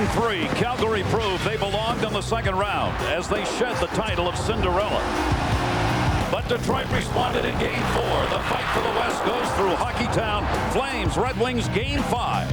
Game 3, Calgary proved they belonged in the second round as they shed the title of Cinderella. But Detroit responded in Game 4. The fight for the West goes through Hockeytown. Flames, Red Wings, Game 5.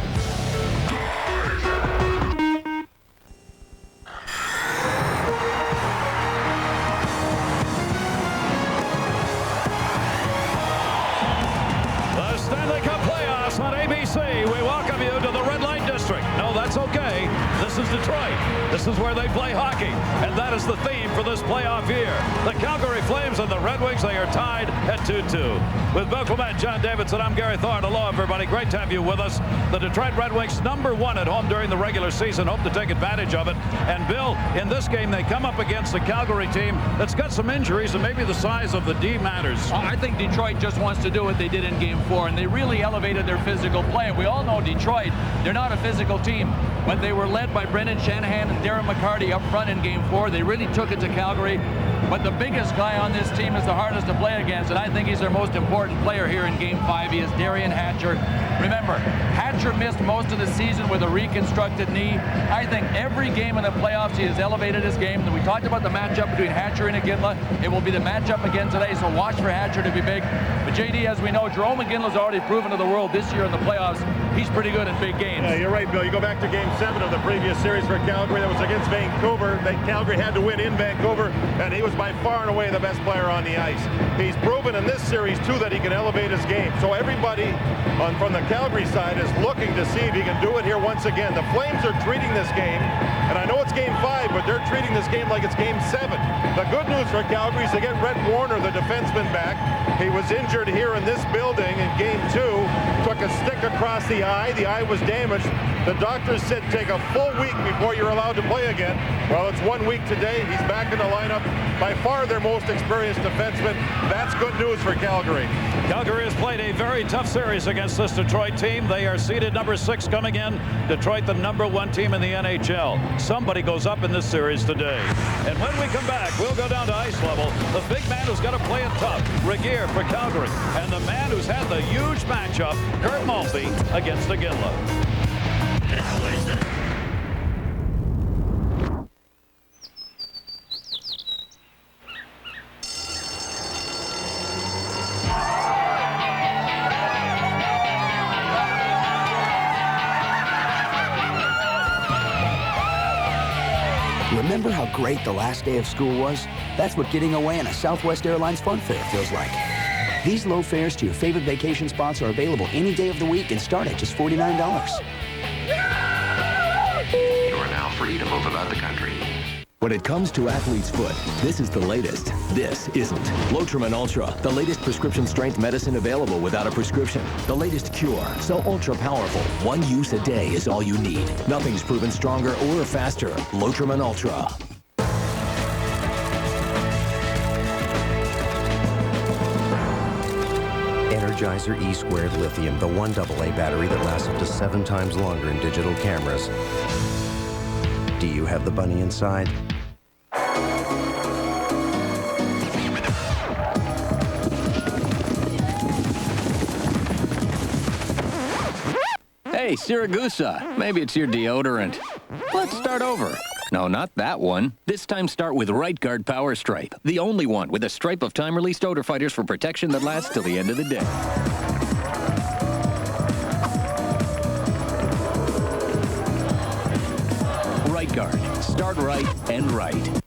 The Stanley Cup playoffs on ABC. We welcome you to the Red Light District. No, that's okay. This is Detroit. This is where they play hockey. And that is the theme for this playoff year. The Calgary Flames and the Red Wings, they are tied at 2-2. With Bill Clement, John Davidson, I'm Gary Thorne. Hello, everybody. Great to have you with us. The Detroit Red Wings, #1 at home during the regular season, hope to take advantage of it. And Bill, in this game, they come up against the Calgary team that's got some injuries, and maybe the size of the D matters. I think Detroit just wants to do what they did in Game 4, and they really elevated their physical play. We all know Detroit, they're not a physical team, but they were led by Brendan Shanahan and Darren McCarty up front in Game 4. They really took it to Calgary. But the biggest guy on this team is the hardest to play against, and I think he's their most important player here in Game 5. He is Darian Hatcher. Remember, Hatcher missed most of the season with a reconstructed knee. I think every game in the playoffs he has elevated his game. And we talked about the matchup between Hatcher and Iginla. It will be the matchup again today, so watch for Hatcher to be big. But JD, as we know, Jerome Iginla's already proven to the world this year in the playoffs he's pretty good in big games. Yeah, you're right, Bill. You go back to Game 7 of the previous series for Calgary. That was against Vancouver. Calgary had to win in Vancouver, and he was by far and away the best player on the ice. He's proven in this series, too, that he can elevate his game. So everybody from the Calgary side is looking to see if he can do it here once again. The Flames are treating this game, and I know it's Game 5, but they're treating this game like it's Game 7. The good news for Calgary is they get Rhett Warner, the defenseman, back. He was injured here in this building in Game 2. Took a stick across the eye. The eye was damaged. The doctors said take a full week before you're allowed to play again. Well, it's 1 week today. He's back in the lineup. By far their most experienced defenseman. That's good news for Calgary. Calgary has played a very tough series against this Detroit team. They are seeded #6 coming in. Detroit, the #1 team in the NHL. Somebody goes up in this series today. And when we come back, we'll go down to ice level. The big man who's got to play it tough, Regier for Calgary. And the man who's had the huge matchup, Kurt Maltby against Iginla. Remember how great the last day of school was? That's what getting away on a Southwest Airlines Fun Fair feels like. These low fares to your favorite vacation spots are available any day of the week and start at just $49. You are now free to move about the country. When it comes to athlete's foot, this is the latest. This isn't. Lotrimin Ultra, the latest prescription strength medicine available without a prescription. The latest cure, so ultra powerful. One use a day is all you need. Nothing's proven stronger or faster. Lotrimin Ultra. Energizer E² Lithium, the 1AA battery that lasts up to 7 times longer in digital cameras. Do you have the bunny inside? Hey, Siragusa, maybe it's your deodorant. Let's start over. No, not that one. This time start with Right Guard Power Stripe, the only one with a stripe of time-released odor fighters for protection that lasts till the end of the day. Right Guard. Start right and right.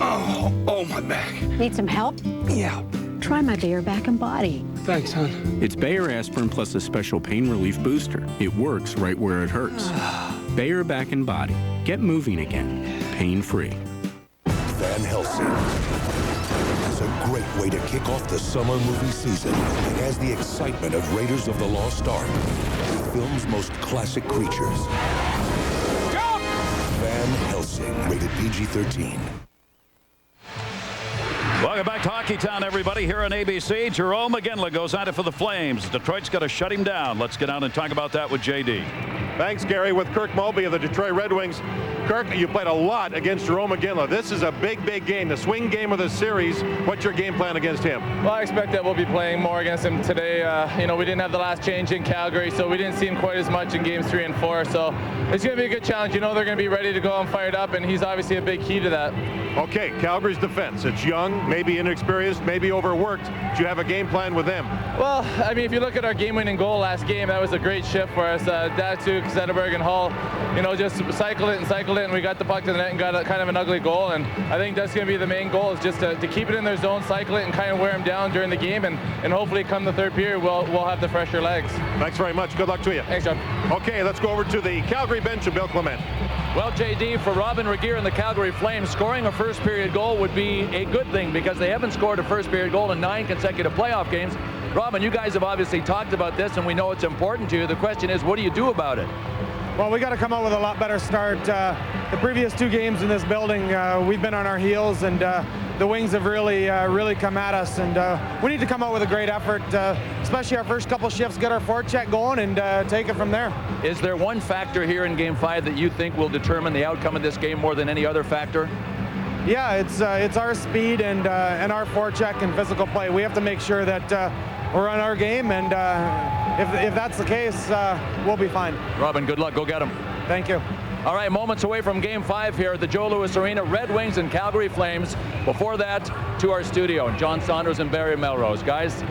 Oh, my back. Need some help? Yeah. Try my Bayer Back and Body. Thanks, hon. It's Bayer Aspirin plus a special pain relief booster. It works right where it hurts. Bayer Back and Body. Get moving again. Pain-free. Van Helsing is a great way to kick off the summer movie season. It has the excitement of Raiders of the Lost Ark. The film's most classic creatures. Van Helsing, rated PG-13. Welcome back to Hockeytown, everybody, here on ABC. Jerome Iginla goes at it for the Flames. Detroit's got to shut him down. Let's get out and talk about that with JD. Thanks, Gary. With Kirk Mulvey of the Detroit Red Wings Kirk, you played a lot against Jerome McGinley. This is a big, big game, the swing game of the series. What's your game plan against him? Well, I expect that we'll be playing more against him today. You know, we didn't have the last change in Calgary, so we didn't see him quite as much in games 3 and 4. So it's going to be a good challenge. You know, they're going to be ready to go and fired up, and he's obviously a big key to that. Okay, Calgary's defense. It's young, maybe inexperienced, maybe overworked. Do you have a game plan with them? Well, I mean, if you look at our game-winning goal last game, that was a great shift for us. Datsuk, Zetterberg, and Hull, you know, just cycled it, and we got the puck to the net and got kind of an ugly goal. And I think that's going to be the main goal, is just to keep it in their zone, cycle it, and kind of wear them down during the game. And hopefully come the third period, we'll have the fresher legs. Thanks very much. Good luck to you. Thanks, John. Okay, let's go over to the Calgary bench of Bill Clement. Well, JD, for Robin Regeer and the Calgary Flames, scoring a first-period goal would be a good thing because they haven't scored a first-period goal in 9 consecutive playoff games. Robin, you guys have obviously talked about this, and we know it's important to you. The question is, what do you do about it? Well, we got to come out with a lot better start. The previous 2 games in this building, we've been on our heels, and the Wings have really come at us, and we need to come out with a great effort, especially our first couple shifts, get our forecheck going, and take it from there. Is there one factor here in Game 5 that you think will determine the outcome of this game more than any other factor? Yeah, it's our speed and our forecheck and physical play. We have to make sure that we're on our game, and if that's the case, we'll be fine. Robin, good luck. Go get them. Thank you. All right, moments away from Game 5 here at the Joe Louis Arena. Red Wings and Calgary Flames. Before that, to our studio. John Saunders and Barry Melrose. Guys.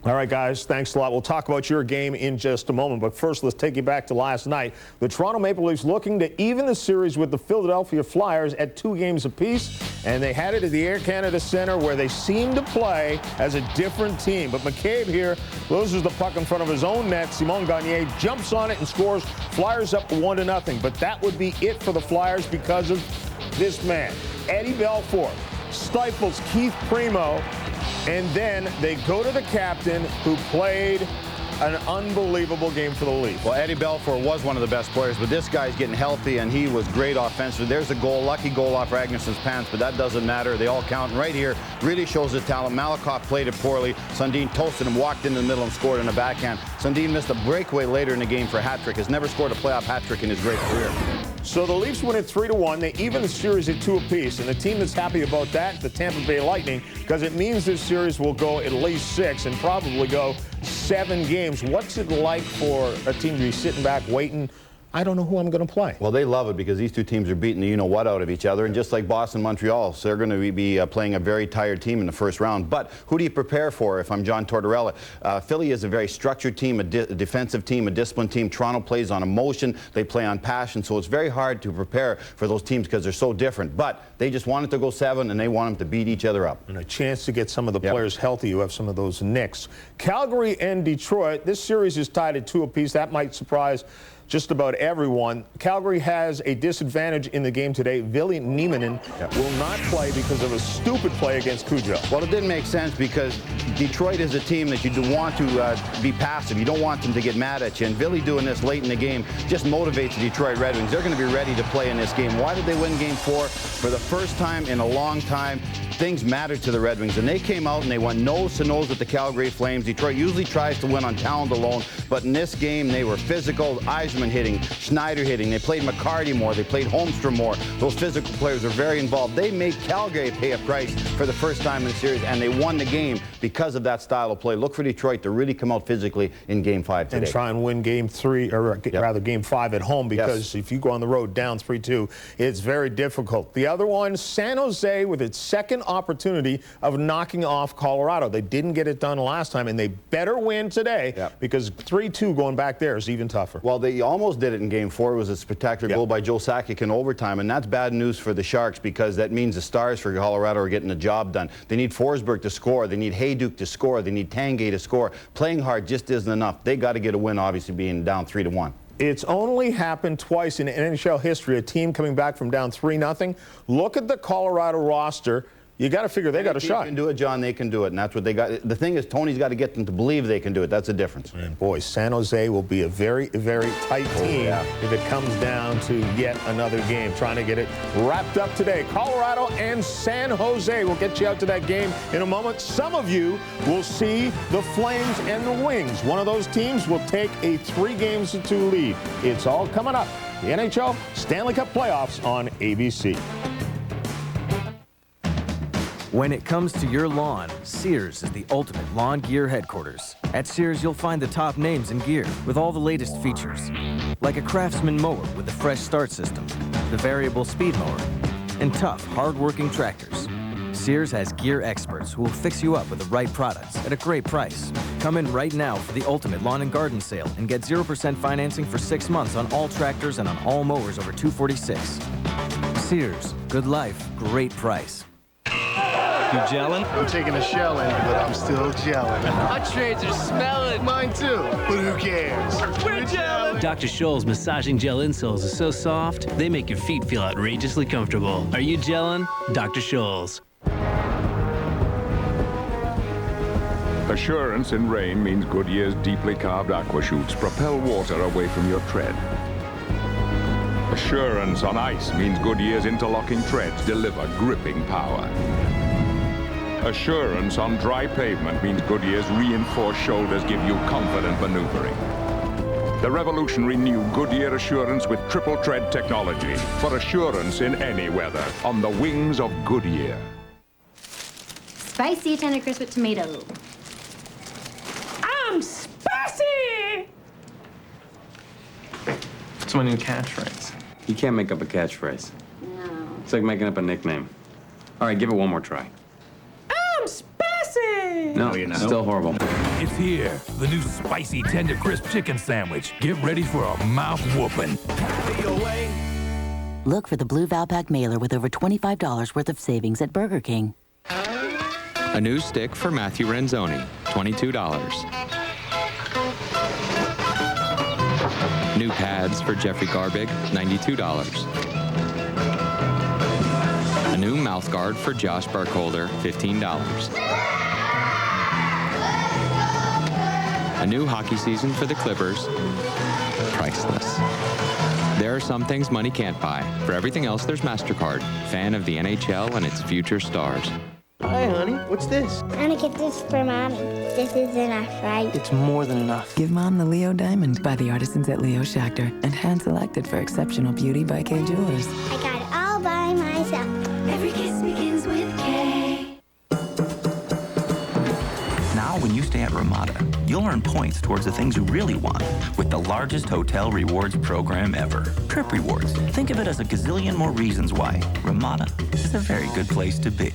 All right, guys, thanks a lot. We'll talk about your game in just a moment. But first, let's take you back to last night. The Toronto Maple Leafs looking to even the series with the Philadelphia Flyers at 2 games apiece. And they had it at the Air Canada Center, where they seemed to play as a different team. But McCabe here loses the puck in front of his own net. Simon Gagner jumps on it and scores. Flyers up 1-0. But that would be it for the Flyers because of this man. Eddie Belfour stifles Keith Primo. And then they go to the captain, who played an unbelievable game for the Leafs. Well, Eddie Belfour was one of the best players, but this guy's getting healthy, and he was great offensively. There's a goal, lucky goal off Ragnarsson's pants, but that doesn't matter. They all count. And right here really shows his talent. Malakoff played it poorly. Sundin toasted him, walked in the middle, and scored in a backhand. Sundin missed a breakaway later in the game for a hat trick. Has never scored a playoff hat trick in his great career. So the Leafs win it 3-1. They even the series at 2 apiece. And the team that's happy about that, the Tampa Bay Lightning, because it means this series will go at least 6 and probably go 7 games. What's it like for a team to be sitting back waiting? I don't know who I'm going to play. Well, they love it because these 2 teams are beating the you-know-what out of each other. And just like Boston, Montreal, so they're going to be playing a very tired team in the first round. But who do you prepare for if I'm John Tortorella? Philly is a very structured team, a defensive team, a disciplined team. Toronto plays on emotion. They play on passion. So it's very hard to prepare for those teams because they're so different. But they just want it to go 7, and they want them to beat each other up. And a chance to get some of the players healthy. You have some of those nicks. Calgary and Detroit, this series is tied at 2 apiece. That might surprise just about everyone. Calgary has a disadvantage in the game today. Ville Nieminen will not play because of a stupid play against Cujo. Well, it didn't make sense because Detroit is a team that you want to be passive. You don't want them to get mad at you. And Ville doing this late in the game just motivates the Detroit Red Wings. They're going to be ready to play in this game. Why did they win Game 4? For the first time in a long time, things mattered to the Red Wings. And they came out and they went nose-to-nose with the Calgary Flames. Detroit usually tries to win on talent alone. But in this game, they were physical. Eisman hitting, Schneider hitting. They played McCarty more. They played Holmstrom more. Those physical players are very involved. They made Calgary pay a price for the first time in the series, and they won the game because of that style of play. Look for Detroit to really come out physically in Game 5 today. And try and win Game 3, or rather Game 5 at home, because if you go on the road down 3-2, it's very difficult. The other one, San Jose, with its second opportunity of knocking off Colorado. They didn't get it done last time, and they better win today because 3-2 going back there is even tougher. Well, they almost did it in Game 4. It was a spectacular goal by Joe Sakic in overtime, and that's bad news for the Sharks because that means the Stars for Colorado are getting the job done. They need Forsberg to score. They need Hayduk to score. They need Tanguay to score. Playing hard just isn't enough. They got to get a win, obviously, being down 3-1. It's only happened twice in NHL history, a team coming back from down 3-0. Look at the Colorado roster. You got to figure they got a shot. They can do it, John. They can do it, and that's what they got. The thing is, Tony's got to get them to believe they can do it. That's the difference. And boy, San Jose will be a very, very tight team if it comes down to yet another game. Trying to get it wrapped up today. Colorado and San Jose. We'll get you out to that game in a moment. Some of you will see the Flames and the Wings. One of those teams will take a 3-2 lead. It's all coming up the NHL Stanley Cup playoffs on ABC. When it comes to your lawn, Sears is the ultimate lawn gear headquarters. At Sears, you'll find the top names in gear with all the latest features, like a Craftsman mower with the fresh start system, the variable speed mower, and tough, hard-working tractors. Sears has gear experts who will fix you up with the right products at a great price. Come in right now for the ultimate lawn and garden sale and get 0% financing for 6 months on all tractors and on all mowers over 246. Sears, good life, great price. You gelling? I'm taking a shell in, but I'm still gelling. My trades are smelling. Mine too, but who cares? We're gelling. Dr. Scholl's massaging gel insoles are so soft, they make your feet feel outrageously comfortable. Are you gelling? Dr. Scholl's. Assurance in rain means Goodyear's deeply carved aqua chutes propel water away from your tread. Assurance on ice means Goodyear's interlocking treads deliver gripping power. Assurance on dry pavement means Goodyear's reinforced shoulders give you confident maneuvering. The revolutionary new Goodyear Assurance with triple tread technology for assurance in any weather on the wings of Goodyear. Spicy tender crisp with tomato. I'm spicy! It's my new catchphrase. You can't make up a catchphrase. No. It's like making up a nickname. All right, give it one more try. I'm spicy! No, you're not. Still horrible. It's here, the new spicy tender crisp chicken sandwich. Get ready for a mouth whooping. Look for the blue Valpak mailer with over $25 worth of savings at Burger King. A new stick for Matthew Renzoni, $22. New pads for Jeffrey Garbig, $92. A new mouth guard for Josh Barkholder, $15. A new hockey season for the Clippers, priceless. There are some things money can't buy. For everything else, there's MasterCard, fan of the NHL and its future stars. Hi, honey. What's this? I'm gonna get this for Mommy. This is enough, right? It's more than enough. Give Mom the Leo Diamond by the artisans at Leo Schachter and hand-selected for exceptional beauty by K Jewelers. I got it all by myself. Every kiss begins with K. Now, when you stay at Ramada, you'll earn points towards the things you really want with the largest hotel rewards program ever. Trip Rewards. Think of it as a gazillion more reasons why Ramada is a very good place to be.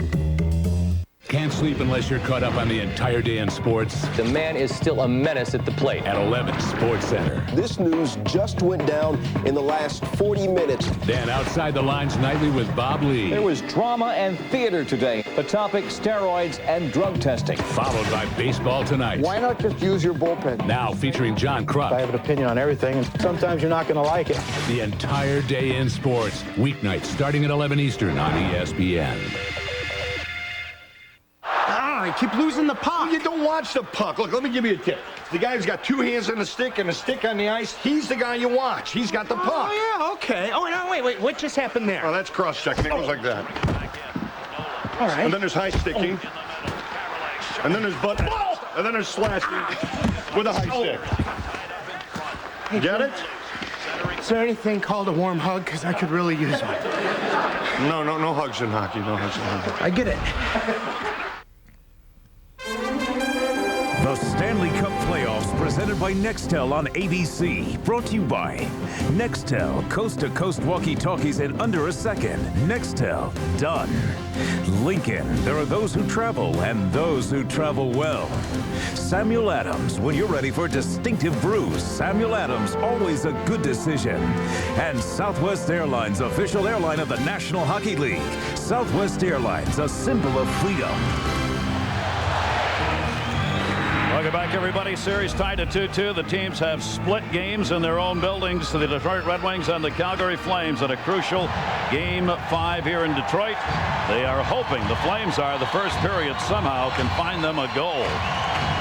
Can't sleep unless you're caught up on the entire day in sports. The man is still a menace at the plate. At 11 Sports Center. This news just went down in the last 40 minutes. Then Outside the Lines Nightly with Bob Lee. There was drama and theater today. The topic, steroids and drug testing. Followed by Baseball Tonight. Why not just use your bullpen? Now featuring John Kruk. I have an opinion on everything, and sometimes you're not going to like it. The entire day in sports. Weeknights starting at 11 Eastern on ESPN. I keep losing the puck. You don't watch the puck. Look, let me give you a tip. The guy who's got two hands on the stick and a stick on the ice, he's the guy you watch. He's got the puck. Oh, yeah, okay. Oh, no, wait. What just happened there? Oh, that's cross-checking. It goes like that. All right. And then there's high sticking. And then there's butt. And then there's slashing with a high stick. Hey, get it? Is there anything called a warm hug? Because I could really use one. No hugs in hockey. No hugs in hockey. I get it. The Stanley Cup Playoffs presented by Nextel on ABC. Brought to you by Nextel. Coast-to-coast walkie-talkies in under a second. Nextel. Done. Lincoln. There are those who travel and those who travel well. Samuel Adams. When you're ready for a distinctive brews, Samuel Adams, always a good decision. And Southwest Airlines, official airline of the National Hockey League. Southwest Airlines, a symbol of freedom. Welcome back, everybody. Series tied at 2-2. The teams have split games in their own buildings. The Detroit Red Wings and the Calgary Flames at a crucial Game 5 here in Detroit. They are hoping, the Flames are, the first period somehow can find them a goal.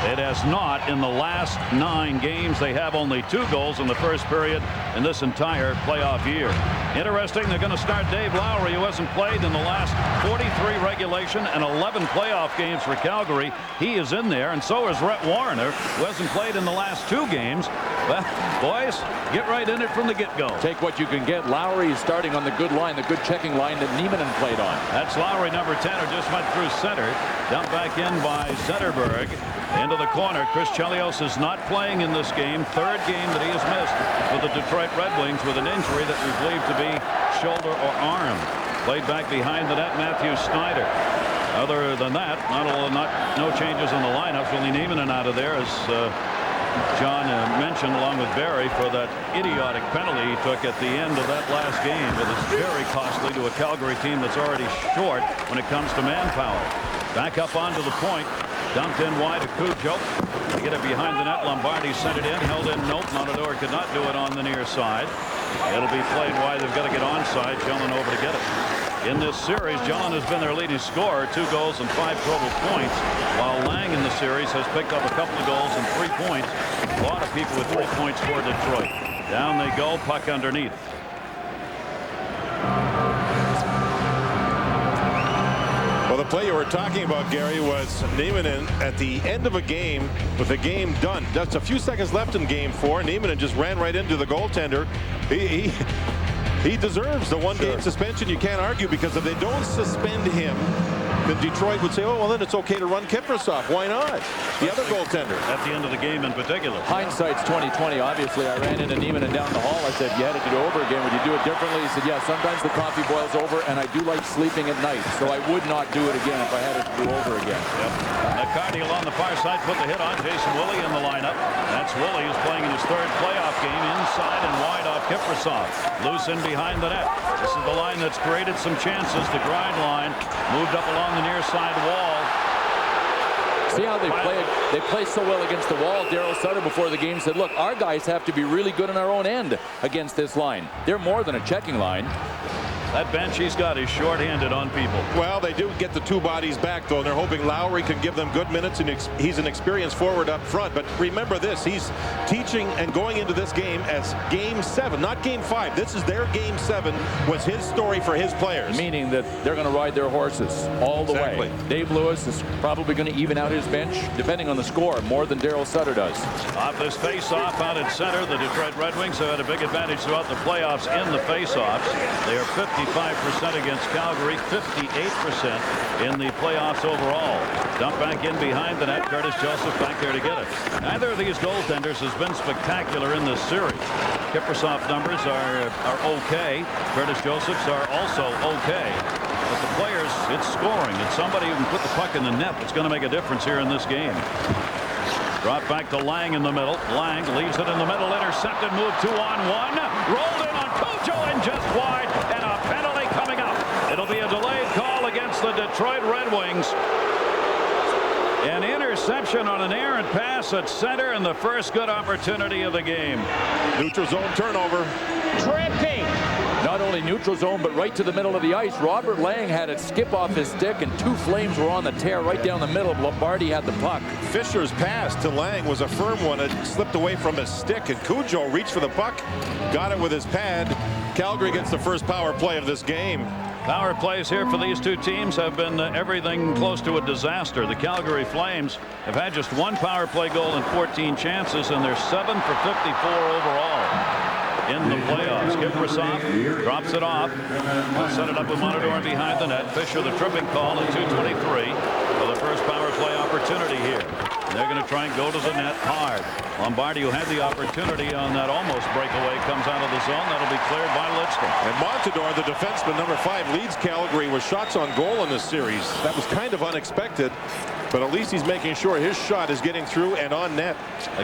It has not in the last 9 games. They have only 2 goals in the first period in this entire playoff year. Interesting, they're going to start Dave Lowry, who hasn't played in the last 43 regulation and 11 playoff games for Calgary. He is in there, and so is Rhett Warrener, who hasn't played in the last 2 games. Well, boys, get right in it from the get-go. Take what you can get. Lowry is starting on the good line, the good checking line that Niemanen played on. That's Lowry, number 10, who just went through center. Dumped back in by Zetterberg. Into the corner. Chris Chelios is not playing in this game. Third game that he has missed for the Detroit Red Wings with an injury that we believe to be shoulder or arm. Played back behind the net, Matthew Snyder. Other than that, no changes in the lineups. Only Niemanen out of there, as John mentioned, along with Barry, for that idiotic penalty he took at the end of that last game. It is very costly to a Calgary team that's already short when it comes to manpower. Back up onto the point. Dumped in wide to Cujo. To get it behind the net, Lombardi sent it in, held in. Nope, Montador could not do it on the near side. It'll be played wide. They've got to get onside. Jellin over to get it. In this series, Jellin has been their leading scorer, 2 goals and 5 total points, while Lang in the series has picked up a couple of goals and 3 points. A lot of people with 3 points for Detroit. Down they go, puck underneath. Well, the play you were talking about, Gary, was Niemanen at the end of a game with the game done. Just a few seconds left in game 4. Niemanen just ran right into the goaltender. He deserves the one-game suspension. You can't argue, because if they don't suspend him, then Detroit would say, oh, well, then it's okay to run Kiprusoff. Why not? The other goaltender. At the end of the game in particular. Hindsight's 20/20. Obviously, I ran into Niemanen down the hall. I said, you had to do it over again. Would you do it differently? He said, yeah, sometimes the coffee boils over, and I do like sleeping at night. So I would not do it again if I had it to do over again. Yep. McCarty along the far side put the hit on. Jason Woolley in the lineup. That's Woolley, who's playing in his 3rd playoff game, inside and wide off Kiprusoff. Loose in behind the net. This is the line that's created some chances. The grind line moved up along the near side wall. See how they play? They play so well against the wall. Daryl Sutter before the game said, look, our guys have to be really good on our own end against this line. They're more than a checking line. That bench he's got is short-handed on people. Well, they do get the 2 bodies back, though, and they're hoping Lowry can give them good minutes, and he's an experienced forward up front. But remember this, he's teaching and going into this game as Game 7, not Game 5. This is their Game 7, was his story for his players. Meaning that they're going to ride their horses all the way. Dave Lewis is probably going to even out his bench, depending on the score, more than Daryl Sutter does. Off this face-off out at center, the Detroit Red Wings have had a big advantage throughout the playoffs in the face-offs. They are 55% against Calgary, 58% in the playoffs overall. Dump back in behind the net. Curtis Joseph back there to get it. Neither of these goaltenders has been spectacular in this series. Kiprusoff numbers are okay. Curtis Joseph's are also okay. But the players, it's scoring. It's somebody who can put the puck in the net that's going to make a difference here in this game. Drop back to Lang in the middle. Lang leaves it in the middle. Intercepted. Move 2-on-1. Rolled in on Cujo and just wide. And a penalty coming up. It'll be a delayed call against the Detroit Red Wings. An interception on an errant pass at center, and the first good opportunity of the game. Neutral zone turnover. Tripping. Not only neutral zone, but right to the middle of the ice. Robert Lang had it skip off his stick, and 2 Flames were on the tear right down the middle. Lombardi had the puck. Fisher's pass to Lang was a firm one. It slipped away from his stick, and Cujo reached for the puck, got it with his pad. Calgary gets the first power play of this game. Power plays here for these 2 teams have been everything close to a disaster. The Calgary Flames have had just 1 power play goal and 14 chances, and they're 7 for 54 overall in the playoffs. Kiprusoff drops it off. We'll set it up with Montador behind the net. Fisher the tripping call at 2:23 for the first power play opportunity here. They're going to try and go to the net hard. Lombardi, who had the opportunity on that almost breakaway, comes out of the zone. That'll be cleared by Lidstrom. And Montador, the defenseman, number 5, leads Calgary with shots on goal in this series. That was kind of unexpected, but at least he's making sure his shot is getting through and on net.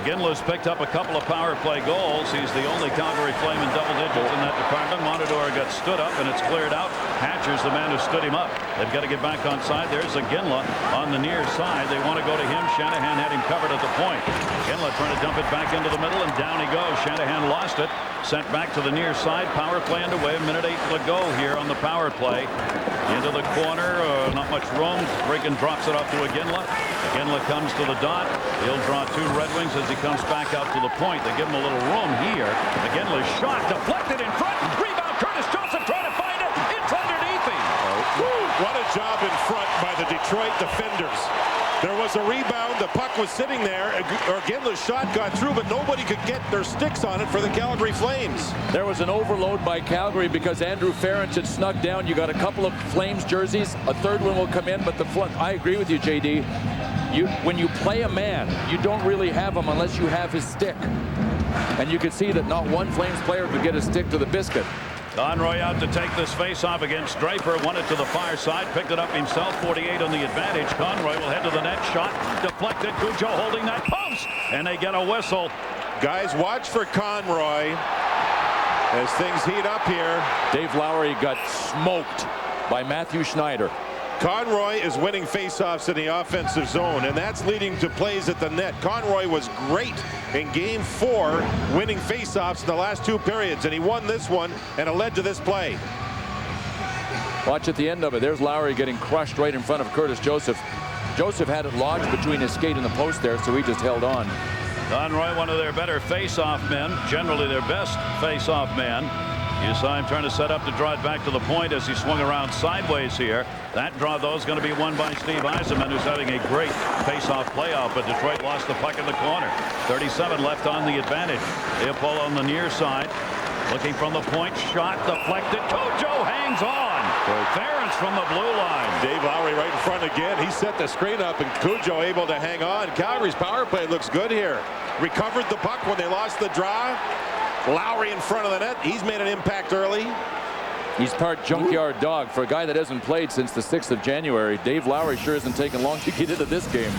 Ginla's picked up a couple of power play goals. He's the only Calgary Flame in double digits in that department. Montador got stood up, and it's cleared out. Hatcher's the man who stood him up. They've got to get back on side. There's Ginla on the near side. They want to go to him. Shanahan had him covered at the point. Ginla trying to dump it back into the middle, and down he goes. Shanahan lost it. Sent back to the near side. Power play underway. 1:08 to go here on the power play. Into the corner. Not much room. Riggin drops it off to Ginla. Ginla comes to the dot. He'll draw 2 Red Wings as he comes back out to the point. They give him a little room here. Ginla's shot deflected in front. Rebound. Curtis Joseph trying to find it. It's underneath him. What a job in front by the Detroit defenders. There was a rebound. The puck was sitting there. Ginla's shot got through, but nobody could get their sticks on it for the Calgary Flames. There was an overload by Calgary because Andrew Ference had snuck down. You got a couple of Flames jerseys. A third one will come in, but I agree with you, JD. When you play a man, you don't really have him unless you have his stick. And you could see that not one Flames player could get a stick to the biscuit. Conroy out to take this face-off against Draper. Won it to the far side. Picked it up himself. 48 on the advantage. Conroy will head to the net. Shot deflected. Cujo holding that post. And they get a whistle. Guys, watch for Conroy as things heat up here. Dave Lowry got smoked by Matthew Schneider. Conroy is winning faceoffs in the offensive zone, and that's leading to plays at the net. Conroy was great in Game 4, winning faceoffs in the last 2 periods, and he won this one, and it led to this play. Watch at the end of it. There's Lowry getting crushed right in front of Curtis Joseph. Joseph had it lodged between his skate and the post there, so he just held on. Conroy, one of their better face-off men, generally their best face-off man. You saw him trying to set up to draw it back to the point as he swung around sideways here. That draw, though, is going to be won by Steve Yzerman, who's having a great face-off playoff, but Detroit lost the puck in the corner. 37 left on the advantage. Leopold on the near side. Looking from the point. Shot deflected. Cujo hangs on. Ference from the blue line. Dave Lowry right in front again. He set the screen up, and Cujo able to hang on. Calgary's power play looks good here. Recovered the puck when they lost the draw. Lowry in front of the net. He's made an impact early. He's part junkyard dog. For a guy that hasn't played since the 6th of January, Dave Lowry sure hasn't taken long to get into this game.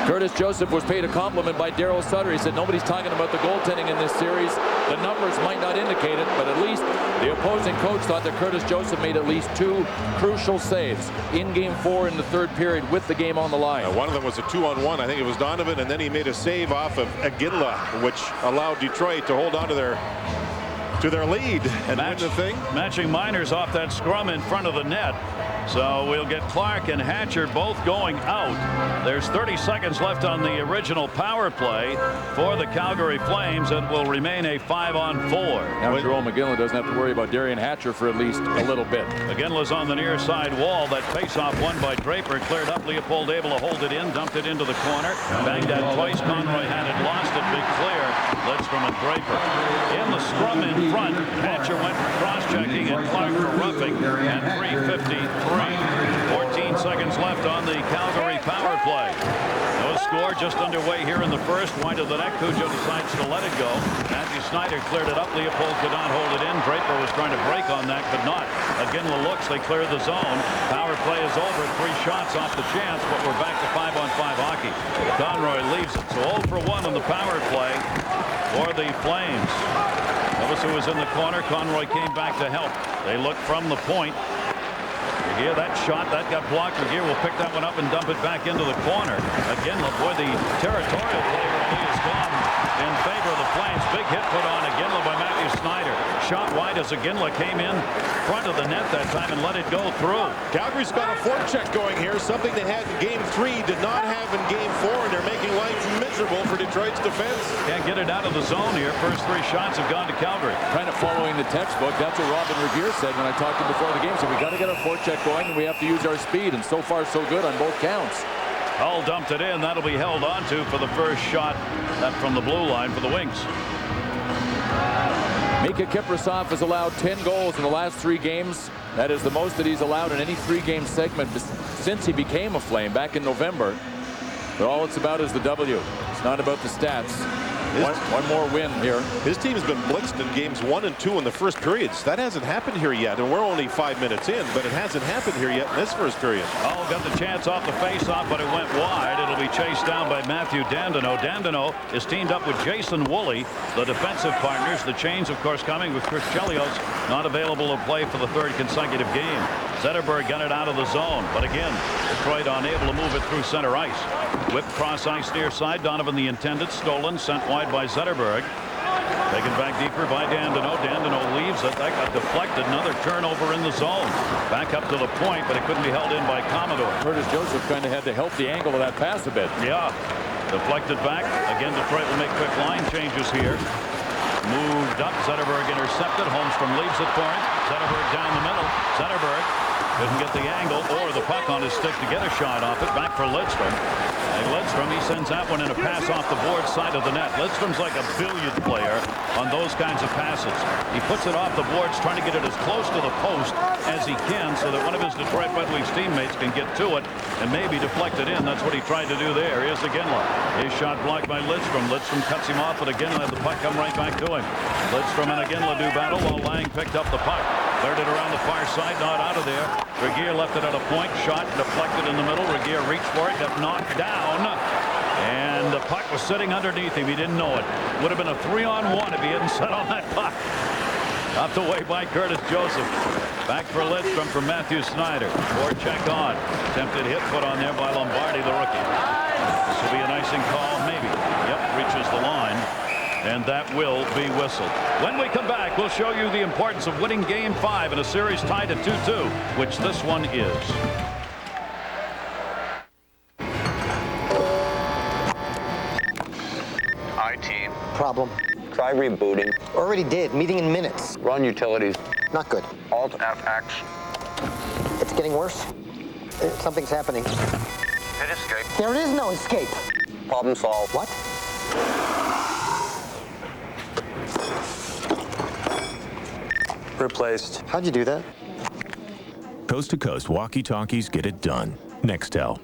Curtis Joseph was paid a compliment by Daryl Sutter. He said nobody's talking about the goaltending in this series. The numbers might not indicate it, but at least the opposing coach thought that Curtis Joseph made at least 2 crucial saves in Game 4 in the 3rd period with the game on the line. One of them was a 2-on-1. I think it was Donovan, and then he made a save off of Ginla, which allowed Detroit to hold on to their lead and win the thing. Matching Miners off that scrum in front of the net. So we'll get Clark and Hatcher both going out. There's 30 seconds left on the original power play for the Calgary Flames. It will remain a 5-on-4. Now Jerome McGinley doesn't have to worry about Darian Hatcher for at least a little bit. McGinley's on the near side wall. That face-off won by Draper. Cleared up. Leopold able to hold it in. Dumped it into the corner. Banged that twice. Conroy had it. Lost it. Big clear. Blitz from a Draper. In the scrum in front. Hatcher went for cross-checking and Clark for roughing at 3:53. 14 seconds left on the Calgary power play. No score, just underway here in the first. Wide of the net. Cujo decides to let it go. Matthew Schneider cleared it up. Leopold could not hold it in. Draper was trying to break on that, could not. Again, the looks, they clear the zone. Power play is over. 3 shots off the chance, but we're back to 5-on-5 hockey. Conroy leaves it. So 0 for 1 on the power play for the Flames. Notice who was in the corner. Conroy came back to help. They look from the point. Yeah, that shot, that got blocked. McGear will pick that one up and dump it back into the corner. Again, boy, the territorial play is gone in favor of the Flames. Big hit put on Ginla by Matthew Schneider. Shot wide as Ginla came in front of the net that time and let it go through. Calgary's got a forecheck going here, something they had in Game 3, did not have in Game 4, and they're making life miserable for Detroit's defense. Can't get it out of the zone here. First 3 shots have gone to Calgary. Kind of following the textbook. That's what Robin Revere said when I talked to him before the game. So we got to get our forecheck going, and we have to use our speed, and so far so good on both counts. Hull dumped it in. That'll be held onto for the first shot from the blue line for the Wings. Mika Kiprasov has allowed 10 goals in the last 3 games. That is the most that he's allowed in any 3-game segment since he became a Flame back in November. But all it's about is the W. It's not about the stats. One more win here. His team has been blitzed in games 1 and 2 in the first periods. That hasn't happened here yet, and we're only 5 minutes in, but it hasn't happened here yet in this first period. Oh, got the chance off the face-off, but it went wide. It'll be chased down by Matthew Dandino. Dandino is teamed up with Jason Woolley, the defensive partners. The change, of course, coming with Chris Chelios, not available to play for the 3rd consecutive game. Zetterberg got it out of the zone, but again, Detroit unable to move it through center ice. Whipped cross ice near side. Donovan the intended. Stolen. Sent wide by Zetterberg. Taken back deeper by Dandino. Dandino leaves it. That got deflected. Another turnover in the zone. Back up to the point, but it couldn't be held in by Commodore. Curtis Joseph kind of had to help the angle of that pass a bit. Yeah. Deflected back. Again, Detroit will make quick line changes here. Moved up. Zetterberg intercepted. Holmstrom leaves it for him. Zetterberg down the middle. Zetterberg Couldn't get the angle or the puck on his stick to get a shot off it. Back for Lidstrom. And Lidstrom, he sends that one in a pass off the board side of the net. Lidstrom's like a billiard player on those kinds of passes. He puts it off the boards, trying to get it as close to the post as he can so that one of his Detroit Red Wings teammates can get to it and maybe deflect it in. That's what he tried to do there. Here's Iginla. His shot blocked by Lidstrom. Lidstrom cuts him off, but Iginla had the puck come right back to him. Lidstrom and Iginla do battle while Lang picked up the puck. Cleared it around the far side, not out of there. Regeer left it at a point, shot deflected in the middle. Regeer reached for it, got knocked down, and the puck was sitting underneath him. He didn't know it. Would have been a 3-on-1 if he hadn't set on that puck. Knocked away by Curtis Joseph. Back for Lidstrom from Matthew Snyder. Forecheck on. Attempted hit put on there by Lombardi, the rookie. This will be an icing call, maybe. Yep, reaches the line. And that will be whistled. When we come back, we'll show you the importance of winning Game 5 in a series tied at 2-2, which this one is. IT. Problem. Try rebooting. Already did. Meeting in minutes. Run utilities. Not good. Alt FX. It's getting worse. Something's happening. Hit escape. There is no escape. Problem solved. What? Replaced. How'd you do that? Coast to coast walkie-talkies get it done. Nextel.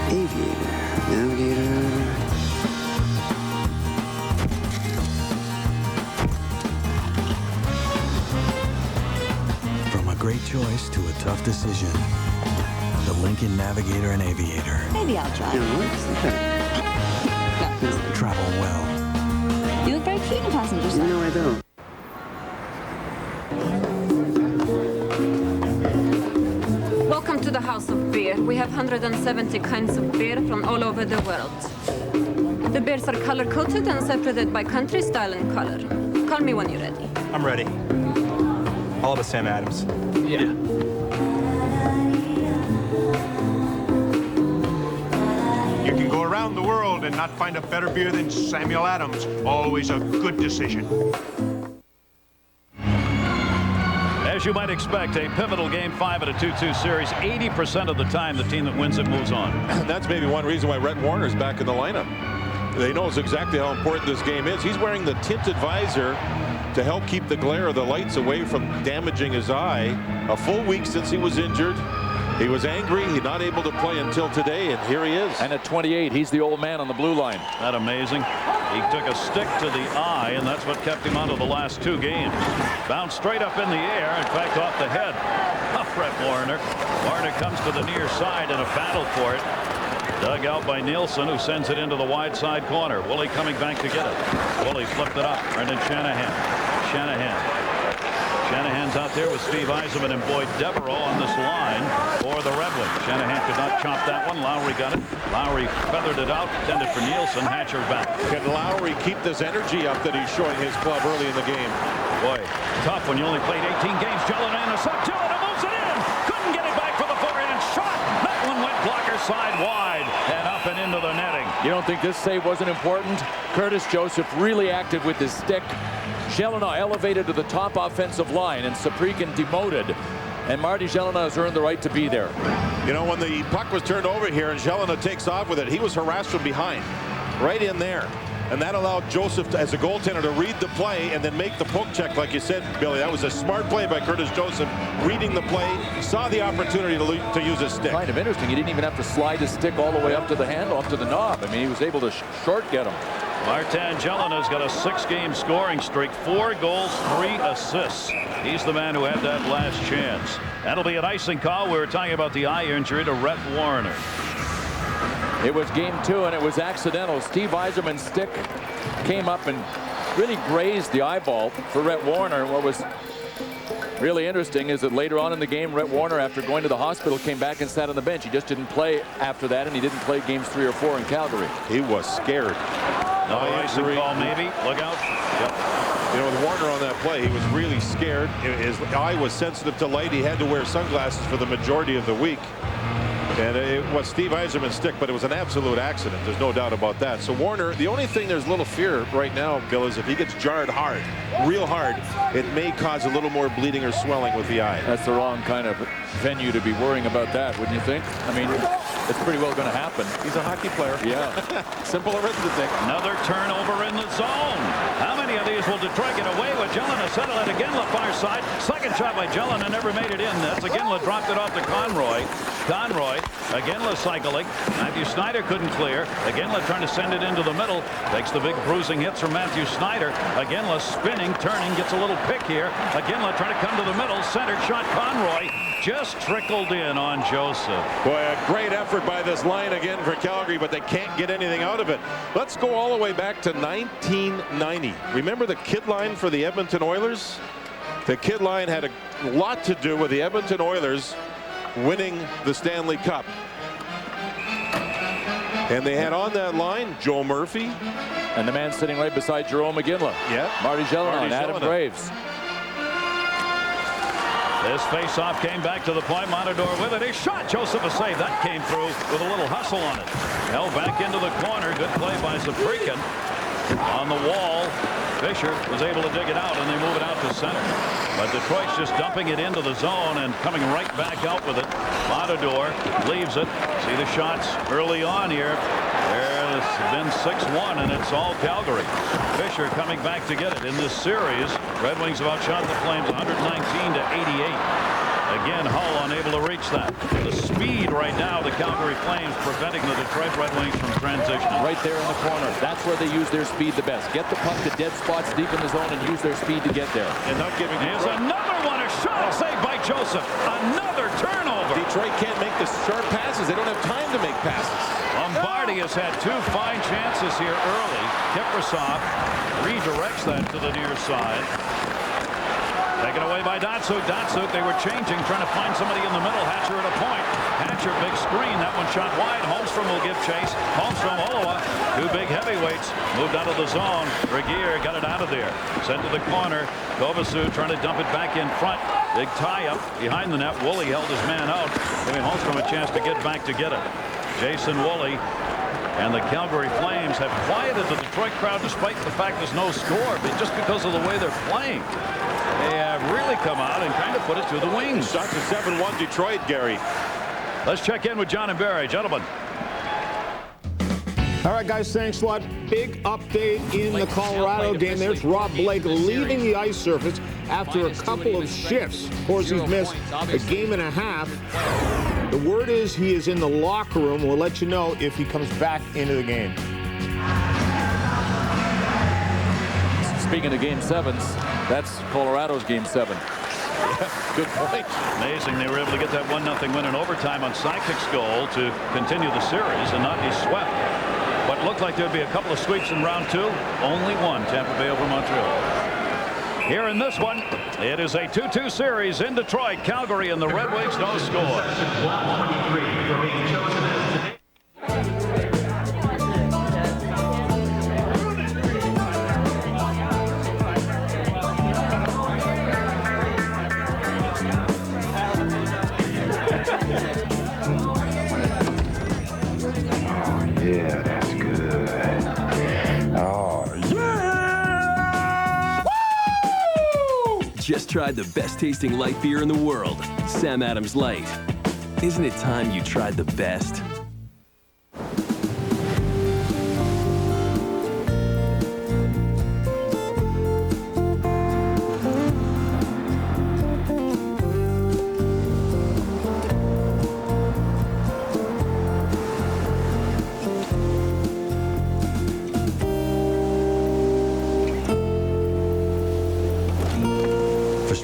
Aviator, navigator. From a great choice to a tough decision. The Lincoln Navigator and Aviator. Maybe I'll try. Travel well. You look very cute in passenger side. No, I don't. Welcome to the House of Beer. We have 170 kinds of beer from all over the world. The beers are color-coded and separated by country, style, and color. Call me when you're ready. I'm ready. All but Sam Adams. Yeah. You can go around the world and not find a better beer than Samuel Adams. Always a good decision. As you might expect, a pivotal Game 5 in a 2-2 series. 80% of the time, the team that wins it moves on. That's maybe one reason why Rhett Warner's back in the lineup. They know exactly how important this game is. He's wearing the tinted visor to help keep the glare of the lights away from damaging his eye. A full week since he was injured. He was angry. He's not able to play until today, and here he is. And at 28, he's the old man on the blue line. That amazing. He took a stick to the eye, and that's what kept him out of the last 2 games. Bounced straight up in the air, in fact, off the head of Brett Warner. Warner comes to the near side in a battle for it. Dug out by Nielsen, who sends it into the wide side corner. Woolley coming back to get it. Woolley flipped it up. Brendan Shanahan's out there with Steve Yzerman and Boyd Devereaux on this line for the Red Wings. Shanahan could not chop that one. Lowry got it. Lowry feathered it out, intended for Nielsen. Hatcher back. Can Lowry keep this energy up that he's showing his club early in the game? Boy, tough when you only played 18 games. Gelinas a suck to it and moves it in. Couldn't get it back for the forehand shot. That one went blocker side wide and up and into the netting. You don't think this save wasn't important? Curtis Joseph really active with his stick. Gelinas elevated to the top offensive line, and Saprikin demoted. And Marty Gelinas has earned the right to be there. You know, when the puck was turned over here and Gelinas takes off with it, he was harassed from behind, right in there. And that allowed Joseph, as a goaltender, to read the play and then make the poke check, like you said, Billy. That was a smart play by Curtis Joseph, reading the play, saw the opportunity to use his stick. Kind of interesting. He didn't even have to slide his stick all the way up to the handle, up to the knob. I mean, he was able to short get him. Martin Gelinas got a 6-game scoring streak, 4 goals, 3 assists. He's the man who had that last chance. That'll be an icing call. We were talking about the eye injury to Rhett Warner. It was Game 2, and it was accidental. Steve Yzerman's stick came up and really grazed the eyeball for Rhett Warner. And what was really interesting is that later on in the game, Rhett Warner, after going to the hospital, came back and sat on the bench. He just didn't play after that, and he didn't play games 3 or 4 in Calgary. He was scared. No icing call, maybe. Look out. Yep. You know, with Warner on that play, he was really scared. His eye was sensitive to light. He had to wear sunglasses for the majority of the week. And it was Steve Yzerman's stick, but it was an absolute accident. There's no doubt about that. So Warner, the only thing there's little fear right now, Bill, is if he gets jarred hard, real hard, it may cause a little more bleeding or swelling with the eye. That's the wrong kind of venue to be worrying about that, wouldn't you think? I mean, it's pretty well going to happen. He's a hockey player. Yeah. Simple arithmetic. Another turnover in the zone. How many of these will Detroit get away with? Jelena settle it again, far side. Second shot by Jelena, never made it in. That's Iginla dropped it off to Conroy. Conroy, Iginla cycling. Matthew Snyder couldn't clear. Iginla trying to send it into the middle. Takes the big bruising hits from Matthew Snyder. Iginla spinning, turning, gets a little pick here. Iginla trying to come to the middle. Centered shot, Conroy. Just trickled in on Joseph. Boy, a great effort by this line again for Calgary, but they can't get anything out of it. Let's go all the way back to 1990. Remember the kid line for the Edmonton Oilers? The kid line had a lot to do with the Edmonton Oilers winning the Stanley Cup. And they had on that line Joe Murphy. And the man sitting right beside Jerome Iginla. Yeah. Marty Gelinas, Adam Graves. This face-off came back to the point. Montador with it. He shot. Joseph a save. That came through with a little hustle on it. Held back into the corner. Good play by Zaprikin. On the wall. Fisher was able to dig it out, and they move it out to center. But Detroit's just dumping it into the zone and coming right back out with it. Montador leaves it. See the shots early on here. There's been 6-1, and it's all Calgary. Fisher coming back to get it in this series. Red Wings have outshot the Flames 119-88. Again, Hull unable to reach that. The speed right now, the Calgary Flames preventing the Detroit Red Wings from transitioning. Right there in the corner. That's where they use their speed the best. Get the puck to dead spots deep in the zone and use their speed to get there. And not giving Here's another one. A shot saved by Joseph. Another turnover. Detroit can't make the sharp passes. They don't have time to make passes. Lombardi has had two fine chances here early. Kiprasov redirects that to the near side. Taken away by Datsuk. Datsuk, they were changing, trying to find somebody in the middle. Hatcher at a point. Hatcher, big screen. That one shot wide. Holmstrom will give chase. Holmstrom, Olowa, two big heavyweights. Moved out of the zone. Regier got it out of there. Sent to the corner. Kovacic trying to dump it back in front. Big tie-up behind the net. Woolley held his man out, giving Holmstrom a chance to get back to get it. Jason Woolley and the Calgary Flames have quieted the Detroit crowd despite the fact there's no score, but just because of the way they're playing. They have really come out and kind of put it to the wings. Shot to 7-1 Detroit, Gary. Let's check in with John and Barry. Gentlemen. All right, guys, thanks a lot. Big update in the Colorado game. There's Rob Blake leaving the ice surface after a couple of shifts. Of course, he's missed a game and a half. The word is he is in the locker room. We'll let you know if he comes back into the game. Speaking of Game 7s, that's Colorado's Game 7. Good point. Amazing they were able to get that 1-0 win in overtime on Sykic's goal to continue the series and not be swept. But it looked like there'd be a couple of sweeps in round two. Only one, Tampa Bay over Montreal. Here in this one, it is a 2-2 series in Detroit. Calgary and the Red Wings no score. Yeah, that's good. Oh, yeah! Woo! Just tried the best tasting light beer in the world, Sam Adams Light. Isn't it time you tried the best?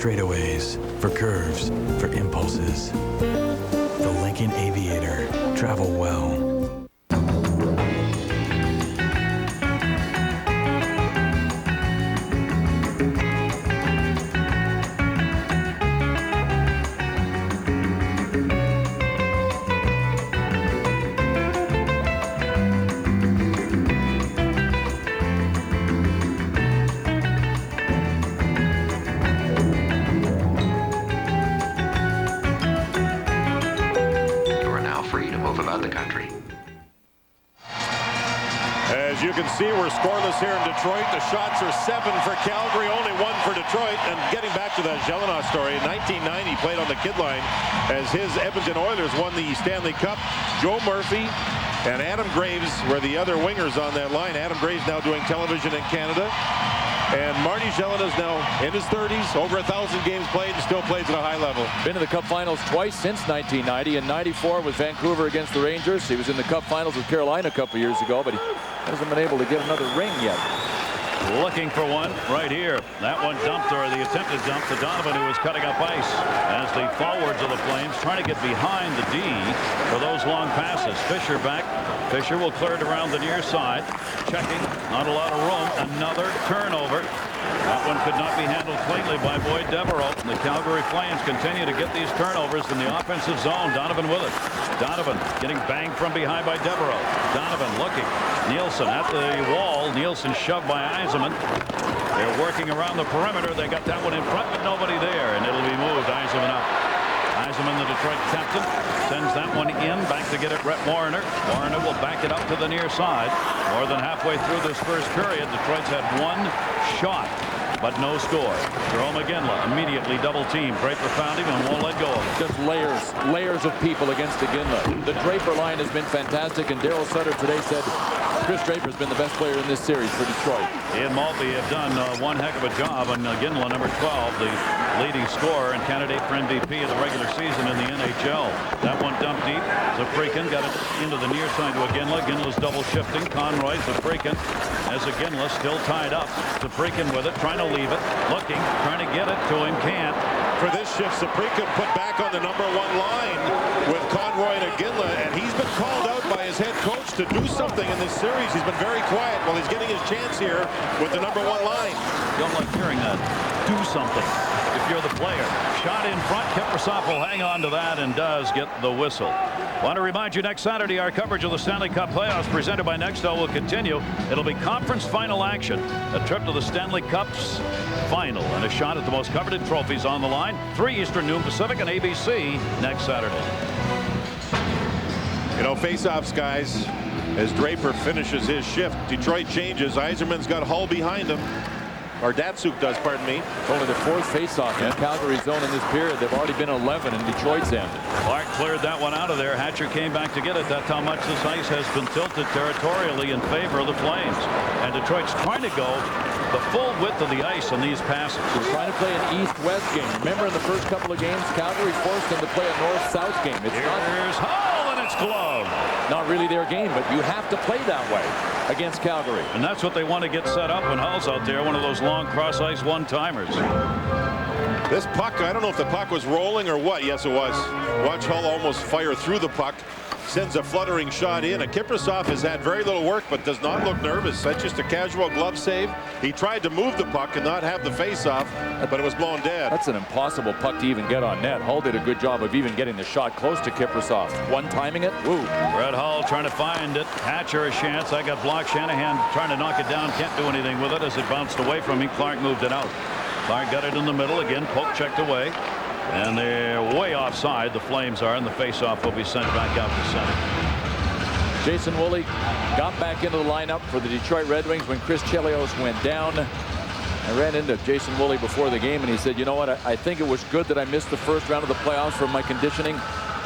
Straightaways, for curves, for impulses. The Lincoln Aviator. Travel well. Free see we're scoreless here in Detroit. The shots are 7 for Calgary, only 1 for Detroit. And getting back to that Gelinas story, in 1990 played on the kid line as his Edmonton Oilers won the Stanley Cup. Joe Murphy and Adam Graves were the other wingers on that line. Adam Graves now doing television in Canada. And Marty Gelinas now in his 30s, over 1,000 games played, and still plays at a high level. Been to the Cup Finals twice since 1990. In 94 with Vancouver against the Rangers. He was in the Cup Finals with Carolina a couple years ago, but he hasn't been able to get another ring yet. Looking for one right here. That one dumped, or the attempted dump, to Donovan, who was cutting up ice as the forwards of the Flames trying to get behind the D for those long passes. Fisher back. Fisher will clear it around the near side. Checking. Not a lot of room. Another turnover. That one could not be handled cleanly by Boyd Devereaux. And the Calgary Flames continue to get these turnovers in the offensive zone. Donovan with it. Donovan getting banged from behind by Devereaux. Donovan looking. Nielsen at the wall. Nielsen shoved by Yzerman. They're working around the perimeter. They got that one in front, but nobody there. And it'll be moved. Yzerman up. Yzerman, the Detroit captain, sends that one in. Back to get it, Rhett Warrener. Warrener will back it up to the near side. More than halfway through this first period, Detroit's had 1 shot, but no score. Jerome Iginla immediately double teamed. Draper found him and won't let go of him. Just layers of people against Iginla. The Draper line has been fantastic, and Daryl Sutter today said Chris Draper's been the best player in this series for Detroit. He and Maltby have done one heck of a job on Iginla, number 12, the leading scorer and candidate for MVP of the regular season in the NHL. That one dumped deep. Zafrikin got it into the near side to Iginla. Iginla's double shifting. Conroy, Zafrikin, as Iginla still tied up. Zafrikin with it, trying to leave it, looking, trying to get it to him, can't. For this shift, Zafrikin put back on the number 1 line with Conroy and Iginla, and he's been called out by his head coach to do something in this series. He's been very quiet while he's getting his chance here with the number 1 line. Don't like hearing that. Do something if you're the player. Shot in front. Kiprusoff will hang on to that and does get the whistle. Want to remind you, next Saturday our coverage of the Stanley Cup playoffs presented by Nextel will continue. It'll be conference final action, a trip to the Stanley Cup's final, and a shot at the most coveted trophies on the line. 3 Eastern, noon Pacific, and ABC next Saturday. You know, face-offs, guys, as Draper finishes his shift. Detroit changes. Yzerman's got Hull behind him. Or Datsuk does, pardon me. Only the 4th face-off in Calgary's zone in this period. They've already been 11 in Detroit's end. Clark cleared that one out of there. Hatcher came back to get it. That's how much this ice has been tilted territorially in favor of the Flames. And Detroit's trying to go the full width of the ice on these passes. They're trying to play an east-west game. Remember in the first couple of games, Calgary forced them to play a north-south game. Here's Hull, and it's gloved. Not really their game, but you have to play that way against Calgary. And that's what they want to get set up when Hull's out there, one of those long cross-ice one-timers. This puck, I don't know if the puck was rolling or what. Yes, it was. Watch Hull almost fire through the puck. Sends a fluttering shot in. And Kiprusoff has had very little work, but does not look nervous. That's just a casual glove save. He tried to move the puck and not have the face-off, but it was blown dead. That's an impossible puck to even get on net. Hull did a good job of even getting the shot close to Kiprusoff. One-timing it. Woo. Brett Hull trying to find it. Hatcher a chance. I got blocked. Shanahan trying to knock it down. Can't do anything with it as it bounced away from him. Clark moved it out. Clark got it in the middle again. Poke checked away. And they're way offside. The Flames are, and the face-off will be sent back out to center. Jason Woolley got back into the lineup for the Detroit Red Wings when Chris Chelios went down. I ran into Jason Woolley before the game, and he said, you know what, I think it was good that I missed the first round of the playoffs for my conditioning.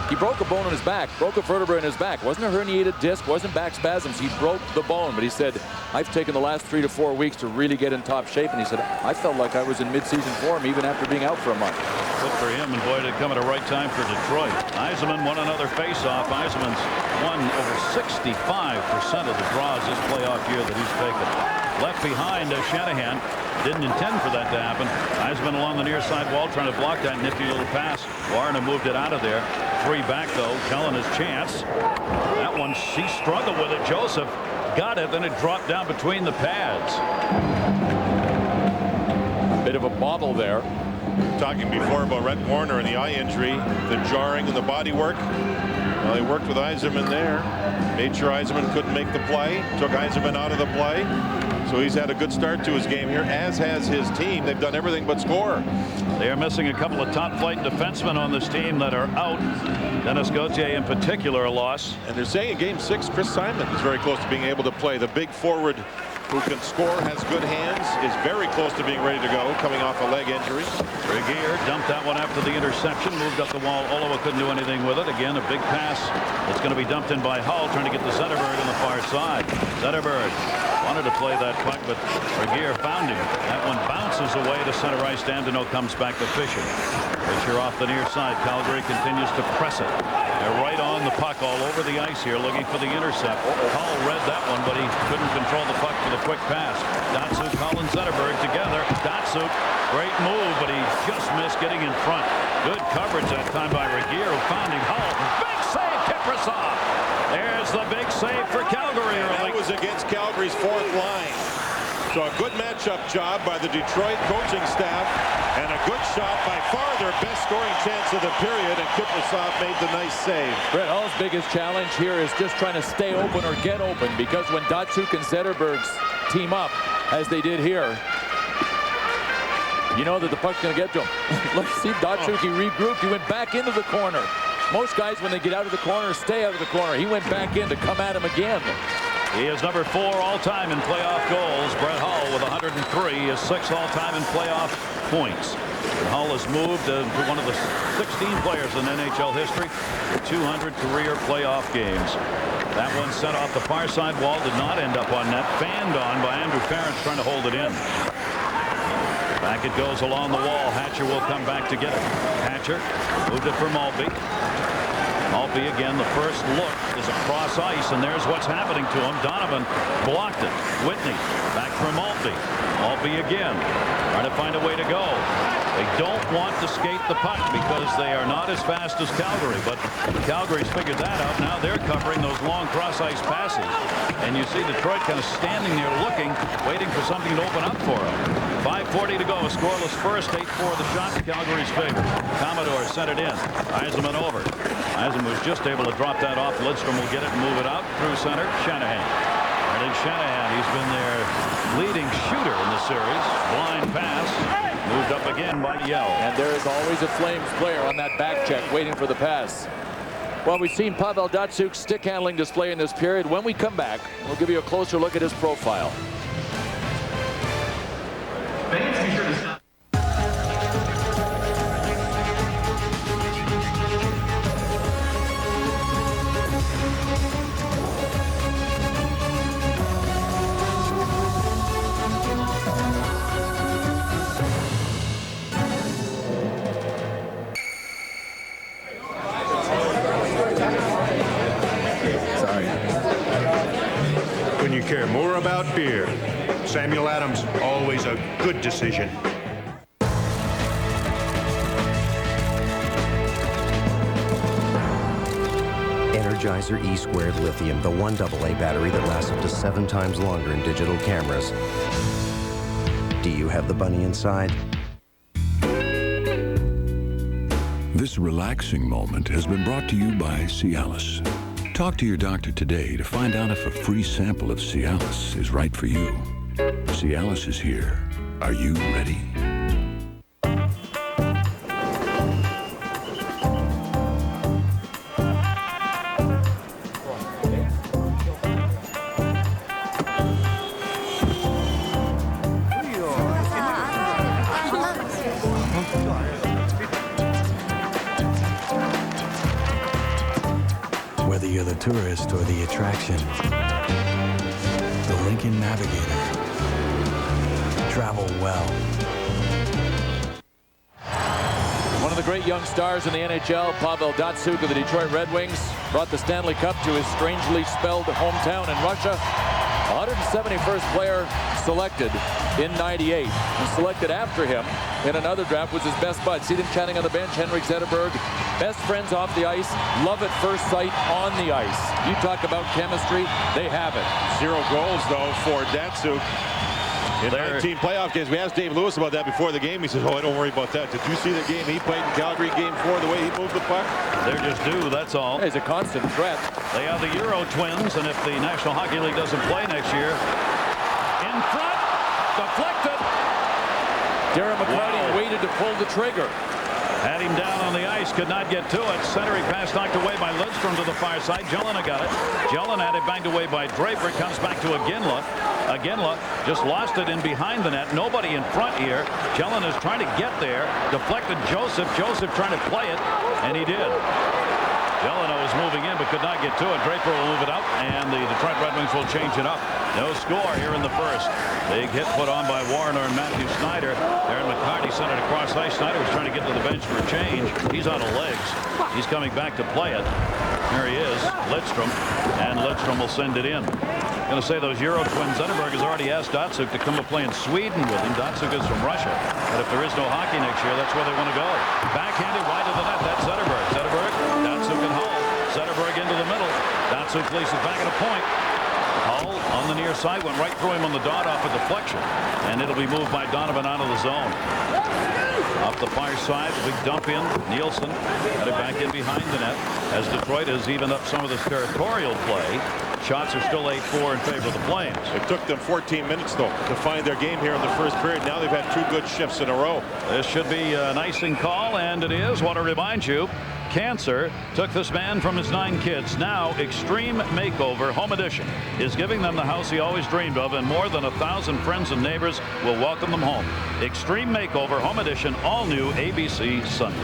He broke a bone in his back, broke a vertebra in his back. Wasn't a herniated disc, wasn't back spasms. He broke the bone, but he said, I've taken the last 3 to 4 weeks to really get in top shape. And he said, I felt like I was in mid-season form even after being out for a month. Good for him, and boy, did it come at the right time for Detroit. Yzerman won another face-off. Yzerman's won over 65% of the draws this playoff year that he's taken. Left behind Shanahan. Didn't intend for that to happen. Yzerman along the near side wall trying to block that nifty little pass. Warner moved it out of there. 3 back though. Kellen his chance. That one, he struggled with it. Joseph got it, then it dropped down between the pads. Bit of a bobble there. Talking before about Rhett Warrener and the eye injury, the jarring and the body work. Well, he worked with Yzerman there. Made sure Yzerman couldn't make the play. Took Yzerman out of the play. So he's had a good start to his game here, as has his team. They've done everything but score. They are missing a couple of top-flight defensemen on this team that are out. Dennis Gauthier in particular a loss. And they're saying in game 6, Chris Simon is very close to being able to play. The big forward who can score, has good hands, is very close to being ready to go, coming off a leg injury. Regier dumped that one after the interception, moved up the wall. Oliva couldn't do anything with it. Again, a big pass. It's going to be dumped in by Hull, trying to get to Zetterberg on the far side. Zetterberg wanted to play that puck, but Regier found him. That one bounces away to center ice. Dandino comes back to Fisher. Fisher off the near side. Calgary continues to press it. They're right on the puck all over the ice here, looking for the intercept. Hull read that one, but he couldn't control the puck for the quick pass. Datsuk, Hull, and Zetterberg together. Datsuk, great move, but he just missed getting in front. Good coverage that time by Regier, who found him. Hull, big save, Kiprasov. There's the big save for Calgary early. That was against Calgary's fourth line. So a good matchup job by the Detroit coaching staff, and a good shot, by far their best scoring chance of the period, and Kiprasov made the nice save. Brett Hull's biggest challenge here is just trying to stay open or get open, because when Datsuk and Zetterberg's team up, as they did here, you know that the puck's going to get to him. Let's see Datsuk, he regrouped, he went back into the corner. Most guys, when they get out of the corner, stay out of the corner. He went back in to come at him again. He is number 4 all-time in playoff goals. Brett Hull with 103 is 6th all-time in playoff points. And Hull has moved to one of the 16 players in NHL history with 200 career playoff games. That one sent off the far side wall, did not end up on net. Fanned on by Andrew Ference, trying to hold it in. Back it goes along the wall. Hatcher will come back to get it. Hatcher moved it for Maltby. Maltby again, the first look is across ice, and there's what's happening to him. Donovan blocked it. Whitney back for Maltby. Maltby again, trying to find a way to go. They don't want to skate the puck because they are not as fast as Calgary, but Calgary's figured that out. Now they're covering those long cross-ice passes, and you see Detroit kind of standing there looking, waiting for something to open up for them. 5:40 to go, a scoreless first, 8-4 the shot in Calgary's favor. Commodore sent it in. Eisenman over. Eisenman was just able to drop that off. Lidstrom will get it and move it out through center. Shanahan. Brendan Shanahan, he's been their leading shooter in the series. Blind pass. Moved up again by Yell. And there is always a Flames player on that back check waiting for the pass. Well, we've seen Pavel Datsuk's stick handling display in this period. When we come back, we'll give you a closer look at his profile. When you care more about beer, Samuel Adams, always a good decision. Energizer E-Squared Lithium, the 1AA battery that lasts up to 7 times longer in digital cameras. Do you have the bunny inside? This relaxing moment has been brought to you by Cialis. Talk to your doctor today to find out if a free sample of Cialis is right for you. Cialis is here. Are you ready? Whether you're the tourist or the attraction, the Lincoln Navigator. Travel well. One of the great young stars in the NHL, Pavel Datsuk of the Detroit Red Wings, brought the Stanley Cup to his strangely spelled hometown in Russia. 171st player selected in '98. And selected after him in another draft was his best bud. See them chatting on the bench, Henrik Zetterberg. Best friends off the ice, love at first sight on the ice. You talk about chemistry, they have it. 0 goals, though, for Datsuk in 19 playoff games. We asked Dave Lewis about that before the game. He says, oh, don't worry about that. Did you see the game he played in Calgary, game 4, the way he moved the puck? They're just due, that's all. He's a constant threat. They have the Euro Twins, and if the National Hockey League doesn't play next year, in front, deflected. Darren McCarty waited to pull the trigger. Had him down on the ice, could not get to it. Centering pass knocked away by Lidstrom to the far side. Jelena got it. Jelena had it banged away by Draper. Comes back to Iginla. Iginla just lost it in behind the net. Nobody in front here. Jelena is trying to get there. Deflected Joseph. Joseph trying to play it, and he did. Jelena was moving in but could not get to it. Draper will move it out, and the Detroit Red Wings will change it up. No score here in the first. Big hit put on by Warner and Matthew Snyder. Darren McCarty sent it across ice. Snyder was trying to get to the bench for a change. He's out of legs. He's coming back to play it. Here he is, Lidstrom, and Lidstrom will send it in. Going to say those Euro twins. Zetterberg has already asked Datsuk to come to play in Sweden with him. Datsuk is from Russia, but if there is no hockey next year, that's where they want to go. Backhanded wide of the net. That's Zetterberg. Zetterberg, Datsuk and Hull. Zetterberg into the middle. Datsuk leaves it back at a point. Hull on the near side went right through him on the dot off a deflection, and it'll be moved by Donovan out of the zone. Off the far side, the big dump in. Nielsen had it back in behind the net as Detroit has evened up some of this territorial play. Shots are still 8-4 in favor of the Flames. It took them 14 minutes, though, to find their game here in the first period. Now they've had 2 good shifts in a row. This should be an icing call, and it is. Want to remind you, cancer took this man from his 9 kids. Now, Extreme Makeover Home Edition is giving them the house he always dreamed of, and more than 1,000 friends and neighbors will welcome them home. Extreme Makeover Home Edition, all new ABC Sunday.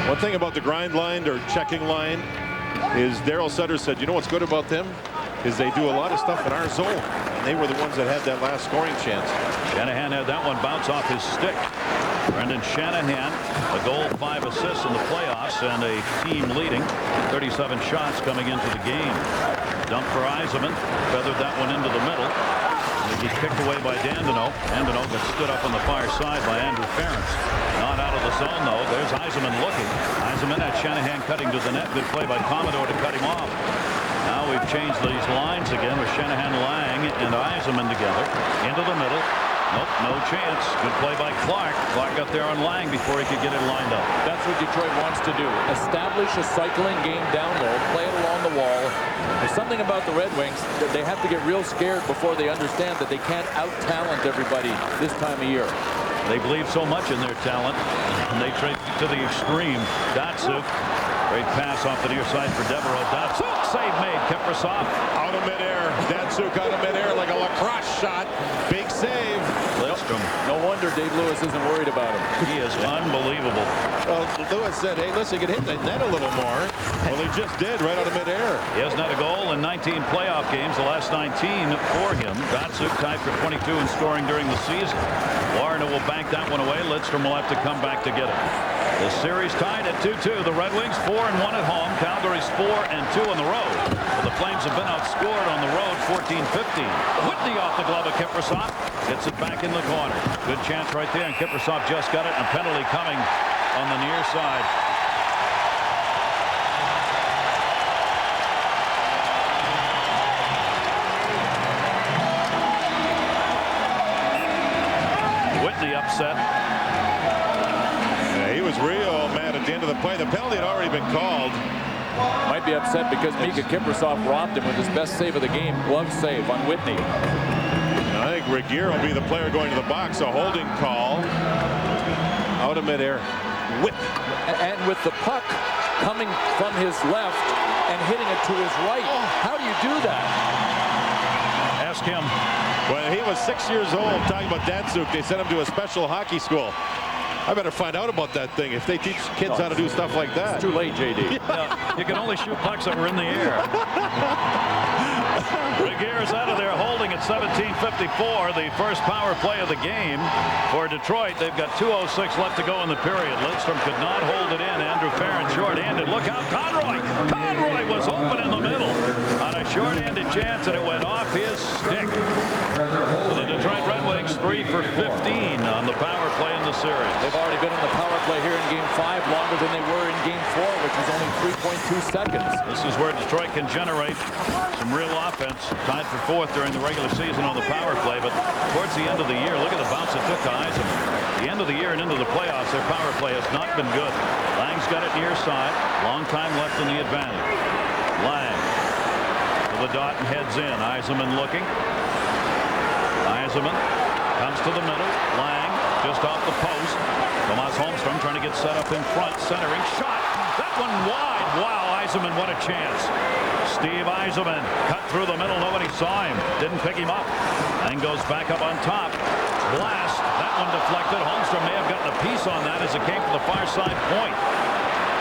One thing about the grind line or checking line is Daryl Sutter said, you know what's good about them is they do a lot of stuff in our zone, and they were the ones that had that last scoring chance. Shanahan had that one bounce off his stick. Brendan Shanahan, a goal, 5 assists in the playoffs, and a team leading 37 shots coming into the game. Dump for Yzerman, feathered that one into the middle. He's kicked away by Dandino. Dandino gets stood up on the far side by Andrew Ference. Not out of the zone, though. There's Yzerman looking. Yzerman had Shanahan cutting to the net. Good play by Commodore to cut him off. Now we've changed these lines again with Shanahan, Lang, and Yzerman together. Into the middle. Nope, no chance. Good play by Clark. Clark got there on Lang before he could get it lined up. That's what Detroit wants to do. Establish a cycling game down low. Play it along the wall. There's something about the Red Wings that they have to get real scared before they understand that they can't out-talent everybody this time of year. They believe so much in their talent, and they trade to the extreme. Datsuk. Great pass off the near side for Devereaux. Datsuk, save made. Keprasov out of midair. Datsuk out of midair like a lacrosse shot. Big save. Lidstrom. No wonder Dave Lewis isn't worried about him. He is unbelievable. Well, Lewis said, hey, listen, you can hit the net a little more. Well, he just did right out of midair. He hasn't had a goal in 19 playoff games, the last 19 for him. Datsuk tied for 22 in scoring during the season. Warner will bank that one away. Lidstrom will have to come back to get it. The series tied at 2-2. The Red Wings 4-1 at home. Calgary's 4-2 on the road. Well, the Flames have been outscored on the road 14-15. Whitney off the glove of Keprasov. Gets it back in the corner. Good chance right there, and Keprasov just got it. And a penalty coming on the near side. Whitney upset. Yeah, he was real mad at the end of the play. The penalty had already been called. Might be upset because Mika Kiprasov robbed him with his best save of the game. Glove save on Whitney. I think Regier will be the player going to the box. A holding call. Out of midair. Whitney. And with the puck coming from his left and hitting it to his right. How do you do that? Ask him. When he was 6 years old, talking about Datsuk, they sent him to a special hockey school. I better find out about that thing if they teach kids how to do stuff like that. It's too late, JD. Yeah, you can only shoot pucks that were in the air. Regier's out of there holding at 17:54, the first power play of the game for Detroit. They've got 2:06 left to go in the period. Lidstrom could not hold it in. Andrew Ference short-handed. Look out, Conroy! Conroy was open in the middle on a short-handed chance, and it went off his stick. The Detroit Red Wings 3 for 15 on the power play in the series. They've already been on the power play here in Game 5 longer than they were in Game 4, which was only 3.2 seconds. This is where Detroit can generate some real offense. Tied for 4th during the regular season on the power play, but towards the end of the year, look at the bounce it took to Yzerman. The end of the year and into the playoffs, their power play has not been good. Lang's got it near side. Long time left in the advantage. Lang to the dot and heads in. Yzerman looking. Yzerman comes to the middle. Lang just off the post. Tomas Holmstrom trying to get set up in front. Centering shot. That one wide. Wow, Yzerman, what a chance. Steve Yzerman cut through the middle. Nobody saw him. Didn't pick him up. And goes back up on top. Blast. That one deflected. Holmstrom may have gotten a piece on that as it came from the far side point.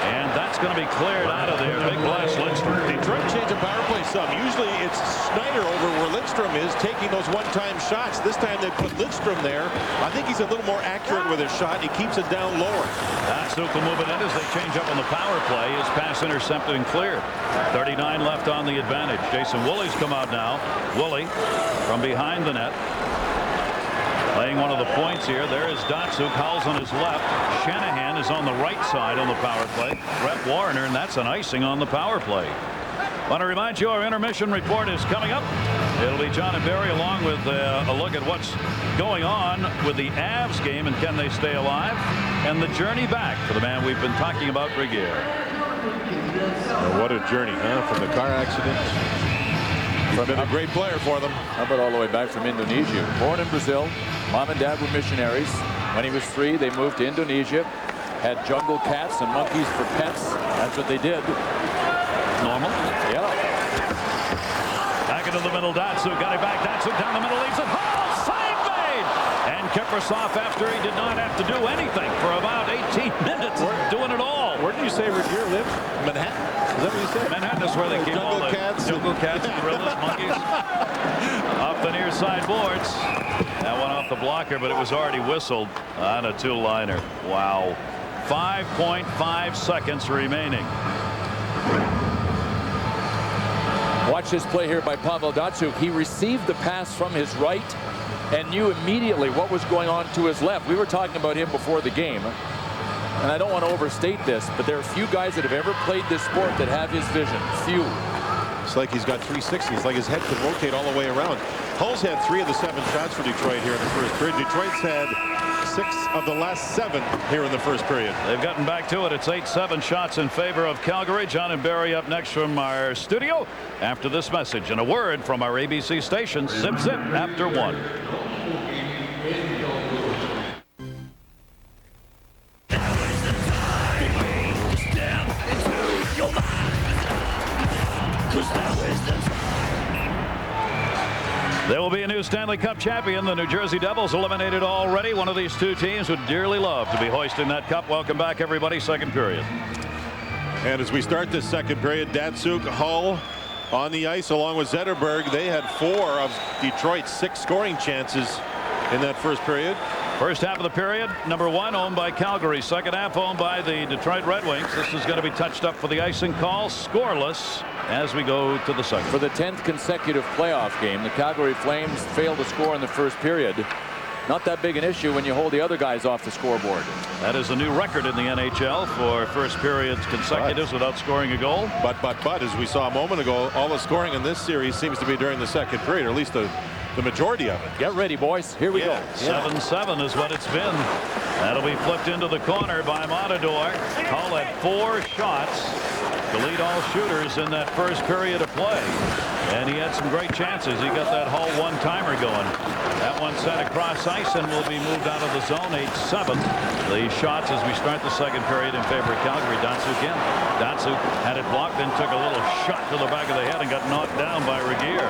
And that's going to be cleared out of there. Big blast, Lindstrom. Detroit changed the power play some. Usually it's Schneider over where Lindstrom is taking those one-time shots. This time they put Lindstrom there. I think he's a little more accurate with his shot. He keeps it down lower. Datsuk will move it in as they change up on the power play. His pass intercepted and cleared. 39 left on the advantage. Jason Woolley's come out now. Woolley from behind the net. Playing one of the points here. There is Datsuk. Howell's on his left. Shanahan is on the right side on the power play. Brett Warner, and that's an icing on the power play. Want to remind you our intermission report is coming up. It'll be John and Barry along with a look at what's going on with the Avs game and can they stay alive, and the journey back for the man we've been talking about, Regier. Well, what a journey, huh? From the car accident. He's been a great player for them. How about all the way back from Indonesia? Born in Brazil. Mom and dad were missionaries. When he was 3, they moved to Indonesia. Had jungle cats and monkeys for pets. That's what they did. Normal. Yeah. Back into the middle. Datsuk got it back. Datsuk down the middle. Leaves it. Oh, save made! And Kiprusoff, after he did not have to do anything for about 18 minutes, doing it all. Where did you say Regier lived? Manhattan? Is that what you said? Manhattan is where they keep all the jungle cats, gorillas, monkeys. Off the near side boards. That one off the blocker, but it was already whistled on a 2-liner. Wow. 5.5 seconds remaining. Watch this play here by Pavel Datsuk. He received the pass from his right and knew immediately what was going on to his left. We were talking about him before the game. And I don't want to overstate this, but there are few guys that have ever played this sport that have his vision. Few. It's like he's got 360. It's like his head can rotate all the way around. Hull's had 3 of the 7 shots for Detroit here in the first period. Detroit's had 6 of the last 7 here in the first period. They've gotten back to it. It's 8-7 shots in favor of Calgary. John and Barry up next from our studio after this message and a word from our ABC station. Zip zip after 1. There will be a new Stanley Cup champion. The New Jersey Devils eliminated already. One of these 2 teams would dearly love to be hoisting that cup. Welcome back, everybody. Second period. And as we start this second period, Datsuk, Hull on the ice along with Zetterberg. They had 4 of Detroit's 6 scoring chances in that first period. First half of the period, number 1 owned by Calgary. Second half owned by the Detroit Red Wings. This is going to be touched up for the icing call. Scoreless as we go to the second. For the 10th consecutive playoff game, the Calgary Flames failed to score in the first period. Not that big an issue when you hold the other guys off the scoreboard. That is a new record in the NHL for first periods consecutives without scoring a goal. But as we saw a moment ago, all the scoring in this series seems to be during the second period, or at least the majority of it. Get ready, boys. Here we go. 7-7 is what it's been. That'll be flipped into the corner by Matador. Hull had 4 shots to lead all shooters in that first period of play. And he had some great chances. He got that Hull one-timer going. That one sent across ice and will be moved out of the zone. 8-7. The shots as we start the second period in favor of Calgary. Datsuk in. Datsuk had it blocked, then took a little shot to the back of the head and got knocked down by Regier.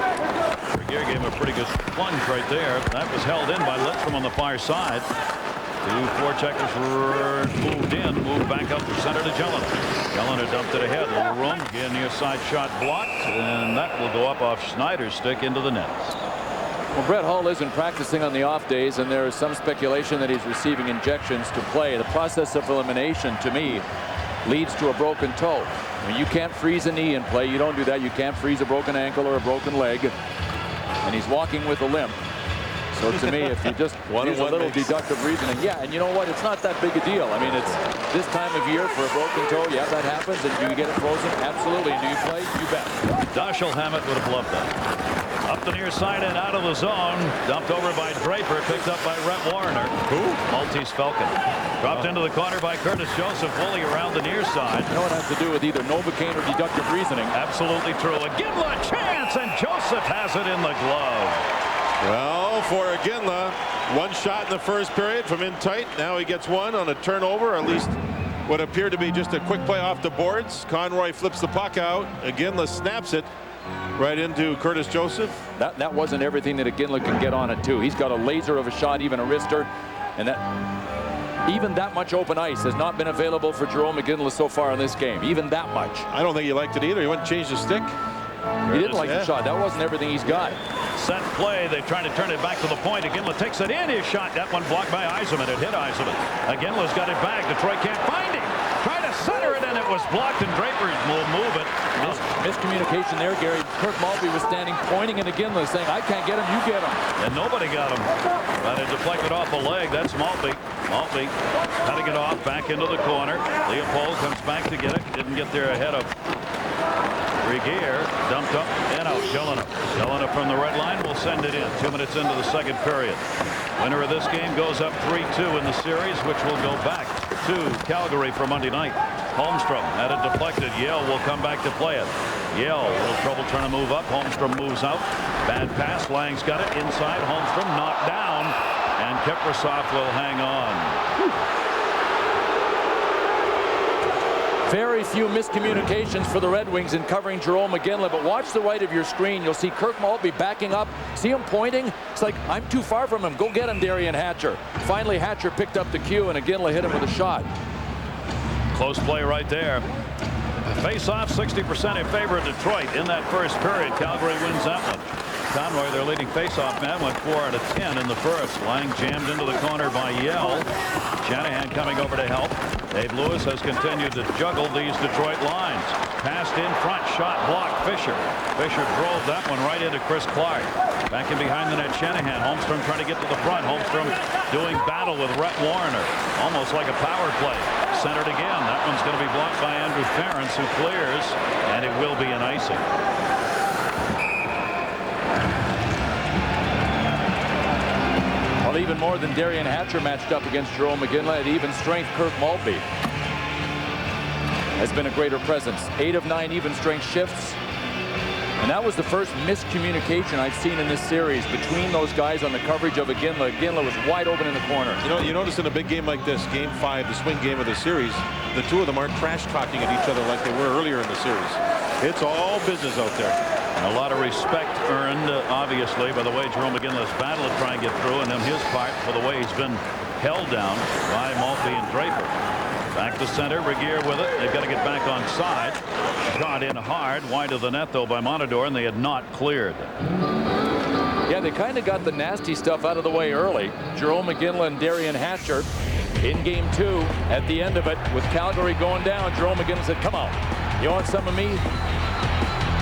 Regier gave him a pretty good plunge right there. That was held in by Lindstrom on the far side. 2 forecheckers moved back up the center to Jelena. Jelena dumped it ahead. Little room. Again, near side shot blocked. And that will go up off Schneider's stick into the nets. Well, Brett Hull isn't practicing on the off days, and there is some speculation that he's receiving injections to play. The process of elimination, to me, leads to a broken toe. I mean, you can't freeze a knee in play. You don't do that. You can't freeze a broken ankle or a broken leg. And he's walking with a limp. So to me, if you just use a little deductive reasoning, yeah, and you know what? It's not that big a deal. I mean, it's this time of year for a broken toe. Yeah, that happens. And do you get it frozen? Absolutely. And do you play? You bet. Dashiell Hammett would have loved that. Up the near side and out of the zone. Dumped over by Draper. Picked up by Rhett Warner. Who? Maltese Falcon. Dropped into the corner by Curtis Joseph. Woolley around the near side. You know what it has to do with either Novocaine or deductive reasoning. Absolutely true. A Ginla chance, and Joseph has it in the glove. Well, for Iginla, one shot in the first period from in tight. Now he gets one on a turnover, at least what appeared to be just a quick play off the boards. Conroy flips the puck out. Iginla snaps it right into Curtis Joseph. That wasn't everything that Iginla can get on it too. He's got a laser of a shot, even a wrister, and even that much open ice has not been available for Jarome Iginla so far in this game. Even that much. I don't think he liked it either. He went and changed the stick. He didn't like the shot. That wasn't everything he's got. Set play. They're trying to turn it back to the point. Iginla takes it in. His shot. That one blocked by Yzerman. It hit Yzerman. Iginla's got it back. Detroit can't find him. Try to center it, and it was blocked, and Draper will move it. Miscommunication there, Gary. Kirk Maltby was standing, pointing at Iginla, saying, I can't get him, you get him. And nobody got him. But it deflected off the leg. That's Maltby. Maltby cutting it off back into the corner. Leopold comes back to get it. Didn't get there ahead of Regier. Dumped up and out. Jelena from the red line will send it in. 2 minutes into the second period. Winner of this game goes up 3-2 in the series, which will go back to Calgary for Monday night. Holmstrom had it deflected. Yale will come back to play it. Yale, a little trouble trying to move up. Holmstrom moves out. Bad pass. Lang's got it inside. Holmstrom knocked down, and Kiprasov will hang on. Very few miscommunications for the Red Wings in covering Jarome Iginla, but watch the right of your screen. You'll see Kirk Maltby backing up. See him pointing? It's like, I'm too far from him. Go get him, Darian Hatcher. Finally, Hatcher picked up the cue, and Iginla hit him with a shot. Close play right there. Face-off 60% in favor of Detroit in that first period. Calgary wins that one. Conroy, their leading face-off man, went 4 out of 10 in the first. Lang jammed into the corner by Yell. Shanahan coming over to help. Dave Lewis has continued to juggle these Detroit lines. Passed in front, shot blocked. Fisher drove that one right into Chris Clark. Back in behind the net, Shanahan. Holmstrom trying to get to the front. Holmstrom doing battle with Rhett Warner. Almost like a power play. Centered again. That one's going to be blocked by Andrew Ference, who clears, and it will be an icing. Well, even more than Darian Hatcher matched up against Jarome Iginla, at even strength, Kirk Maltby has been a greater presence. 8 of 9 even strength shifts. And that was the first miscommunication I've seen in this series between those guys on the coverage of Iginla. Iginla was wide open in the corner. You notice in a big game like this, Game 5, the swing game of the series, the two of them aren't trash talking at each other like they were earlier in the series. It's all business out there. And a lot of respect earned, obviously, by the way Jarome Iginla's battle to try and get through, and then his part for the way he's been held down by Maltby and Draper. Back to center, Regier with it. They've got to get back on side. Shot in hard, wide of the net, though, by Monador, and they had not cleared. Yeah, they kind of got the nasty stuff out of the way early. Jarome Iginla and Darian Hatcher in Game 2. At the end of it, with Calgary going down, Jarome Iginla said, come on, you want some of me?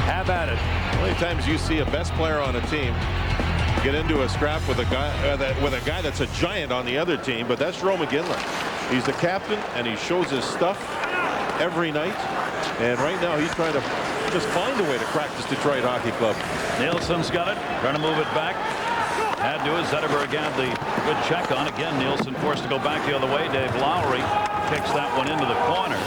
Have at it. How many times you see a best player on a team get into a scrap with a guy that's a giant on the other team? But that's Jarome Iginla. He's the captain, and he shows his stuff every night. And right now, he's trying to just find a way to crack this Detroit Hockey Club. Nielsen's got it, trying to move it back. Had to, as Zetterberg had the good check on. Again, Nielsen forced to go back the other way. Dave Lowry kicks that one into the corner.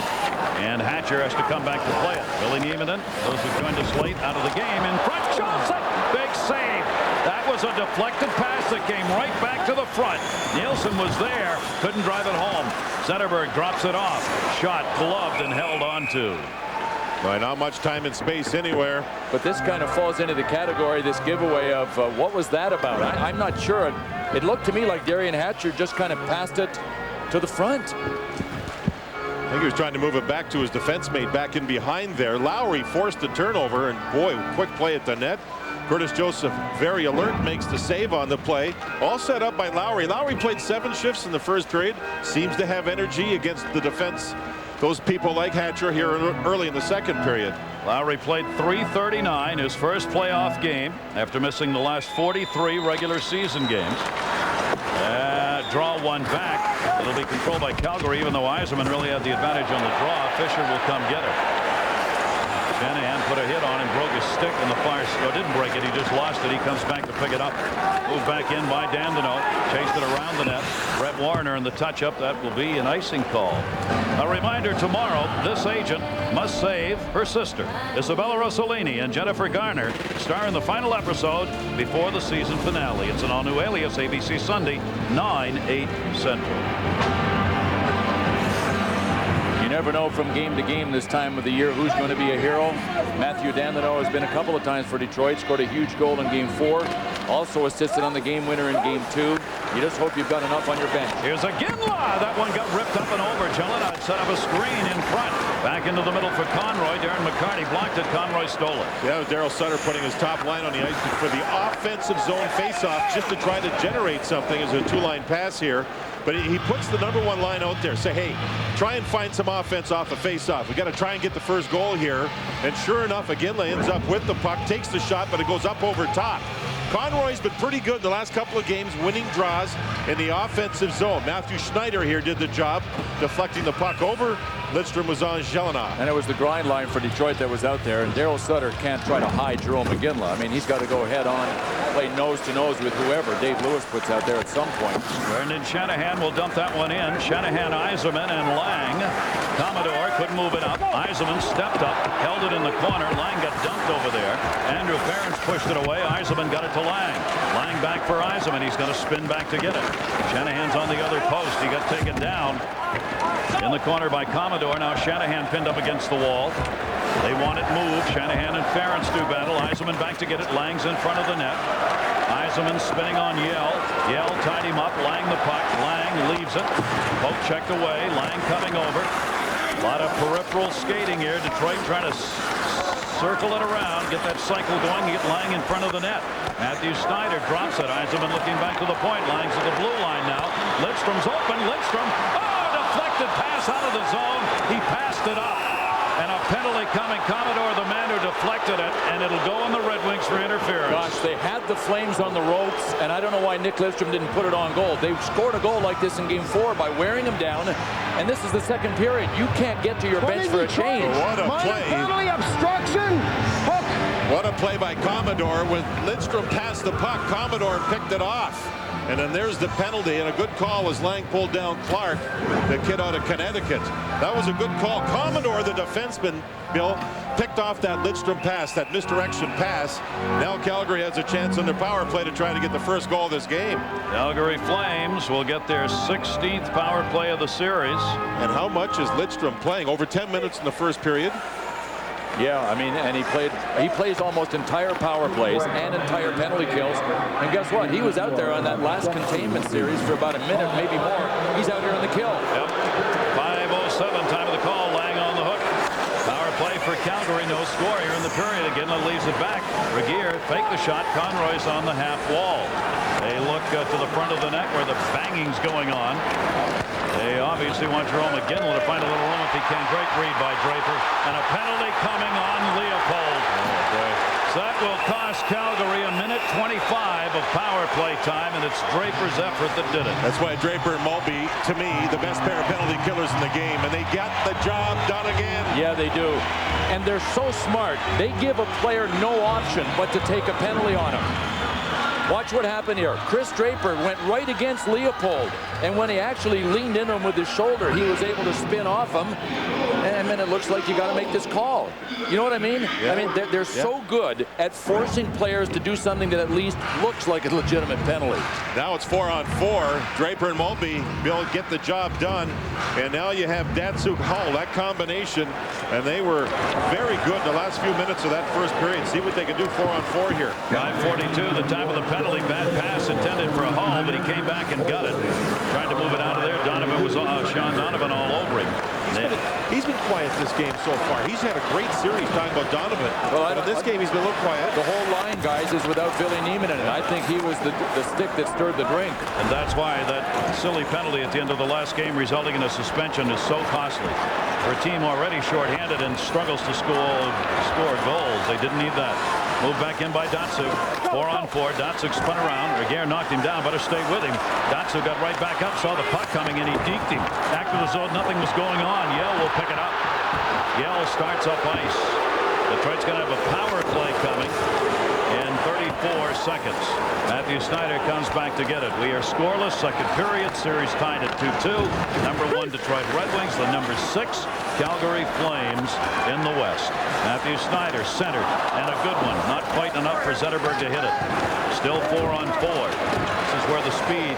And Hatcher has to come back to play it. Billy Niemanen, those who joined us late, out of the game. In front, Johnson, big save. That was a deflected pass that came right back to the front. Nielsen was there, couldn't drive it home. Zetterberg drops it off. Shot gloved and held on to. Right, not much time and space anywhere. But this kind of falls into the category, this giveaway of what was that about? I'm not sure. It looked to me like Darian Hatcher just kind of passed it to the front. I think he was trying to move it back to his defense mate back in behind there. Lowry forced the turnover, and boy, quick play at the net. Curtis Joseph, very alert, makes the save on the play. All set up by Lowry. Lowry played 7 shifts in the first period. Seems to have energy against the defense. Those people like Hatcher here early in the second period. Lowry played .339, his first playoff game after missing the last 43 regular season games. Draw one back. It'll be controlled by Calgary, even though Yzerman really had the advantage on the draw. Fisher will come get it. Shanahan put a hit on him, broke his stick in the far. Or didn't break it. He just lost it. He comes back to pick it up. Moved back in by Dandino. Chased it around the net. Brett Warner in the touch-up. That will be an icing call. A reminder tomorrow, this agent must save her sister. Isabella Rossellini and Jennifer Garner star in the final episode before the season finale. It's an all-new Alias, ABC Sunday, 9/8 Central. You never know from game to game this time of the year who's going to be a hero. Matthew Dandino has been a couple of times for Detroit, scored a huge goal in Game 4, also assisted on the game winner in Game 2. You just hope you've got enough on your bench. Here's a Ginla. That one got ripped up and over. Gelinas set up a screen in front. Back into the middle for Conroy. Darren McCarty blocked it. Conroy stole it. Yeah, Daryl Sutter putting his top line on the ice for the offensive zone faceoff just to try to generate something as a two-line pass here. But he puts the #1 line out there. Say, hey, try and find some offense off the faceoff. We got to try and get the first goal here. And sure enough, Ginla ends up with the puck, takes the shot, but it goes up over top. Conroy's been pretty good in the last couple of games, winning draws in the offensive zone. Matthew Schneider here did the job, deflecting the puck over. Lidstrom was on Gelinas. And it was the grind line for Detroit that was out there. And Daryl Sutter can't try to hide Jerome Ginla. I mean, he's got to go head on, play nose to nose with whoever Dave Lewis puts out there at some point. Brendan Shanahan will dump that one in. Shanahan, Yzerman, and Lang. Commodore couldn't move it up. Yzerman stepped up, held it in the corner. Lang got dumped over there. Andrew Ferentz pushed it away. Yzerman got it to Lang. Lang back for Yzerman. He's going to spin back to get it. Shanahan's on the other post. He got taken down in the corner by Commodore. Now Shanahan pinned up against the wall. They want it moved. Shanahan and Ferentz do battle. Yzerman back to get it. Lang's in front of the net. Yzerman spinning on Yell. Yell tied him up. Lang the puck. Lang leaves it. Poke checked away. Lang coming over. A lot of peripheral skating here. Detroit trying to circle it around, get that cycle going, get Lang in front of the net. Matthew Schneider drops it. Yzerman looking back to the point. Lang's at the blue line now. Lidstrom's open. Lidstrom. Deflected pass out of the zone. He passed it up. And a penalty coming. Commodore, the man who deflected it, and it'll go on the Red Wings for interference. Gosh, they had the Flames on the ropes, and I don't know why Nick Lidstrom didn't put it on goal. They scored a goal like this in Game 4 by wearing him down, and this is the second period. You can't get to your bench for a change. What a play. Penalty obstruction. Hook. What a play by Commodore. When Lidstrom passed the puck, Commodore picked it off. And then there's the penalty, and a good call was Lang pulled down Clark, the kid out of Connecticut. That was a good call. Commodore, the defenseman, Bill, picked off that Lidstrom pass, that misdirection pass. Now Calgary has a chance on their power play to try to get the first goal of this game. Calgary Flames will get their 16th power play of the series. And how much is Lidstrom playing? Over 10 minutes in the first period. Yeah, I mean, and he plays almost entire power plays and entire penalty kills. And guess what? He was out there on that last containment series for about a minute, maybe more. He's out here on the kill. Yep. 5:07, time of the call. Lang on the hook. Power play for Calgary. No score here in the period. Ginla leaves it back. Regier fake the shot. Conroy's on the half wall. They look to the front of the net where the banging's going on. They obviously want Jerome Ginla to find a little room if he can. Great read by Draper. And a penalty coming on Leopold. So that will cost Calgary a minute 25 of power play time, and it's Draper's effort that did it. That's why Draper and Mulby, to me, the best pair of penalty killers in the game, and they got the job done again. Yeah, they do. And they're so smart. They give a player no option but to take a penalty on him. Watch what happened here. Chris Draper went right against Leopold, and when he actually leaned into him with his shoulder, he was able to spin off him. And then it looks like you got to make this call. You know what I mean? Yeah. I mean, they're so good at forcing players to do something that at least looks like a legitimate penalty. Now it's 4-on-4. Draper and Mulby will get the job done. And now you have Datsuk Hull, that combination. And they were very good in the last few minutes of that first period. See what they can do 4-on-4 here. 5:42, the time of the penalty. Bad pass intended for Hull, but he came back and got it. Tried to move it out of there. Donovan was Sean Donovan all over him. He's been quiet this game so far. He's had a great series talking about Donovan. Well, but in this game, he's been a little quiet. The whole line, guys, is without Billy Neiman in it. I think he was the stick that stirred the drink. And that's why that silly penalty at the end of the last game resulting in a suspension is so costly. For a team already shorthanded and struggles to score goals, they didn't need that. Moved back in by Datsuk. 4-on-4. Datsuk spun around. Regier knocked him down. Better stay with him. Datsuk got right back up. Saw the puck coming and he deked him. Back to the zone. Nothing was going on. Yell will pick it up. Yell starts up ice. Detroit's going to have a power play coming in 34 seconds. Matthew Snyder comes back to get it. We are scoreless. Second period. Series tied at 2-2. Number 1 Detroit Red Wings. The number 6 Calgary Flames in the West. Matthew Snyder centered and a good one. Not quite enough for Zetterberg to hit it. Still 4-on-4. This is where the speed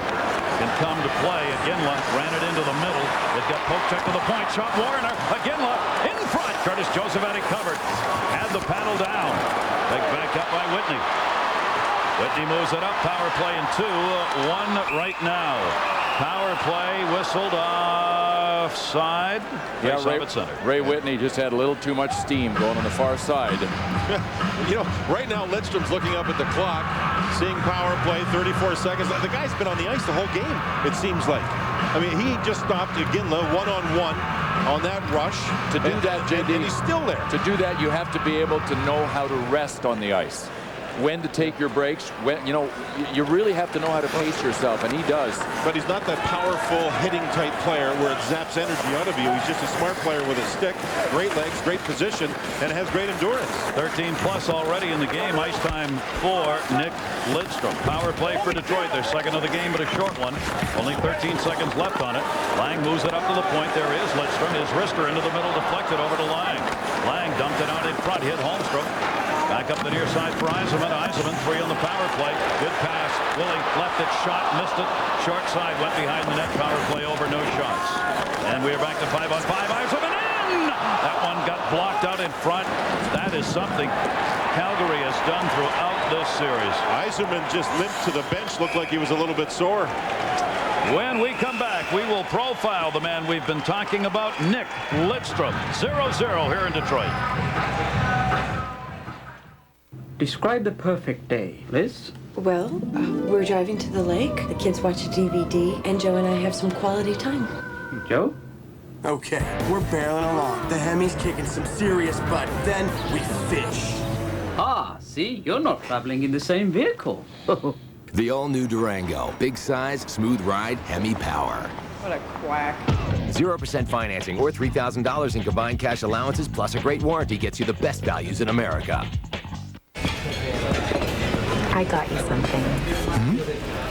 can come to play. Iginla ran it into the middle. It got poke check to the point. Shot Warner. Iginla in front. Curtis Joseph had it covered. Had the paddle down. They back up by Whitney. Whitney moves it up. Power play in 2-1 right now. Power play whistled offside. Yeah, Ray Whitney just had a little too much steam going on the far side. You know, right now Lidstrom's looking up at the clock, seeing power play, 34 seconds. The guy's been on the ice the whole game, it seems like. I mean, he just stopped Iginla one-on-one on that rush. To do that, JD, and he's still there. To do that, you have to be able to know how to rest on the ice. When to take your breaks, when, you know, you really have to know how to pace yourself, and he does. But he's not that powerful hitting type player where it zaps energy out of you. He's just a smart player with a stick, great legs, great position, and has great endurance. 13 plus already in the game. Ice time for Nick Lidstrom. Power play for Detroit. Their second of the game, but a short one. Only 13 seconds left on it. Lang moves it up to the point. There is Lidstrom. His wrister into the middle, deflected over to Lang. Lang dumped it out in front, hit Holmstrom. Back up the near side for Yzerman. Yzerman 3 on the power play. Good pass. Willie left it, shot, missed it. Short side, went behind the net. Power play over, no shots. And we're back to 5-on-5. Yzerman in! That one got blocked out in front. That is something Calgary has done throughout this series. Yzerman just limped to the bench. Looked like he was a little bit sore. When we come back, we will profile the man we've been talking about, Nick Lidstrom. 0-0 here in Detroit. Describe the perfect day, Liz. Well, we're driving to the lake. The kids watch a DVD, and Joe and I have some quality time. Joe? Okay, we're barreling along. The Hemi's kicking some serious butt. Then we fish. Ah, see, you're not traveling in the same vehicle. The all-new Durango. Big size, smooth ride, Hemi power. What a quack. 0% financing or $3,000 in combined cash allowances plus a great warranty gets you the best values in America. I got you something.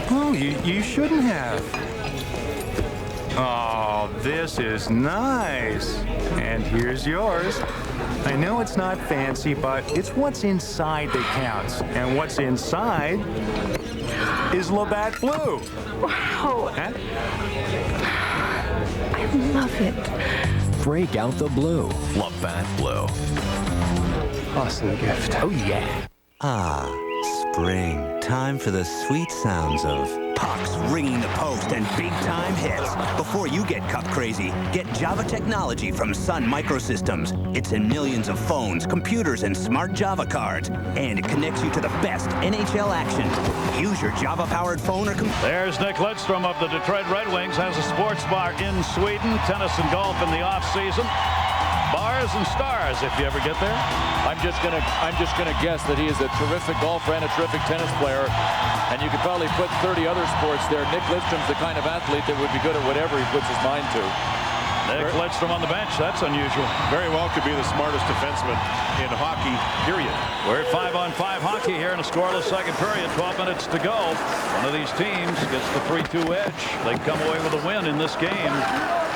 Oh, you shouldn't have. Oh, this is nice. And here's yours. I know it's not fancy, but it's what's inside that counts. And what's inside is Labatt Blue. Wow. Huh? I love it. Break out the blue. Labatt Blue. Awesome gift. Oh, yeah. Ah, spring. Time for the sweet sounds of pucks ringing the post and big-time hits. Before you get cup crazy, get Java technology from Sun Microsystems. It's in millions of phones, computers, and smart Java cards. And it connects you to the best NHL action. Use your Java-powered phone or computer. There's Nick Lidstrom of the Detroit Red Wings. Has a sports bar in Sweden. Tennis and golf in the off-season. Bars and stars if you ever get there. I'm just gonna guess that he is a terrific golfer and a terrific tennis player, and you could probably put 30 other sports there. Nick Lidstrom's the kind of athlete that would be good at whatever he puts his mind to. Nick Lidstrom on the bench. That's unusual. Very well could be the smartest defenseman in hockey, period. We're at 5-on-5 hockey here in a scoreless second period. 12 minutes to go. One of these teams gets the 3-2 edge. They come away with a win in this game.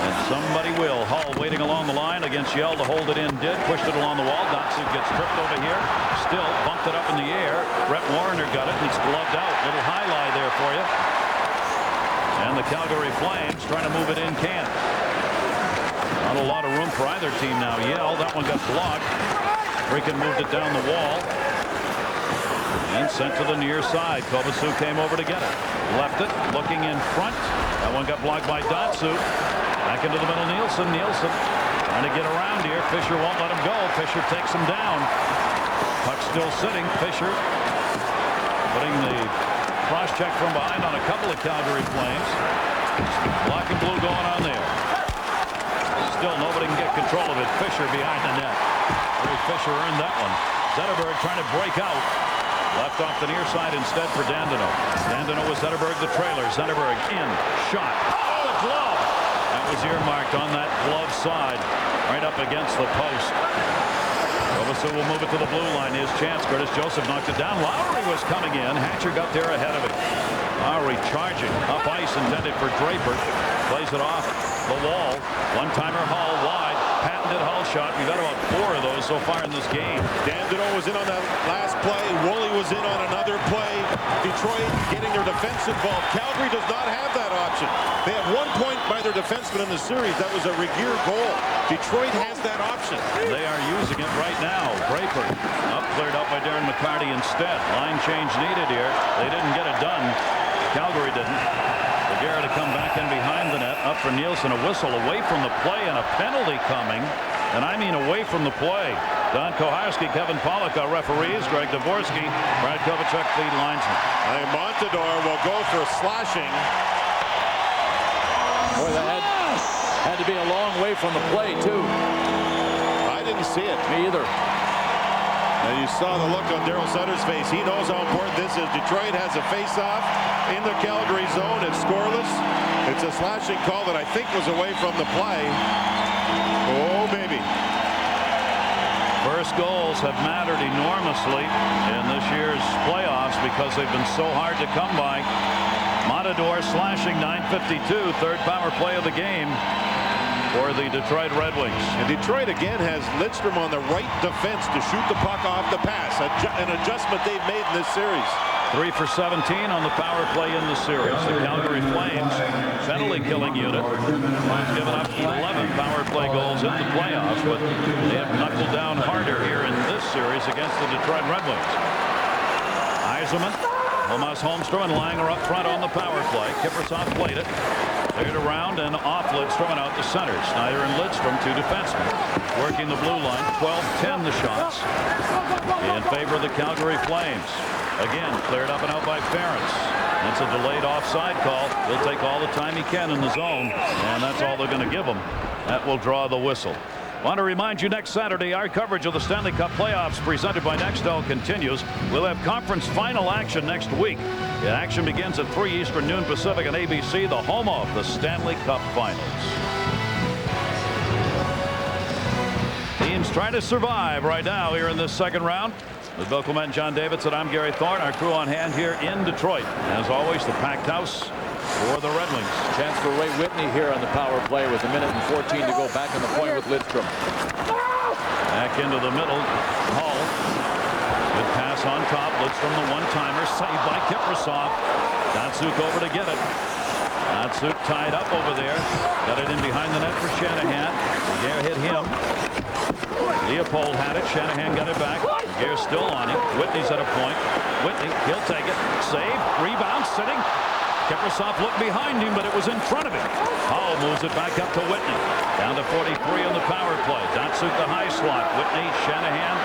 And somebody will. Hull waiting along the line against Yell to hold it in. Did. Pushed it along the wall. Dotson gets tripped over here. Still bumped it up in the air. Brett Warner got it, and it's gloved out. Little high lie there for you. And the Calgary Flames trying to move it in can't. Not a lot of room for either team now. Yell, that one got blocked. Ricken moved it down the wall. And sent to the near side. Kovacic came over to get it. Left it, looking in front. That one got blocked by Dotson. Back into the middle, Nielsen. Nielsen trying to get around here. Fisher won't let him go. Fisher takes him down. Puck still sitting. Fisher putting the cross check from behind on a couple of Calgary Flames. Black and blue going on there. Still nobody can get control of it. Fisher behind the net. Fisher earned that one. Zetterberg trying to break out. Left off the near side instead for Dandino. Dandino with Zetterberg the trailer. Zetterberg in. Shot. Oh, the glove. That was earmarked on that glove side. Right up against the post. Robichaud will move it to the blue line. His chance. Curtis Joseph knocked it down. Lowry was coming in. Hatcher got there ahead of it. Lowry charging up ice, intended for Draper. Plays it off the wall. One-timer Hull wide. Patented Hull shot. We've had about 4 of those so far in this game. Dandeneau was in on that last play. Woolley was in on another play. Detroit getting their defense involved. Calgary does not have that option. They have 1 point by their defenseman in the series. That was a Regeer goal. Detroit has that option. And they are using it right now. Draper cleared up by Darren McCarty instead. Line change needed here. They didn't get it done. Calgary didn't. Regeer to come back in behind the net. Up for Nielsen. A whistle away from the play and a penalty coming. And I mean away from the play. Don Koharski, Kevin Pollock are referees. Greg Dvorsky, Brad Kovacic, lead linesman. Montador will go for slashing. Boy, that had to be a long way from the play, too. I didn't see it. Me either. And you saw the look on Daryl Sutter's face. He knows how important this is. Detroit has a face-off in the Calgary zone. It's scoreless. It's a slashing call that I think was away from the play. Oh, baby. First goals have mattered enormously in this year's playoffs because they've been so hard to come by. Montador slashing, 9:52, third power play of the game for the Detroit Red Wings. And Detroit again has Lidstrom on the right defense to shoot the puck off the pass. An adjustment they've made in this series. 3 for 17 on the power play in the series. The Calgary Flames, penalty killing unit, has given up 11 power play goals in the playoffs, but they have knuckled down harder here in this series against the Detroit Red Wings. Yzerman, Tomas Holmstrom, and Langer up front on the power play. Kiprusoff played it. Cleared around and off Lidstrom and out to center. Snyder and Lidstrom, 2 defensemen. Working the blue line, 12-10 the shots in favor of the Calgary Flames. Again, cleared up and out by Ferentz. That's a delayed offside call. He'll take all the time he can in the zone, and that's all they're going to give him. That will draw the whistle. Want to remind you, next Saturday, our coverage of the Stanley Cup playoffs presented by Nextel continues. We'll have conference final action next week. The action begins at 3 Eastern, noon Pacific on ABC, the home of the Stanley Cup Finals. Teams trying to survive right now here in this second round. With Bill Clement and John Davidson, I'm Gary Thorne. Our crew on hand here in Detroit. As always, the packed house for the Red Wings. Chance for Ray Whitney here on the power play with 1:14 to go back on the point with Lidstrom. Back into the middle. Hull. Good pass on top. Lidstrom the one-timer. Saved by Kiprusoff. Datsuk over to get it. Datsuk tied up over there. Got it in behind the net for Shanahan. Gare hit him. Leopold had it. Shanahan got it back. Gare's still on him. Whitney's at a point. Whitney, he'll take it. Save. Rebound. Sitting. Kiprusoff looked behind him, but it was in front of him. Hull moves it back up to Whitney. Down to 43 on the power play. Datsuk the high slot. Whitney, Shanahan.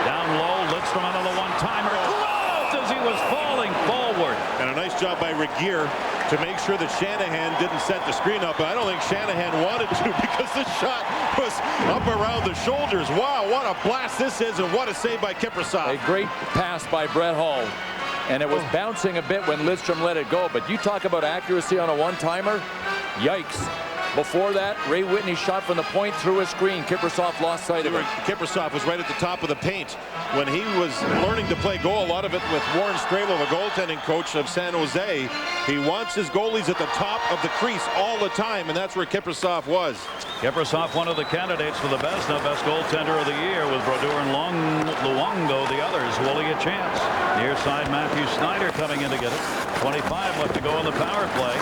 Down low. Lidstrom on the one-timer. Gloved as he was falling forward. And a nice job by Regeer to make sure that Shanahan didn't set the screen up. But I don't think Shanahan wanted to because the shot was up around the shoulders. Wow, what a blast this is, and what a save by Kiprusoff. A great pass by Brett Hull. And it was bouncing a bit when Lidstrom let it go. But you talk about accuracy on a one-timer. Yikes. Before that, Ray Whitney shot from the point through a screen. Kiprusoff lost sight of it. Kiprusoff was right at the top of the paint. When he was learning to play goal, a lot of it with Warren Strable, the goaltending coach of San Jose. He wants his goalies at the top of the crease all the time, and that's where Kiprusoff was. Kiprusoff, one of the candidates for the best goaltender of the year, with Brodeur and Luongo, the others. Will he get a chance? Near side, Matthew Snyder coming in to get it. 25 left to go in the power play.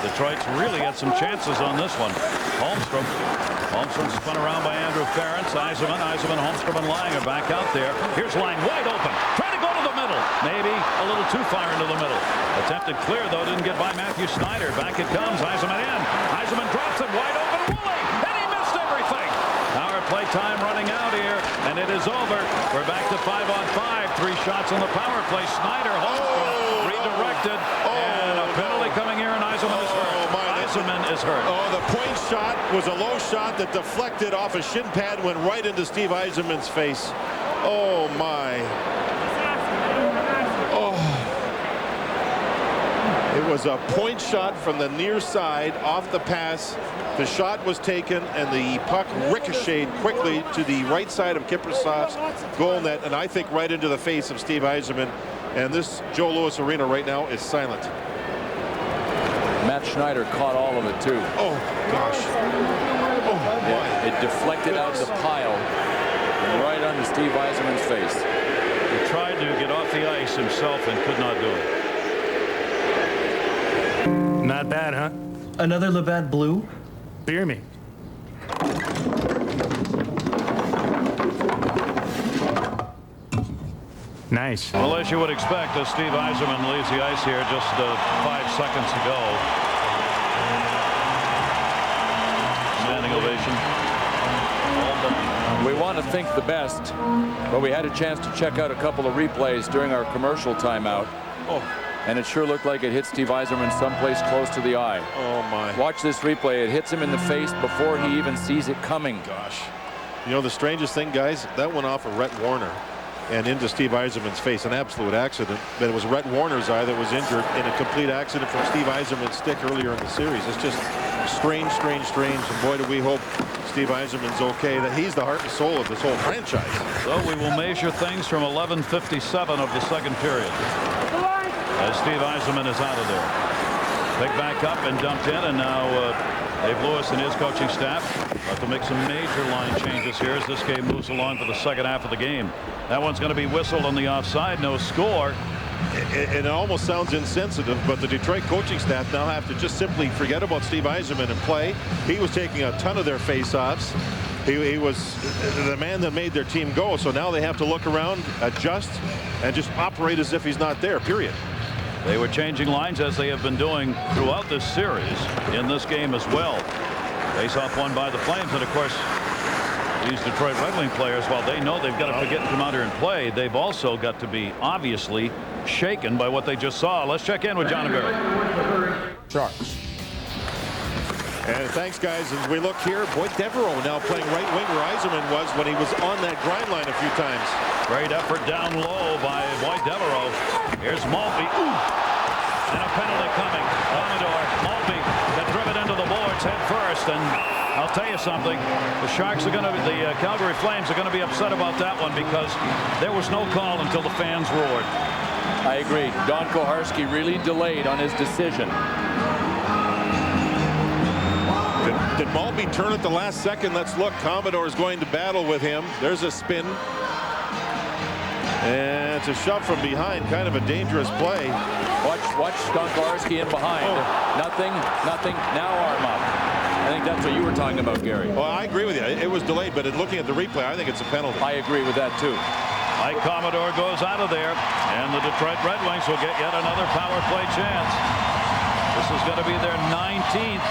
Detroit's really had some chances on this one. Holmstrom spun around by Andrew Ferentz. Yzerman, Holmstrom, and Langer back out there. Here's Lang wide open. Trying to go to the middle. Maybe a little too far into the middle. Attempted clear, though. Didn't get by Matthew Snyder. Back it comes. Yzerman in. Yzerman drops it wide open. Woolley. And he missed everything. Power play time running out here. And it is over. We're back to 5-on-5. 3 shots on the power play. Snyder, Holmstrom redirected. And a penalty coming here, and Yzerman is hurt. Yzerman is hurt. Oh, the point shot was a low shot that deflected off a shin pad, went right into Steve Yzerman's face. Oh, my. Oh. It was a point shot from the near side off the pass. The shot was taken and the puck ricocheted quickly to the right side of Kiprusoff's goal net, and I think right into the face of Steve Yzerman. And this Joe Louis Arena right now is silent. Matt Schneider caught all of it too. Oh gosh. Oh my. It deflected out of the pile right onto Steve Yzerman's face. He tried to get off the ice himself and could not do it. Not bad, huh? Another Labatt Blue? Beer me. Nice. Well, as you would expect, as Steve Yzerman leaves the ice here just 5 seconds ago. Standing ovation. We want to think the best, but we had a chance to check out a couple of replays during our commercial timeout. Oh. And it sure looked like it hit Steve Yzerman someplace close to the eye. Oh my. Watch this replay. It hits him in the face before he even sees it coming. Gosh. You know the strangest thing, guys, that went off of Rhett Warner and into Steve Yzerman's face. An absolute accident. But it was Rhett Warner's eye that was injured in a complete accident from Steve Yzerman's stick earlier in the series. It's just strange, strange, strange. And boy, do we hope Steve Yzerman's okay. That he's the heart and soul of this whole franchise. So we will measure things from 11:57 of the second period. As Steve Yzerman is out of there. Picked back up and dumped in, and now Dave Lewis and his coaching staff have to make some major line changes here as this game moves along for the second half of the game. That one's going to be whistled on the offside. No score. It almost sounds insensitive, but the Detroit coaching staff now have to just simply forget about Steve Yzerman and play. He was taking a ton of their face-offs. He was the man that made their team go. So now they have to look around, adjust, and just operate as if he's not there, period. They were changing lines as they have been doing throughout this series in this game as well. Face-off won by the Flames, and of course these Detroit Red Wing players, while they know they've got to get and come out here and play, they've also got to be obviously shaken by what they just saw. Let's check in with John and Barry. Sharks. And thanks, guys. As we look here, boy, Devereaux now playing right wing where Yzerman was when he was on that grind line a few times. Great effort down low by Boyd Devereaux. Here's Maltby. And a penalty coming. Commodore, Maltby got driven into the boards head first. And I'll tell you something. The Sharks are going to, the Calgary Flames are going to be upset about that one because there was no call until the fans roared. I agree. Don Koharski really delayed on his decision. Did Maltby turn at the last second? Let's look. Commodore is going to battle with him. There's a spin. And it's a shove from behind. Kind of a dangerous play. Watch Don Koharski in behind. Oh. Nothing. Now arm up. I think that's what you were talking about, Gary. Well, I agree with you. It was delayed, but in looking at the replay, I think it's a penalty. I agree with that, too. Mike Commodore goes out of there, and the Detroit Red Wings will get yet another power play chance. This is going to be their 19th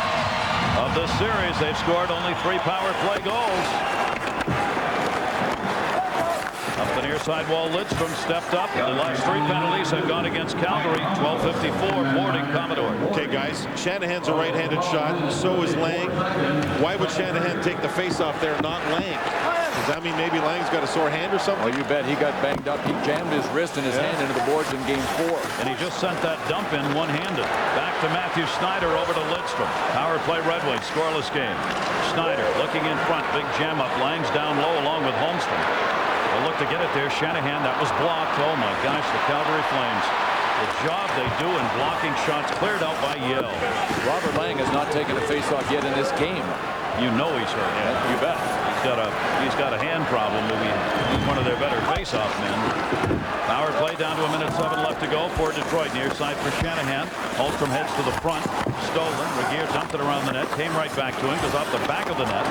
of this series. They've scored only 3 power play goals. Up the near side wall, Lidstrom stepped up. The last 3 penalties have gone against Calgary. 12:54, boarding Commodore. Okay, guys, Shanahan's a right-handed shot. So is Lang. Why would Shanahan take the face-off there, not Lang? Does that mean maybe Lang's got a sore hand or something? Well, you bet. He got banged up. He jammed his wrist and his hand into the boards in Game 4. And he just sent that dump in one-handed. Back to Matthew Snyder over to Lidstrom. Power play Red Wings, scoreless game. Snyder looking in front. Big jam up. Lang's down low along with Holmstrom. They'll look to get it there. Shanahan, that was blocked. Oh, my gosh, the Calgary Flames. The job they do in blocking shots cleared out by Yell. Robert Lang has not taken a face-off yet in this game. You know he's hurt. Yeah, you bet. He's got a hand problem. He's one of their better face-off men. Power play down to 1:07 left to go for Detroit. Near side for Shanahan. Holmstrom heads to the front. Stolen. Regier dumped it around the net. Came right back to him. Goes off the back of the net.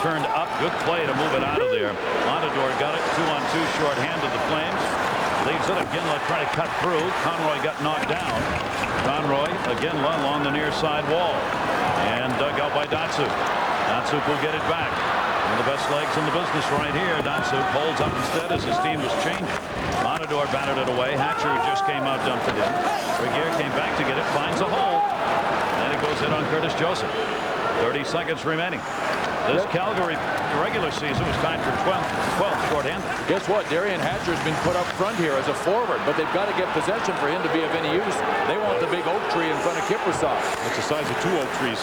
Turned up. Good play to move it out of there. Montador got it. 2-on-2 short-hand to the Flames. Leaves it. Ginla trying to cut through. Conroy got knocked down. Conroy again along the near side wall. And dug out by Datsuk. Datsuk will get it back. One of the best legs in the business right here. Datsuk holds up instead as his team was changing. Montador batted it away. Hatcher just came out, dumped it in. Regier came back to get it, finds a hole. And it goes in on Curtis Joseph. 30 seconds remaining. This Calgary regular season was tied for 12th short-handed. Guess what? Darian Hatcher's been put up front here as a forward, but they've got to get possession for him to be of any use. They want the the big oak tree in front of Kiprusoff. That's the size of 2 oak trees.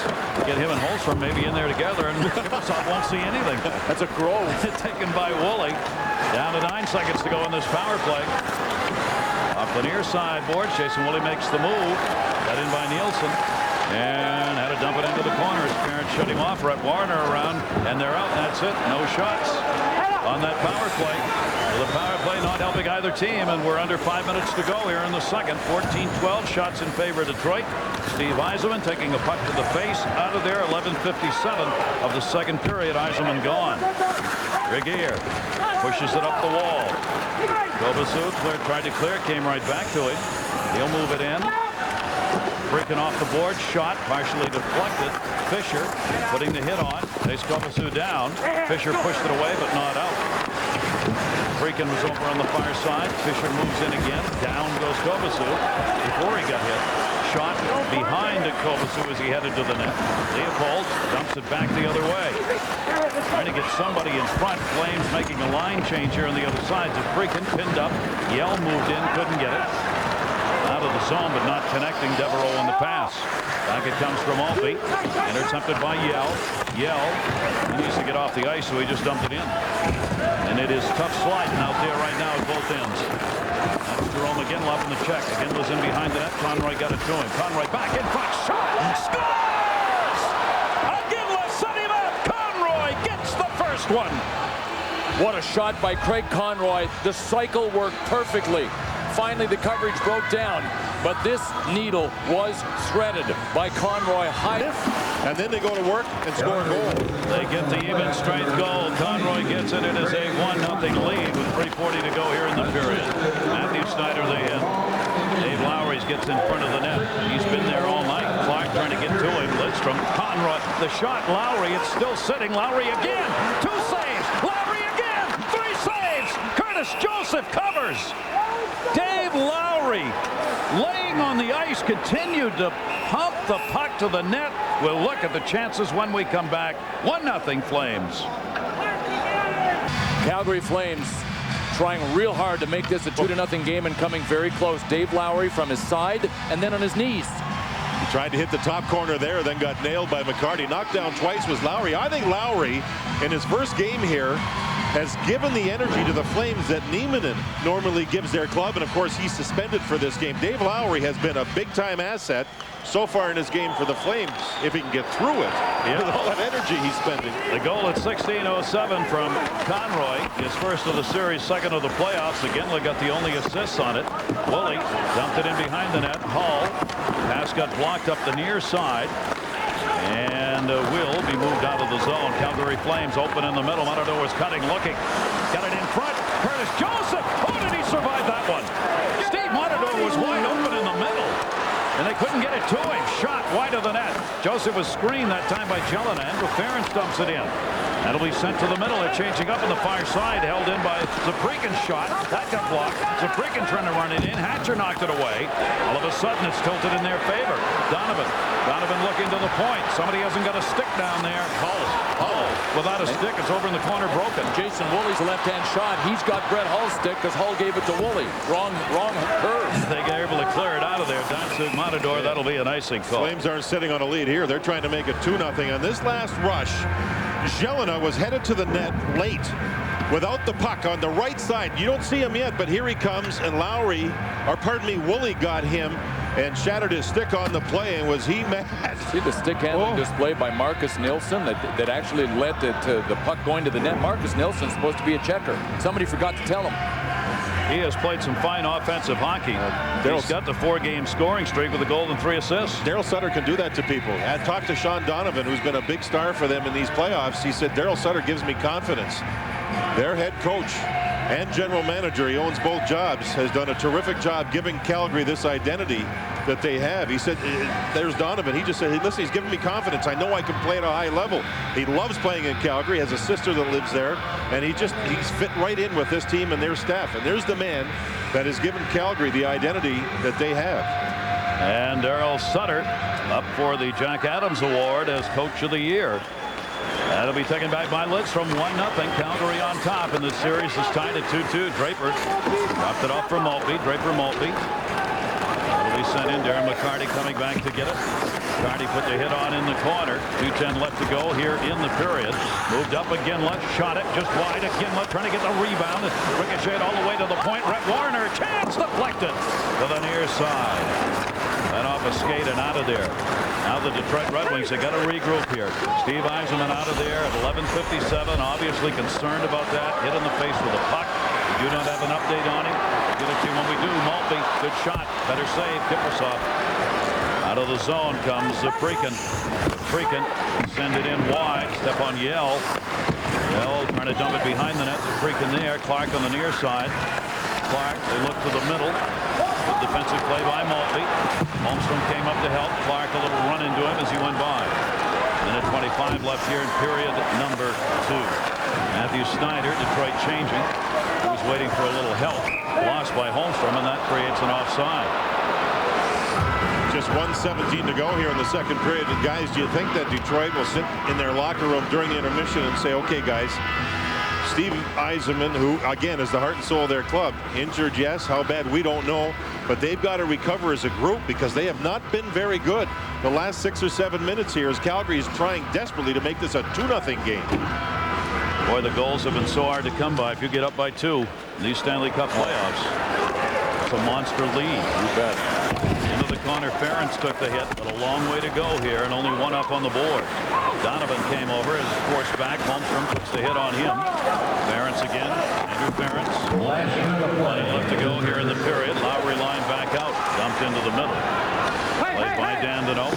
Get him and Holstrom maybe in there together, and Kiprusoff won't see anything. That's a grove. Taken by Woolley. Down to 9 seconds to go in this power play. Off the near side boards, Jason Woolley makes the move. Got in by Nielsen. And had to dump it into the corners. Parents shut him off. Rhett Warner around, and they're out. That's it. No shots on that power play. Well, the power play not helping either team, and we're under 5 minutes to go here in the second. 14-12 shots in favor of Detroit. Steve Yzerman taking a puck to the face out of there. 11:57 of the second period. Yzerman gone. Regier pushes it up the wall. Kovacic tried to clear, came right back to him. He'll move it in. Breaking off the board, shot partially deflected. Fisher putting the hit on. Takes Kovacic down. Fisher pushed it away, but not out. Freakin was over on the far side. Fisher moves in again. Down goes Kovacic before he got hit. Shot behind Kovacic as he headed to the net. Leopold dumps it back the other way. Trying to get somebody in front. Flames making a line change here on the other side. Freakin pinned up. Yell moved in, couldn't get it. Out of the zone, but not connecting. Devereaux on the pass. Back it comes from Maltby. Intercepted by Yell. Yell, he needs to get off the ice, so he just dumped it in. And it is tough sliding out there right now at both ends. That's Jerome Iginla up in the check. Iginla's in behind the net. Conroy got it to him. Conroy back in front. Shot! Scores! Iginla set him up. Conroy gets the first one. What a shot by Craig Conroy. The cycle worked perfectly. Finally, the coverage broke down, but this needle was threaded by Conroy. And then they go to work and score a goal. They get the even strength goal. Conroy gets it. It is a 1-0 lead with 3:40 to go here in the period. Matthew Snyder they in. Dave Lowry gets in front of the net. He's been there all night. Clark trying to get to him. Lidstrom. Conroy. The shot. Lowry. It's still sitting. Lowry again. 2 saves. Lowry again. 3 saves. Curtis Joseph covers. Dave Lowry, laying on the ice, continued to pump the puck to the net. We'll look at the chances when we come back. 1-0 Flames. Calgary Flames trying real hard to make this a 2-0 game and coming very close. Dave Lowry from his side and then on his knees. He tried to hit the top corner there, then got nailed by McCarty. Knocked down twice was Lowry. I think Lowry, in his first game here, has given the energy to the Flames that Nieminen normally gives their club, and of course he's suspended for this game. Dave Lowry has been a big-time asset so far in his game for the Flames, if he can get through it with all that energy he's spending. The goal at 16:07 from Conroy, his first of the series, second of the playoffs. Iginla got the only assists on it. Woolley dumped it in behind the net. Hall, pass got blocked up the near side. And will be moved out of the zone. Calgary Flames open in the middle. Matador was cutting, looking. Got it in front. Curtis Joseph. Oh, did he survive that one? Steve Matador was wide open in the middle. And they couldn't get it to him. Shot wide of the net. Joseph was screened that time by Jelinek. Ferentz dumps it in. That'll be sent to the middle. They're changing up on the far side. Held in by Zaprikin's shot. That got blocked. Zaprikin trying to run it in. Hatcher knocked it away. All of a sudden, it's tilted in their favor. Donovan looking to the point. Somebody hasn't got a stick down there. Hull without a stick. It's over in the corner, broken. Jason Woolley's left-hand shot. He's got Brett Hull's stick because Hull gave it to Woolley. Wrong curve. They got able to clear it out of there. Datsuk Matador. That'll be an icing call. Flames aren't sitting on a lead here. They're trying to make it 2-0. On this last rush, Jelinek was headed to the net late without the puck on the right side. You don't see him yet, but here he comes, and Woolley got him and shattered his stick on the play, and was he mad? See the stick handling display by Marcus Nilsson that actually led to the puck going to the net. Marcus Nilsson's supposed to be a checker. Somebody forgot to tell him. He has played some fine offensive hockey. He's got the 4-game scoring streak with a goal and 3 assists. Daryl Sutter can do that to people. I talked to Sean Donovan, who's been a big star for them in these playoffs. He said, Daryl Sutter gives me confidence. Their head coach and general manager, he owns both jobs, has done a terrific job giving Calgary this identity that they have. He said, there's Donovan. He just said, hey, listen, he's giving me confidence. I know I can play at a high level. He loves playing in Calgary, has a sister that lives there, and he's fit right in with this team and their staff. And there's the man that has given Calgary the identity that they have. And Daryl Sutter up for the Jack Adams Award as Coach of the Year. That'll be taken back by Lidstrom. 1-0. Calgary on top, and the series is tied at 2-2. Draper dropped it off from Maltby. Draper Maltby. That'll They sent in Darren McCarty coming back to get it. McCarty put the hit on in the corner. 2:10 left to go here in the period. Moved up again. Shot it just wide. Again, trying to get the rebound. Ricocheted all the way to the point. Rhett Warner. Chance deflected to the near side. And off a skate and out of there. Now the Detroit Red Wings, they got to regroup here. Steve Yzerman out of there at 11:57. Obviously concerned about that. Hit in the face with a puck. We do not have an update on him. We'll get it to you when we do. Maltby, good shot. Better save. Kiprusoff. Out of the zone comes Freakin. Freakin send it in wide. Stepan Yell. Yell trying to dump it behind the net. Freakin there. Clark on the near side. Clark, they look to the middle. Good defensive play by Maltby. Holmstrom came up to help. Clark a little run into him as he went by. Minute 25 left here in period number 2. Matthew Snyder, Detroit changing. He was waiting for a little help. Lost by Holmstrom, and that creates an offside. Just 1:17 to go here in the second period. And guys, do you think that Detroit will sit in their locker room during the intermission and say, okay, guys, Steve Yzerman, who again is the heart and soul of their club, injured, yes, how bad we don't know, but they've got to recover as a group because they have not been very good the last 6 or 7 minutes here as Calgary is trying desperately to make this a 2-0 game. Boy, the goals have been so hard to come by. If you get up by 2 in these Stanley Cup playoffs, it's a monster lead. You bet. Into the corner, Ferentz took the hit, but a long way to go here, and only 1 up on the board. Donovan came over, is forced back. Holmstrom puts the hit on him. Ferentz again. Andrew Ferentz. Plenty left to go here in the period. Lowry line back out, dumped into the middle. Played by Dandino.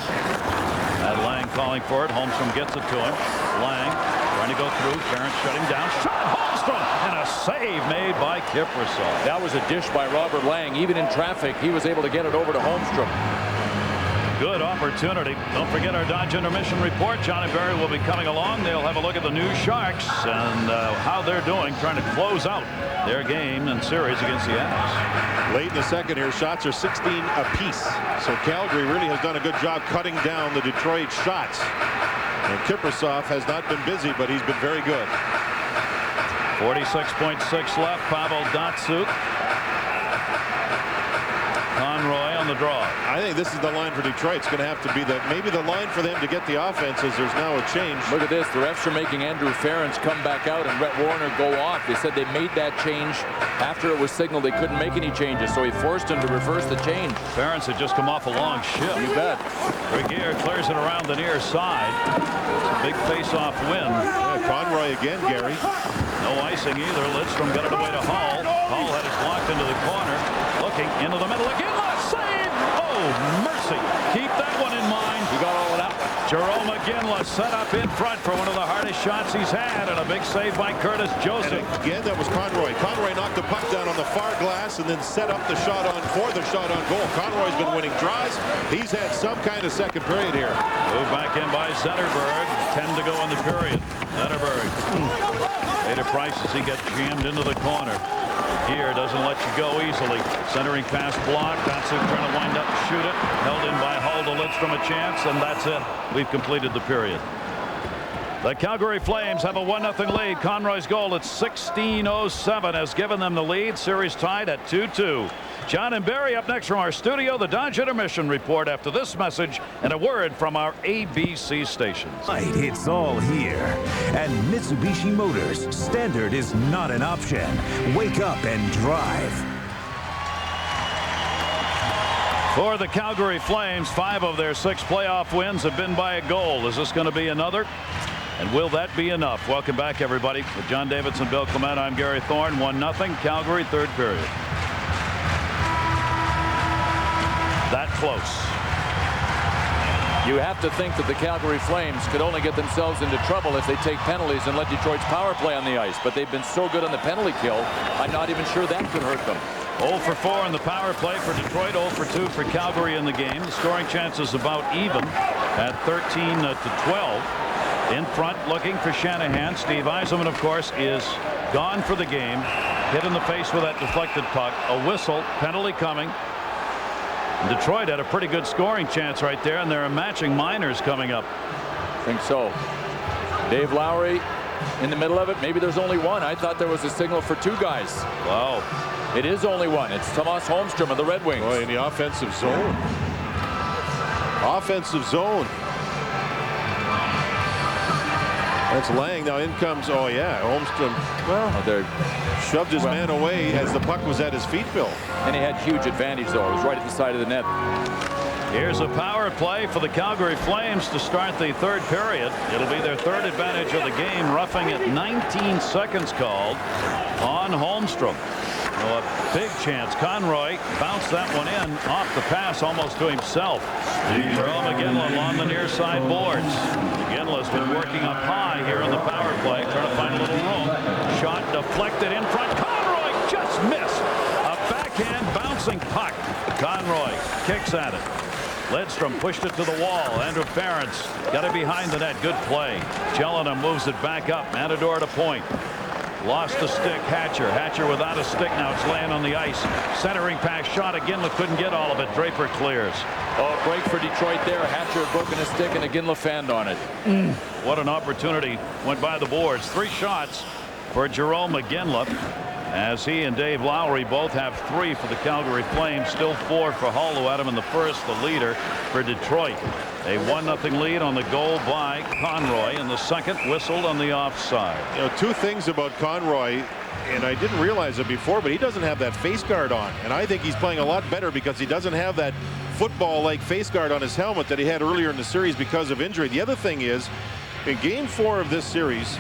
Had Lang calling for it. Holmstrom gets it to him. Lang trying to go through. Ferentz shut him down. Shot Holmstrom, and a save made by Kiprusoff. That was a dish by Robert Lang. Even in traffic, he was able to get it over to Holmstrom. Good opportunity. Don't forget our Dodge Intermission Report. John and Barry will be coming along. They'll have a look at the new Sharks and how they're doing, trying to close out their game and series against the Avs. Late in the second here, shots are 16 apiece. So Calgary really has done a good job cutting down the Detroit shots. And Kiprusoff has not been busy, but he's been very good. 46.6 left. Pavel Datsyuk. Conroy on the draw. I think this is the line for Detroit. It's going to have to be maybe the line for them to get the offense as there's now a change. Look at this. The refs are making Andrew Ferentz come back out and Rhett Warner go off. They said they made that change after it was signaled they couldn't make any changes, so he forced him to reverse the change. Ferentz had just come off a long shift. You bet. Regier clears it around the near side. It's a big face-off win. Yeah, Conroy again, Gary. No icing either. Lidstrom got it away to Hall. Hall had it blocked into the corner. Looking into the middle again. Save! Oh, mercy. Keep that one in mind. You got all of that one. Jerome McGinley set up in front for one of the hardest shots he's had, and a big save by Curtis Joseph. And again, that was Conroy. Conroy knocked the puck down on the far glass and then set up the shot on for the shot on goal. Conroy's been winning draws. He's had some kind of second period here. Moved back in by Zetterberg. 10 to go in the period. Zetterberg paid a price as he gets jammed into the corner. Here doesn't let you go easily. Centering pass blocked. Datsyuk trying to wind up and shoot it. Held in by Hull to Lidstrom a chance, and that's it. We've completed the period. The Calgary Flames have a 1-0 lead. Conroy's goal at 16:07 has given them the lead. Series tied at 2-2. John and Barry up next from our studio. The Dodge Intermission Report after this message and a word from our ABC stations. It's all here. And Mitsubishi Motors, standard is not an option. Wake up and drive. For the Calgary Flames, 5 of their 6 playoff wins have been by a goal. Is this going to be another? And will that be enough? Welcome back, everybody. With John Davidson, Bill Clement, I'm Gary Thorne. 1-0 Calgary, third period. That close. You have to think that the Calgary Flames could only get themselves into trouble if they take penalties and let Detroit's power play on the ice. But they've been so good on the penalty kill, I'm not even sure that could hurt them. 0 for 4 in the power play for Detroit, 0 for 2 for Calgary in the game. The scoring chances about even at 13 to 12. In front looking for Shanahan. Steve Yzerman, of course, is gone for the game. Hit in the face with that deflected puck. A whistle, penalty coming. Detroit had a pretty good scoring chance right there, and there are matching minors coming up. I think so. Dave Lowry in the middle of it. Maybe there's only one. I thought there was a signal for 2 guys. Wow. It is only one. It's Tomas Holmstrom of the Red Wings. Boy, in the offensive zone. Offensive zone. That's Lang. Now in comes, oh yeah, Holmstrom. Well, they're shoved his man away as the puck was at his feet, Bill. And he had huge advantage, though. It was right at the side of the net. Here's a power play for the Calgary Flames to start the third period. It'll be their third advantage of the game. Roughing it, 19 seconds called on Holmstrom. Well, a big chance. Conroy bounced that one in off the pass almost to himself. Jerome McGinley on the near side boards. McGinley's been working up high here in the power play, trying to find a little room. Shot deflected in front. Conroy just missed. A backhand bouncing puck. Conroy kicks at it. Lidstrom pushed it to the wall. Andrew Ference got it behind the net. Good play. Cheltenham moves it back up. Matador to point. Lost the stick. Hatcher without a stick. Now it's laying on the ice. Centering pass shot again. Couldn't get all of it. Draper clears. Oh, break for Detroit there. Hatcher had broken a stick and again fanned on it. What an opportunity. Went by the boards. 3 shots for Jerome McGinley, as he and Dave Lowry both have 3 for the Calgary Flames. Still 4 for Hull, who had him in the first. The leader for Detroit. A 1-0 lead on the goal by Conroy, and the second whistled on the offside. You know, 2 things about Conroy, and I didn't realize it before, but he doesn't have that face guard on, and I think he's playing a lot better because he doesn't have that football-like face guard on his helmet that he had earlier in the series because of injury. The other thing is, in Game 4 of this series,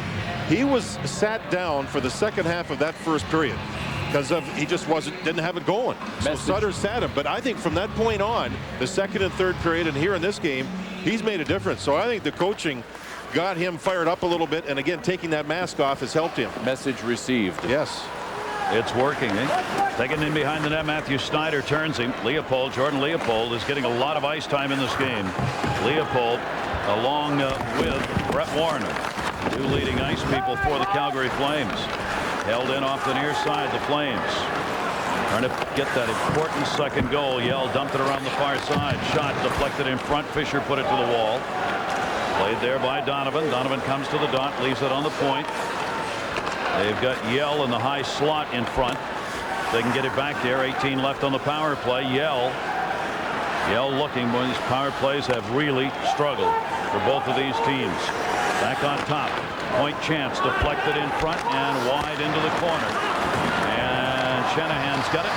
he was sat down for the second half of that first period because he just didn't have it going. So Sutter sat him, but I think from that point on, the second and third period, and here in this game, he's made a difference. So I think the coaching got him fired up a little bit, and again, taking that mask off has helped him. Message received. Yes. It's working. Taking in behind the net, Matthew Snyder turns him. Jordan Leopold is getting a lot of ice time in this game. Leopold along with Brett Warner, 2 leading ice people for the Calgary Flames. Held in off the near side, the Flames trying to get that important second goal. Yell dumped it around the far side. Shot deflected in front. Fisher put it to the wall. Played there by Donovan. Donovan comes to the dot, leaves it on the point. They've got Yell in the high slot in front. They can get it back there. 18 left on the power play. Yell looking when these power plays have really struggled for both of these teams. Back on top. Point chance deflected in front and wide into the corner. And Shanahan's got it.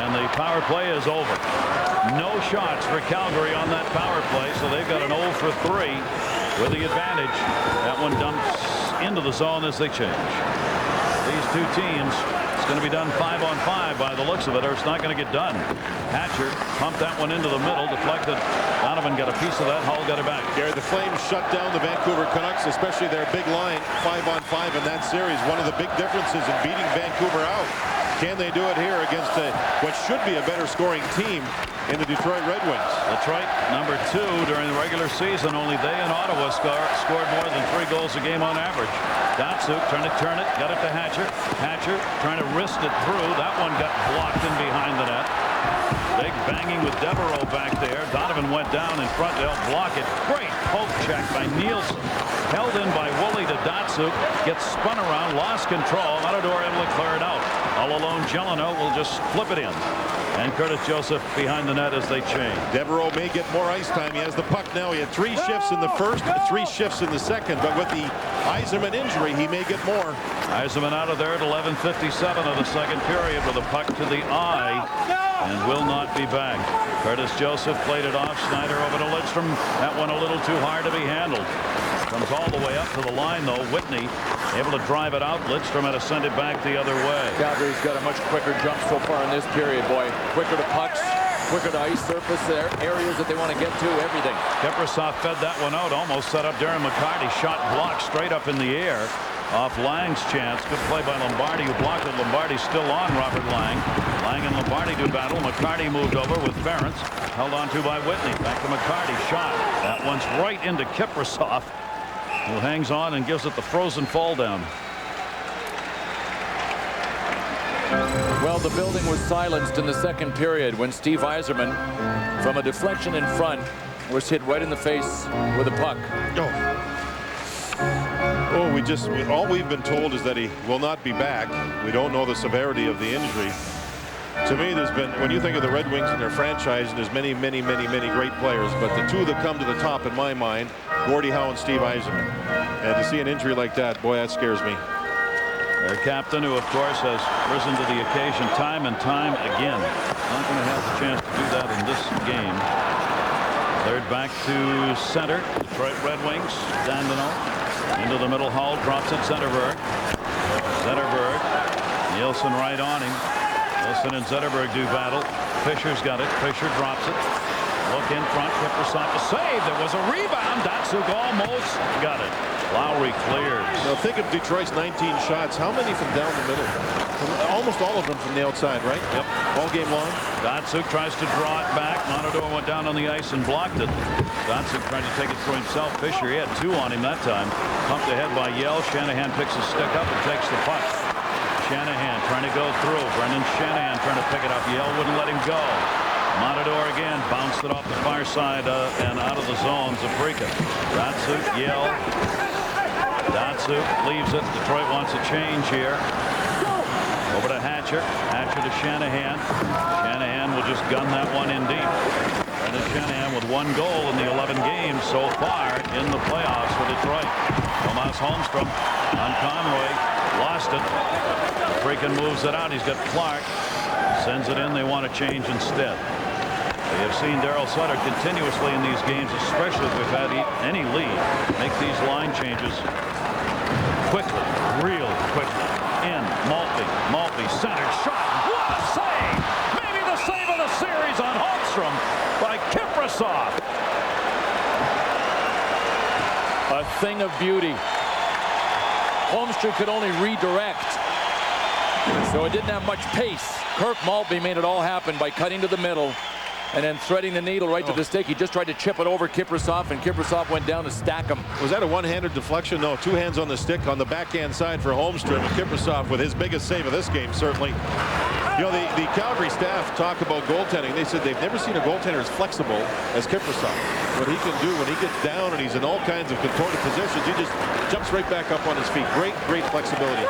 And the power play is over. No shots for Calgary on that power play, so they've got an 0 for 3 with the advantage. That one dumps into the zone as they change. These 2 teams, it's going to be done 5-on-5 by the looks of it, or it's not going to get done. Hatcher pumped that one into the middle, deflected. Donovan got a piece of that. Hull got it back. Gary, the Flames shut down the Vancouver Canucks, especially their big line, 5-on-5 in that series. One of the big differences in beating Vancouver out. Can they do it here against what should be a better scoring team in the Detroit Red Wings? Detroit, number 2 during the regular season. Only they and Ottawa scored more than 3 goals a game on average. Datsuk trying to turn it, got it to Hatcher. Hatcher trying to wrist it through. That one got blocked in behind the net. Big banging with Devereaux back there. Donovan went down in front to help block it. Great poke check by Nielsen. Held in by Woolley to Datsuk. Gets spun around, lost control. Matador able to clear it out. All alone, Jeleno will just flip it in. And Curtis Joseph behind the net as they change. Devereaux may get more ice time. He has the puck now. He had 3 shifts in the first, 3 shifts in the second. But with the Yzerman injury, he may get more. Yzerman out of there at 11:57 of the second period with a puck to the eye and will not be back. Curtis Joseph played it off. Snyder over to Lidstrom. That one a little too hard to be handled. Comes all the way up to the line, though. Whitney able to drive it out. Lidstrom had to send it back the other way. Calgary's got a much quicker jump so far in this period, boy. Quicker to pucks, quicker to ice surface there, areas that they want to get to, everything. Kiprusoff fed that one out, almost set up Darren McCarty. Shot blocked straight up in the air off Lang's chance. Good play by Lombardi, who blocked it. Lombardi still on Robert Lang. Lang and Lombardi do battle. McCarty moved over with Ference. Held on to by Whitney. Back to McCarty. Shot. That one's right into Kiprusoff, who hangs on and gives it the frozen fall down. Well, the building was silenced in the second period when Steve Yzerman, from a deflection in front, was hit right in the face with a puck. All we've been told is that he will not be back. We don't know the severity of the injury. To me, there's been, when you think of the Red Wings and their franchise, there's many great players, but the two that come to the top in my mind, Gordie Howe and Steve Yzerman. And to see an injury like that, boy, that scares me. Their captain, who of course has risen to the occasion time and time again. Not going to have the chance to do that in this game. Cleared back to center. Detroit Red Wings. Dandino into the middle. Hull drops it. Zetterberg. Nielsen right on him. Nielsen and Zetterberg do battle. Fisher's got it. Fisher drops it. Look in front. Kiprusoff a save. There was a rebound. Datsuk almost got it. Lowry clears. Now think of Detroit's 19 shots. How many from down the middle? Almost all of them from the outside, right? Yep. All game long. Datsuk tries to draw it back. Monador went down on the ice and blocked it. Datsuk tried to take it for himself. Fisher, he had two on him that time. Pumped ahead by Yell. Shanahan picks his stick up and takes the puck. Shanahan trying to go through. Brendan Shanahan trying to pick it up. Yell wouldn't let him go. Matador again bounced it off the far side and out of the zone. Zaprika. Datsuk, Yell. Datsuk leaves it. Detroit wants a change here. Over to Hatcher. Hatcher to Shanahan. Shanahan will just gun that one in deep. Brendan Shanahan with 1 goal in the 11 games so far in the playoffs for Detroit. Tomas Holmstrom on Conroy. Lost it. Freakin moves it out. He's got Clark. Sends it in. They want to change instead. We have seen Daryl Sutter continuously in these games, especially if we've had any lead, make these line changes quickly, real quickly. In Maltby, centered shot. What a save! Maybe the save of the series on Holmstrom by Kiprusoff. A thing of beauty. Holmstrom could only redirect, so it didn't have much pace. Kirk Maltby made it all happen by cutting to the middle and then threading the needle right to the stick. He just tried to chip it over Kiprusoff, and Kiprusoff went down to stack him. Was that a one-handed deflection? No, 2 hands on the stick on the backhand side for Holmstrom. And Kiprusoff with his biggest save of this game, certainly. You know, the Calgary staff talk about goaltending. They said they've never seen a goaltender as flexible as Kiprusoff. What he can do when he gets down and he's in all kinds of contorted positions, he just jumps right back up on his feet. Great flexibility.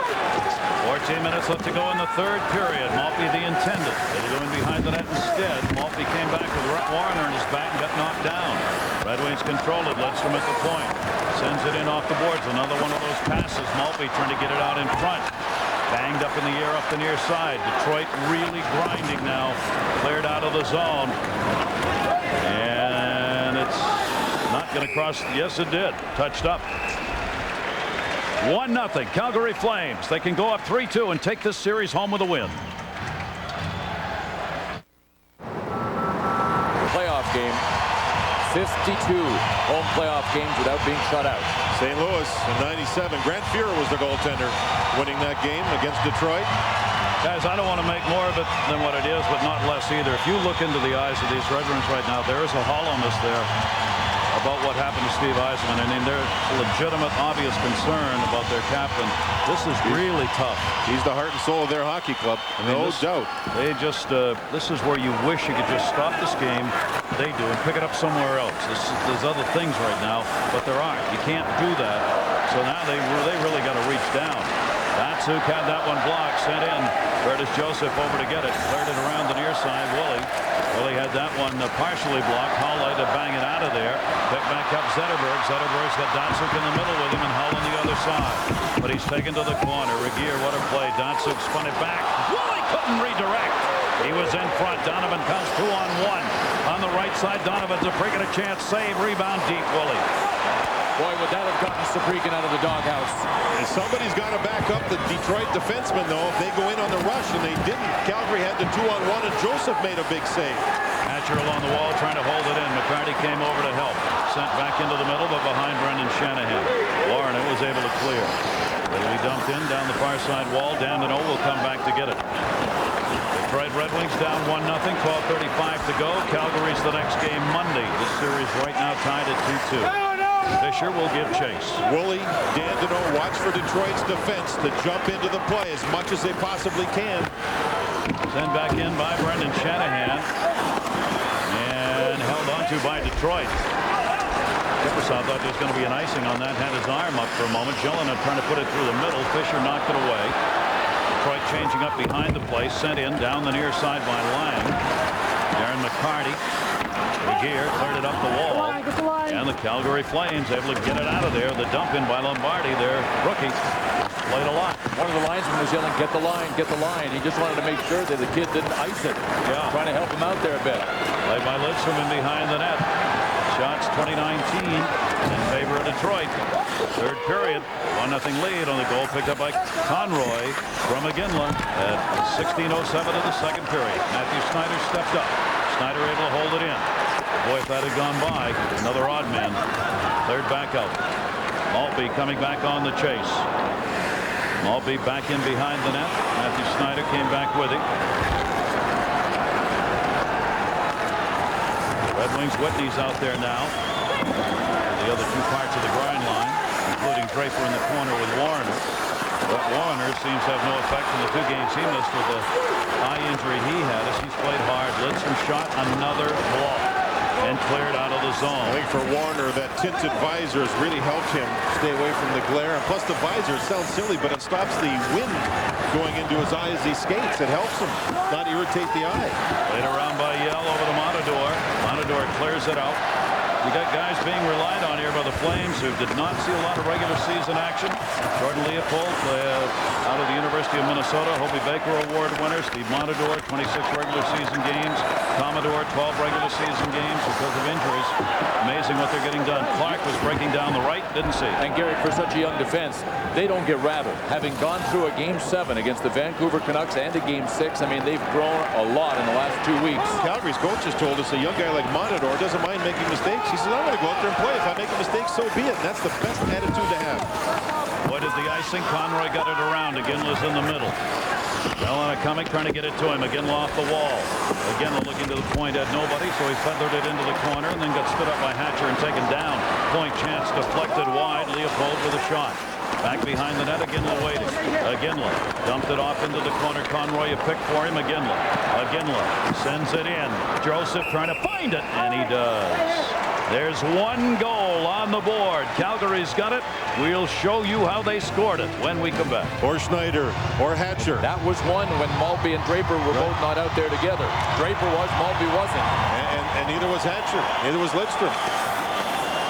14 minutes left to go in the third period. Maltby the intended. They go in behind the net instead. Maltby came back with Warner in his back and got knocked down. Red Wings controlled it. Lidstrom at the point. Sends it in off the boards. Another one of those passes. Maltby trying to get it out in front. Banged up in the air up the near side. Detroit really grinding now. Cleared out of the zone. And it's not going to cross. Yes, it did. Touched up. 1-0 Calgary Flames. They can go up 3-2 and take this series home with a win. Playoff game. 52 home playoff games without being shut out. St. Louis in '97. Grant Fuhrer was the goaltender winning that game against Detroit. Guys, I don't want to make more of it than what it is, but not less either. If you look into the eyes of these Red Wings right now, there is a hollowness there about what happened to Steve Yzerman. I mean, there's legitimate, obvious concern about their captain. This is really tough. He's the heart and soul of their hockey club. No doubt. They just, this is where you wish you could just stop this game. They do and pick it up somewhere else. There's other things right now, but there aren't. You can't do that. So now they really got to reach down. Datsuk had that one blocked, sent in. Curtis Joseph over to get it. Cleared it around the near side. Willie had that one partially blocked. Hull had to bang it out of there. Pick back up Zetterberg. Zetterberg's got Datsuk in the middle with him and Hull on the other side. But he's taken to the corner. Regier, what a play. Datsuk spun it back. Willie couldn't redirect. He was in front. Donovan comes 2-on-1. On the right side, Donovan's a freaking chance. Save, rebound deep, Willie. Boy, would that have gotten Saprikin out of the doghouse. And somebody's got to back up the Detroit defensemen, though, if they go in on the rush, and they didn't. Calgary had the 2-on-1, and Joseph made a big save. Hatcher along the wall trying to hold it in. McCarty came over to help. Sent back into the middle, but behind Brendan Shanahan. Lauren was able to clear. It'll be dumped in down the far side wall. Dandino will come back to get it. Detroit Red Wings down 1-0. 12:35 to go. Calgary's the next game Monday. This series right now tied at 2-2. Fisher will give chase. Willie, Dandino watch for Detroit's defense to jump into the play as much as they possibly can. Sent back in by Brendan Shanahan. And held on to by Detroit. Kiprusoff thought there was going to be an icing on that. Had his arm up for a moment. Jelena trying to put it through the middle. Fisher knocked it away. Detroit changing up behind the play. Sent in down the near side by Lang. Darren McCarty. Regier cleared it up the wall. And the Calgary Flames able to get it out of there. The dump in by Lombardi, their rookie, played a lot. One of the linesmen was yelling, "Get the line, get the line." He just wanted to make sure that the kid didn't ice it. Yeah. Trying to help him out there a bit. Played by Lidstrom in behind the net. Shots 2019 in favor of Detroit. Third period, 1-0 lead on the goal picked up by Conroy from McGinley at 16:07 of the second period. Matthew Snyder stepped up. Snyder able to hold it in. Boy, if that had gone by, another odd man. Cleared back out. Maltby coming back on the chase. Maltby back in behind the net. Matthew Snyder came back with him. Red Wings Whitney's out there now. The other two parts of the grind line, including Draper in the corner with Warner. But Warner seems to have no effect in the 2 games he missed with the eye injury he had as he's played hard. Lidstrom shot another block and cleared out of the zone. I think for Warner, that tinted visor has really helped him stay away from the glare. And plus the visor sounds silly, but it stops the wind going into his eye as he skates. It helps him not irritate the eye. Played around by Yell over to Montador. Montador clears it out. You got guys being relied on here by the Flames who did not see a lot of regular season action. Jordan Leopold out of the University of Minnesota. Hobie Baker Award winner. Steve Montador, 26 regular season games. Commodore, 12 regular season games because of injuries. Amazing what they're getting done. Clark was breaking down the right. Didn't see. And Gary, for such a young defense, they don't get rattled. Having gone through a Game 7 against the Vancouver Canucks and a Game 6, I mean, they've grown a lot in the last 2 weeks. Calgary's coach has told us a young guy like Montador doesn't mind making mistakes. He says, I'm going to go out there and play. If I make a mistake, so be it. And that's the best attitude to have. What is the icing? Conroy got it around. McGinley's in the middle. Bellana coming, trying to get it to him. McGinley off the wall. McGinley looking to the point, had nobody, so he feathered it into the corner and then got stood up by Hatcher and taken down. Point chance deflected wide. Leopold with a shot. Back behind the net, McGinley waiting. McGinley dumped it off into the corner. Conroy a pick for him. McGinley sends it in. Joseph trying to find it, and he does. There's one goal on the board. Calgary's got it. We'll show you how they scored it when we come back. Or Schneider or Hatcher. That was one when Maltby and Draper were both not out there together. Draper was, Maltby wasn't. And neither was Hatcher. Neither was Lidstrom.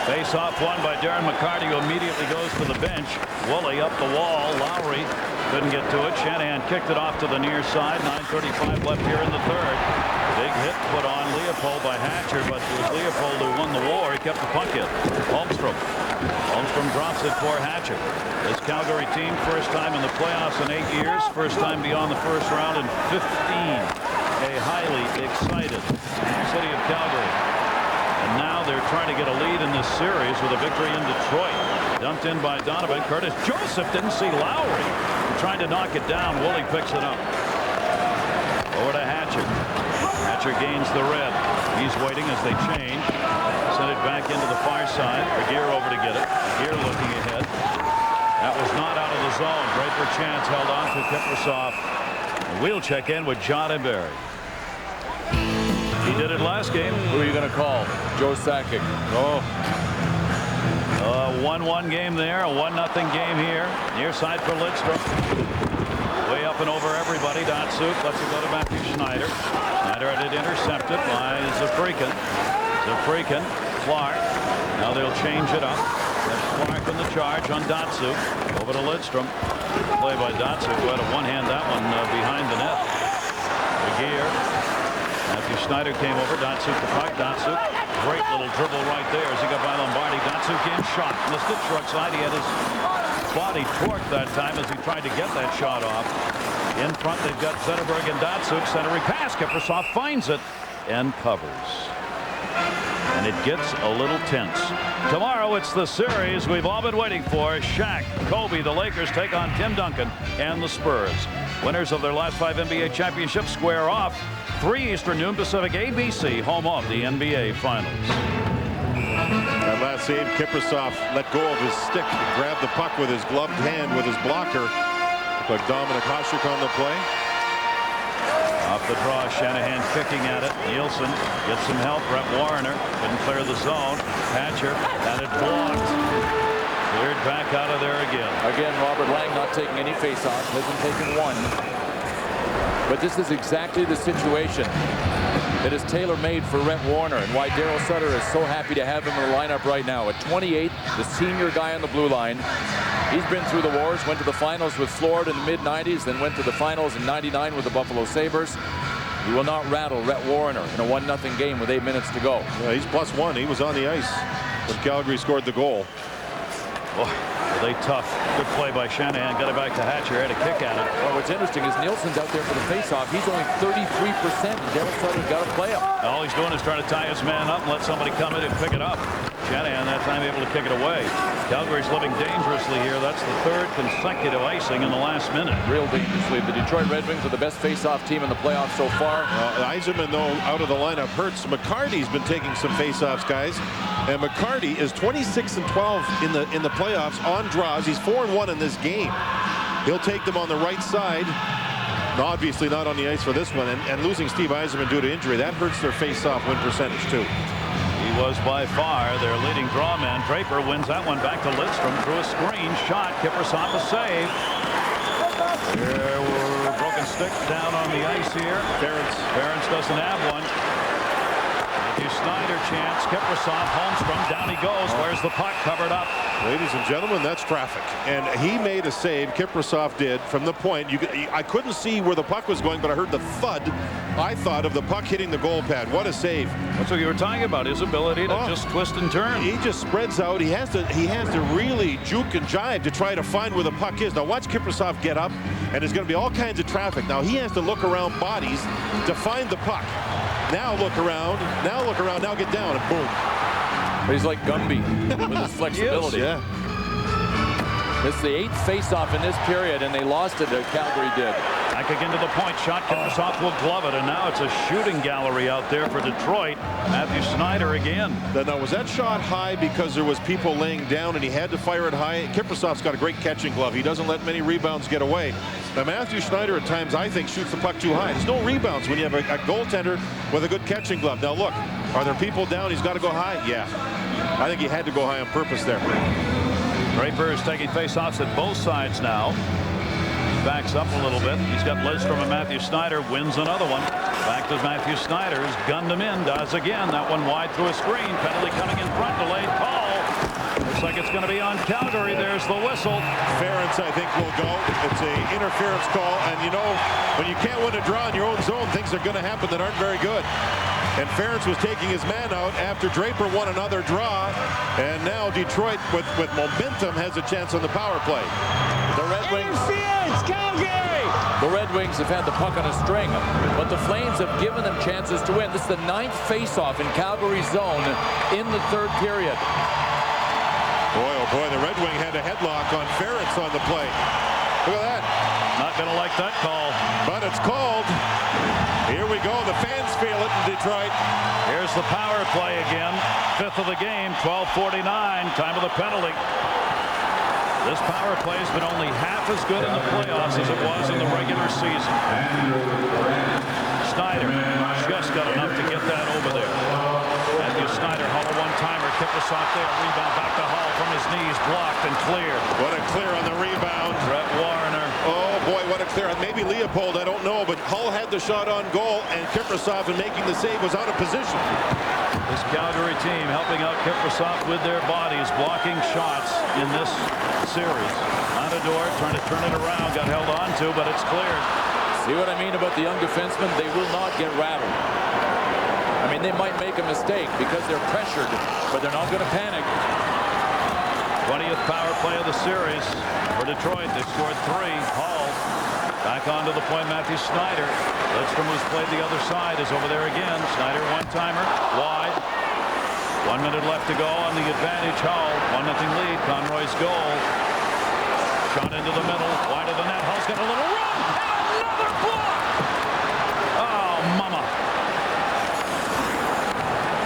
Face off one by Darren McCarty, who immediately goes to the bench. Woolley up the wall. Lowry couldn't get to it. Shanahan kicked it off to the near side. 9:35 left here in the third. Big hit put on Leopold by Hatcher, but it was Leopold who won the war. He kept the puck in. Holmstrom drops it for Hatcher. This Calgary team, first time in the playoffs in 8 years. First time beyond the first round in 15. A highly excited city of Calgary. And now they're trying to get a lead in this series with a victory in Detroit. Dumped in by Donovan. Curtis Joseph didn't see Lowry. Trying to knock it down. Woolley picks it up. Over to Hatcher. Hatcher gains the red. He's waiting as they change. Send it back into the far side. Regier over to get it. Regier looking ahead. That was not out of the zone. Draper chance held on to Kiprusoff. We'll check in with John and Barry. He did it last game. Who are you going to call? Joe Sakic. Oh. 1-1 game there. A 1-0 game here. Near side for Lidstrom. Way up and over everybody. Datsuk lets it go to Matthew Schneider. Schneider had it intercepted by Zafrican. Clark. Now they'll change it up. That's Clark in the charge on Datsuk. Over to Lidstrom. Play by Datsuk, who had a one-hand that one behind the net. Regier. Matthew Schneider came over. Datsuk the puck. Datsuk. Great little dribble right there as he got by Lombardi. Datsuk in shot. On the stick short side, he had his body torqued that time as he tried to get that shot off. In front, they've got Zetterberg and Datsuk. Centering pass. Kiprusoff finds it and covers. And it gets a little tense. Tomorrow, it's the series we've all been waiting for. Shaq, Kobe, the Lakers take on Tim Duncan and the Spurs. Winners of their last 5 NBA championships square off. 3 Eastern, noon Pacific, ABC, home of the NBA Finals. That last save, Kiprusoff let go of his stick, grabbed the puck with his gloved hand with his blocker. Looked like Dominic Hasek on the play. Off the draw, Shanahan kicking at it. Nielsen gets some help. Brett Warner couldn't clear the zone. Hatcher had it blocked. Cleared back out of there again. Again, Robert Lang not taking any face-offs, hasn't taken one. But this is exactly the situation that is tailor-made for Rhett Warrener, and why Daryl Sutter is so happy to have him in the lineup right now. At 28, the senior guy on the blue line. He's been through the wars, went to the finals with Florida in the mid-90s, then went to the finals in '99 with the Buffalo Sabres. He will not rattle Rhett Warrener in a 1-0 game with 8 minutes to go. Yeah, he's +1. He was on the ice when Calgary scored the goal. Boy, they tough. Good play by Shanahan. Got it back to Hatcher. Had a kick at it. Well, what's interesting is Nielsen's out there for the faceoff. He's only 33%. Daryl Sutter's got to play him. All he's doing is trying to tie his man up and let somebody come in and pick it up. Shanahan that time able to kick it away. Calgary's living dangerously here. That's the 3rd consecutive icing in the last minute. Real dangerously. The Detroit Red Wings are the best face-off team in the playoffs so far. Yzerman, though, out of the lineup hurts. McCarty's been taking some face-offs, guys. And McCarty is 26-12 in the playoffs on draws. He's 4-1 in this game. He'll take them on the right side. Obviously not on the ice for this one. And losing Steve Yzerman due to injury, that hurts their face-off win percentage, too. He was by far their leading draw man. Draper wins that one back to Lidstrom through a screen shot. Kiprusoff a save. There were broken stick down on the ice here. Ferentz doesn't have one. Matthew Snyder chance. Kiprusoff, Holmstrom, down he goes. Where's the puck? Covered up. Ladies and gentlemen, that's traffic. And he made a save, Kiprusoff did, from the point. I couldn't see where the puck was going, but I heard the thud, I thought, of the puck hitting the goal pad. What a save. That's what you were talking about, his ability to just twist and turn. He just spreads out. He has to really juke and jive to try to find where the puck is. Now watch Kiprusoff get up, and there's going to be all kinds of traffic. Now he has to look around bodies to find the puck. Now look around, now get down, and boom. But he's like Gumby with his flexibility. Yeah. This is the 8th face-off in this period, and they lost it. Calgary did. Back again to the point shot. Kiprusoff will glove it, and now it's a shooting gallery out there for Detroit. Matthew Snyder again. Now, was that shot high because there was people laying down and he had to fire it high? Kiprusoff's got a great catching glove. He doesn't let many rebounds get away. Now, Matthew Snyder at times, I think, shoots the puck too high. There's no rebounds when you have a goaltender with a good catching glove. Now, look, are there people down? He's got to go high? Yeah. I think he had to go high on purpose there. Draper is taking face-offs at both sides now. Backs up a little bit. He's got Lidstrom and Matthew Snyder. Wins another one. Back to Matthew Snyder. He's gunned him in. Does again. That one wide through a screen. Penalty coming in front. Delayed call. Looks like it's going to be on Calgary. There's the whistle. Ferentz, I think, will go. It's a interference call. And, you know, when you can't win a draw in your own zone, things are going to happen that aren't very good. And Ferentz was taking his man out after Draper won another draw. And now Detroit, with momentum, has a chance on the power play. The Red Wings. The Red Wings have had the puck on a string, but the Flames have given them chances to win. This is the 9th face-off in Calgary's zone in the 3rd period. Boy, oh boy, the Red Wing had a headlock on Ferentz on the play. Look at that. Not going to like that call. But it's called. Here we go. The fans feel it in Detroit. Here's the power play again. 5th of the game, 12:49, time of the penalty. This power play has been only half as good in the playoffs as it was in the regular season. Snyder just got enough to get that over there. Matthew Snyder, Hull one-timer. Kiprusoff there. Rebound back to Hull from his knees. Blocked and cleared. What a clear on the rebound. Rhett Warrener. Oh, boy, what a clear. Maybe Leopold, I don't know, but Hull had the shot on goal, and Kiprusoff, in making the save, was out of position. This Calgary team helping out Kiprusoff with their bodies, blocking shots in this series. Matador trying to turn it around, got held on to, but it's cleared. See what I mean about the young defensemen? They will not get rattled. I mean, they might make a mistake because they're pressured, but they're not going to panic. 20th power play of the series for Detroit. They scored 3. Hall back onto the point. Matthew Snyder. Lidstrom, who's played the other side, is over there again. Snyder one-timer wide. 1 minute left to go on the advantage. Hull 1-0 lead. Conroy's goal. Shot into the middle. Wide of the net. Hull's got a little run. And another block. Oh, mama.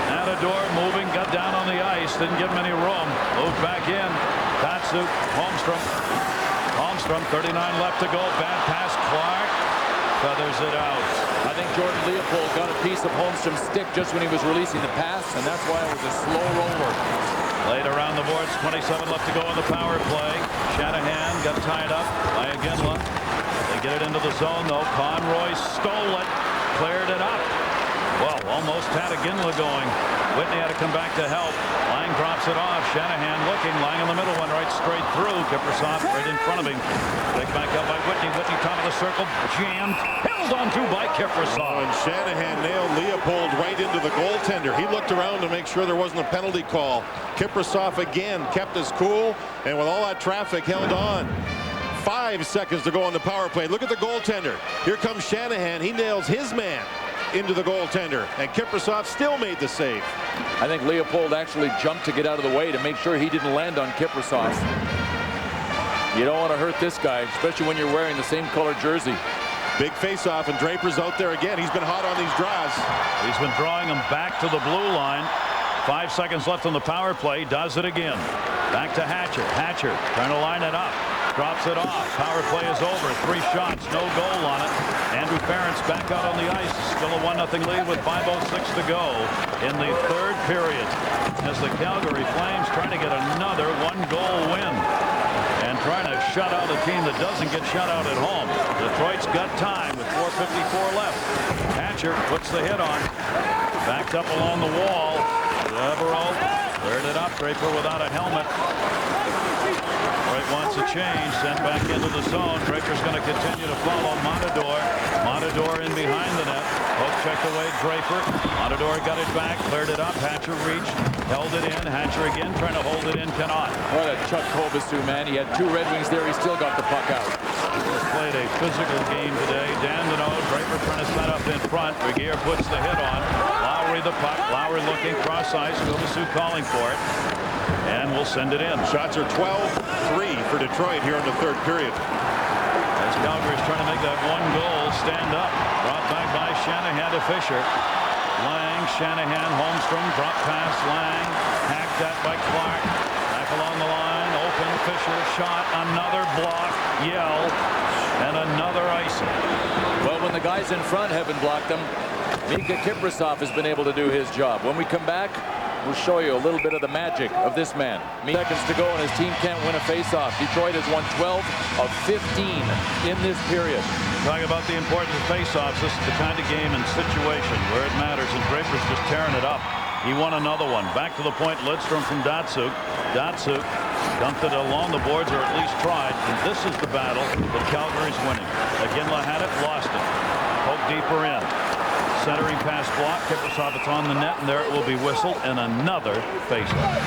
Matador moving. Got down on the ice. Didn't give him any room. Moved back in. Tatsu. Holmstrom. Holmstrom. 39 left to go. Bad pass. Clark feathers it out. I think Jordan Leopold got a piece of Holmstrom's stick just when he was releasing the pass, and that's why it was a slow roller. Laid around the boards, 27 left to go on the power play. Shanahan got tied up by Aginla. They get it into the zone, though. Conroy stole it, cleared it up. Well, almost had Aginla going. Whitney had to come back to help. Lang drops it off. Shanahan looking. Lang in the middle, went right straight through. Kiprusoff right in front of him. Picked back up by Whitney. Whitney top of the circle. Jammed. Held onto by Kiprusoff. And Shanahan nailed Leopold right into the goaltender. He looked around to make sure there wasn't a penalty call. Kiprusoff again kept his cool, and with all that traffic held on. 5 seconds to go on the power play. Look at the goaltender. Here comes Shanahan. He nails his man into the goaltender, and Kiprusoff still made the save. I think Leopold actually jumped to get out of the way to make sure he didn't land on Kiprusoff. You don't want to hurt this guy, especially when you're wearing the same color jersey. Big face-off, and Draper's out there again. He's been hot on these draws. He's been drawing them back to the blue line. 5 seconds left on the power play. Does it again. Back to Hatcher. Hatcher trying to line it up. Drops it off. Power play is over. 3 shots, no goal on it. Andrew Ferentz back out on the ice. Still a 1-0 lead with 5:06 to go in the third period. As the Calgary Flames trying to get another 1-goal win. And trying to shut out a team that doesn't get shut out at home. Detroit's got time with 4:54 left. Hatcher puts the hit on. Backed up along the wall. Devereaux cleared it up. Draper without a helmet. Detroit wants a change. Sent back into the zone. Draper's going to continue to follow Montador. Montador in behind the net. Hook checked away Draper. Montador got it back. Cleared it up. Hatcher reached. Held it in. Hatcher again trying to hold it in. Cannot. What a Chuck Kobasu, man. He had 2 Red Wings there. He still got the puck out. He's played a physical game today. Dandino, Draper trying to set up in front. Regier puts the hit on. Lowry the puck. Lowry looking cross ice. Kobasu calling for it. And we'll send it in. Shots are 12-3 for Detroit here in the third period. As Calgary's trying to make that 1 goal stand up. Brought back by Shanahan to Fisher. Lang, Shanahan, Holmstrom, drop pass, Lang. Hacked at by Clark. Back along the line. Open, Fisher, shot, another block, Yell, and another icing. Well, when the guys in front haven't blocked them, Mika Kiprusoff has been able to do his job. When we come back, we'll show you a little bit of the magic of this man. Seconds to go, and his team can't win a faceoff. Detroit has won 12 of 15 in this period. Talking about the importance of faceoffs, this is the kind of game and situation where it matters, and Draper's just tearing it up. He won another one. Back to the point, Lidstrom from Datsuk. Datsuk dumped it along the boards, or at least tried, and this is the battle that Calgary's winning. Aginla had it, lost it. Poke deeper in. Centering pass block. Kiprusoff, it's on the net, and there it will be whistled, and another faceoff.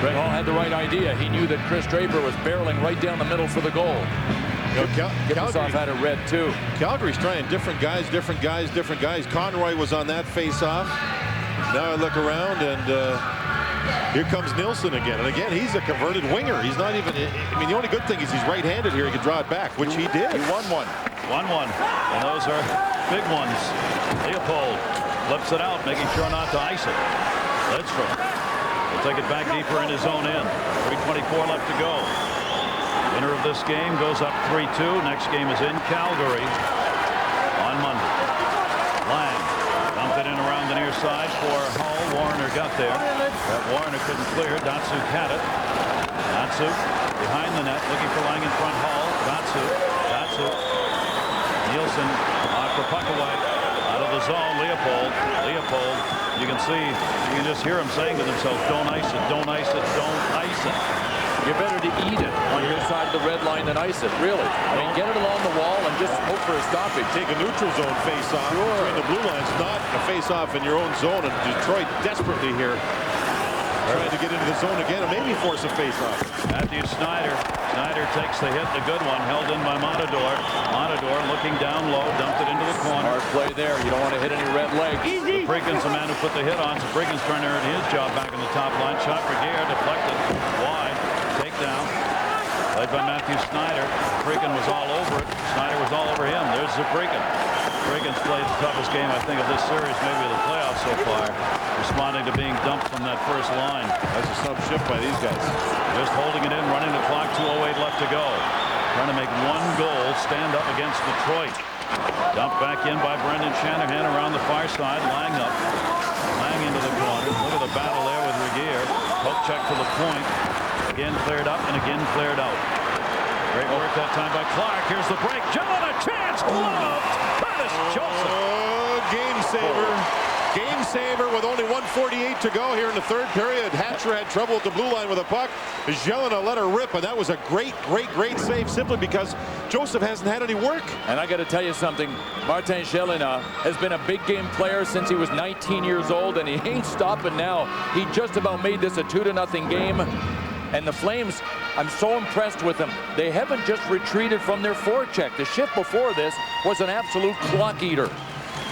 Greg Hall had the right idea. He knew that Chris Draper was barreling right down the middle for the goal. Kiprusoff had a red too. Calgary's trying different guys, different guys, different guys. Conroy was on that face-off. Now I look around, and here comes Nilsson again. And again, he's a converted winger. He's not even, I mean, the only good thing is he's right-handed here. He can draw it back, which he did. He won one. Won one. And those are big ones. Leopold flips it out, making sure not to ice it. Lidstrom will take it back deeper in his own end. 3:24 left to go. Winner of this game goes up 3-2. Next game is in Calgary on Monday. Lang dumped it in around the near side for Hull. Warner got there. That Warner couldn't clear. Datsuk had it. Datsuk behind the net, looking for Lang in front. Hull. Datsuk. Nielsen knocked the puck away. Out of the zone. Leopold. You can see, you can just hear him saying to themselves, don't ice it, don't ice it, don't ice it. You're better to eat it on your side of the red line than ice it, really. I mean, get it along the wall and just hope for a stoppage. Take a neutral zone face-off. Between the blue lines, not a face-off in your own zone. And Detroit desperately here trying to get into the zone again and maybe force a face-off. Matthew Snyder. Snyder takes the hit, the good one, held in by Montador. Montador looking down low, dumped it into the corner. Hard play there. You don't want to hit any red legs. Sabrikin's the man who put the hit on. Sabrikin's trying to earn his job back in the top line. Shot for Gear, deflected wide. Takedown. Played by Matthew Snyder. Sabrikin was all over it. Snyder was all over him. There's Sabrikin. Sabrikin's played the toughest game, I think, of this series, maybe of the playoffs so far. Responding to being dumped from that first line. That's a sub shift by these guys. Just holding it in, running the clock, 2:08 left to go. Trying to make 1 goal, stand up against Detroit. Dumped back in by Brendan Shanahan around the far side. Lang up. Lang into the corner. Look at the battle there with Regier. Poke check for the point. Again cleared up and again cleared out. Great work that time by Clark. Here's the break. Gillett, a chance. Gloved. Curtis Joseph. Oh, game saver. Game saver with only 1:48 to go here in the third period. Hatcher had trouble at the blue line with a puck. Jelena let her rip, and that was a great save simply because Joseph hasn't had any work. And I got to tell you something. Martin Jelena has been a big game player since he was 19 years old, and he ain't stopping now. He just about made this a 2-0 game. And the Flames, I'm so impressed with them. They haven't just retreated from their forecheck. The shift before this was an absolute clock eater.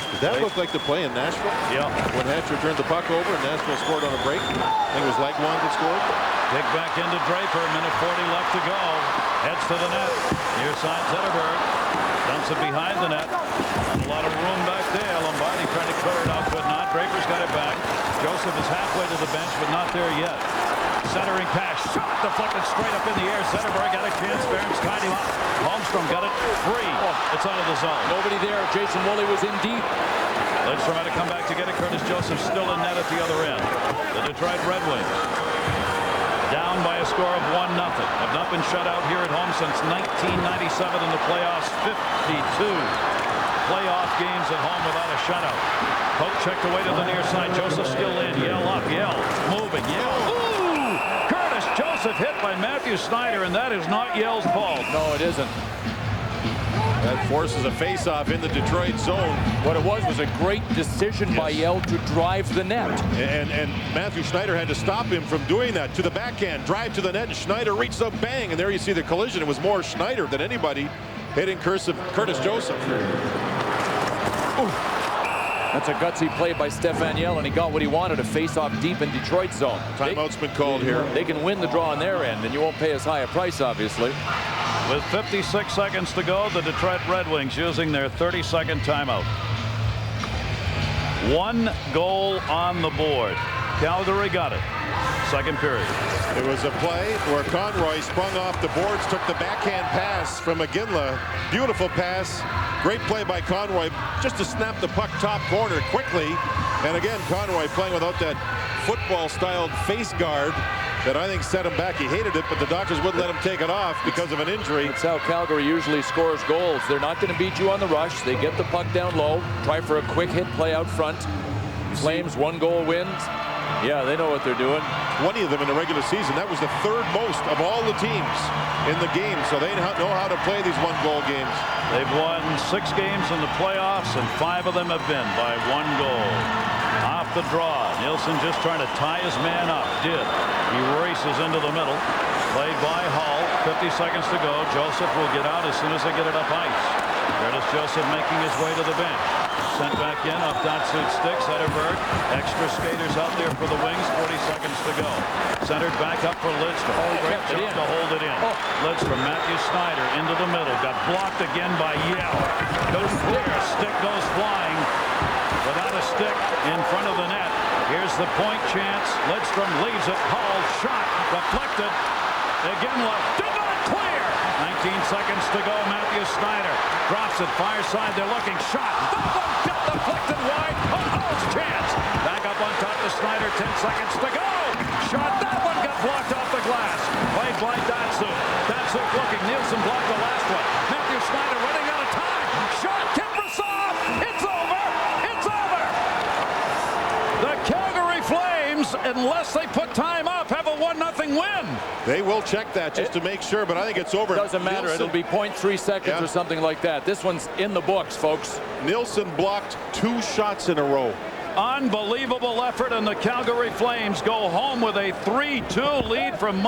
Did that look like the play in Nashville? Yeah. When Hatcher turned the puck over and Nashville scored on a break. I think it was Lagwand that scored. Kick back into Draper. Minute 40 left to go. Heads to the net. Near side Zetterberg. Dumps it behind the net. A lot of room back there. Lombardi trying to clear it out, but not. Draper's got it back. Joseph is halfway to the bench, but not there yet. Centering pass. Shot deflected straight up in the air. Zetterberg got a chance. Barron's tied him up. Holmstrom got it free. It's out of the zone. Nobody there. Jason Woolley was in deep. Lidstrom had to come back to get it. Curtis Joseph still in net at the other end. The Detroit Red Wings down by a score of 1-0. Have not been shut out here at home since 1997 in the playoffs. 52 playoff games at home without a shutout. Pope checked away to the near side. Joseph still in. Yell up. Yell. Moving. Yell. Ooh! Curtis Joseph hit by Matthew Snyder, and that is not Yell's fault. No, it isn't. That forces a face-off in the Detroit zone. What it was a great decision by Yell to drive the net. And Matthew Schneider had to stop him from doing that. To the backhand, drive to the net, and Schneider reaches up, bang, and there you see the collision. It was more Schneider than anybody hitting Curtis Joseph. Ooh. That's a gutsy play by Stefan Yell, and he got what he wanted, a face-off deep in Detroit zone. Timeout's been called here. They can win the draw on their end, and you won't pay as high a price, obviously. With 56 seconds to go, the Detroit Red Wings using their 30-second timeout. 1 goal on the board. Calgary got it. Second period. It was a play where Conroy sprung off the boards, took the backhand pass from McGinley. Beautiful pass. Great play by Conroy just to snap the puck top corner quickly. And again, Conroy playing without that football-styled face guard that I think set him back. He hated it, but the doctors wouldn't let him take it off because of an injury. That's how Calgary usually scores goals. They're not going to beat you on the rush. They get the puck down low, try for a quick hit play out front. Flames 1-goal wins. Yeah, they know what they're doing. 20 of them in the regular season. That was the third most of all the teams in the game. So they know how to play these 1-goal games. They've won 6 games in the playoffs, and 5 of them have been by 1 goal. Off the draw. Nielsen just trying to tie his man up. Did. He races into the middle. Played by Hull. 50 seconds to go. Joseph will get out as soon as they get it up ice. Curtis Joseph making his way to the bench. Sent back in off Datsyuk's stick. Zetterberg. Extra skaters out there for the Wings. 40 seconds to go. Centered back up for Lidstrom. Great job to hold it in. Lidstrom, Matthew Snyder into the middle. Got blocked again by Yell. Goes clear. Stick goes flying. Without a stick in front of the net. Here's the point chance. Lidstrom leaves it. Hull shot. Deflected. Again left. Did not clear. 19 seconds to go. Matthew Snyder drops it. Far side. They're looking. Shot. That one got deflected wide. Hull's chance. Back up on top to Snyder. 10 seconds to go. Shot. That one got blocked off the glass. Played by Datsyuk. Datsyuk looking. Nielsen blocked the last one. Matthew Snyder running out of time. Shot. Kiprusoff. It's over. It's over. The Calgary Flames, unless they put time up, have a 1-0 win. They will check that just to make sure, but I think it's over. Doesn't matter. It'll be 0.3 seconds or something like that. This one's in the books, folks. Nielsen blocked 2 shots in a row. Unbelievable effort, and the Calgary Flames go home with a 3-2 lead from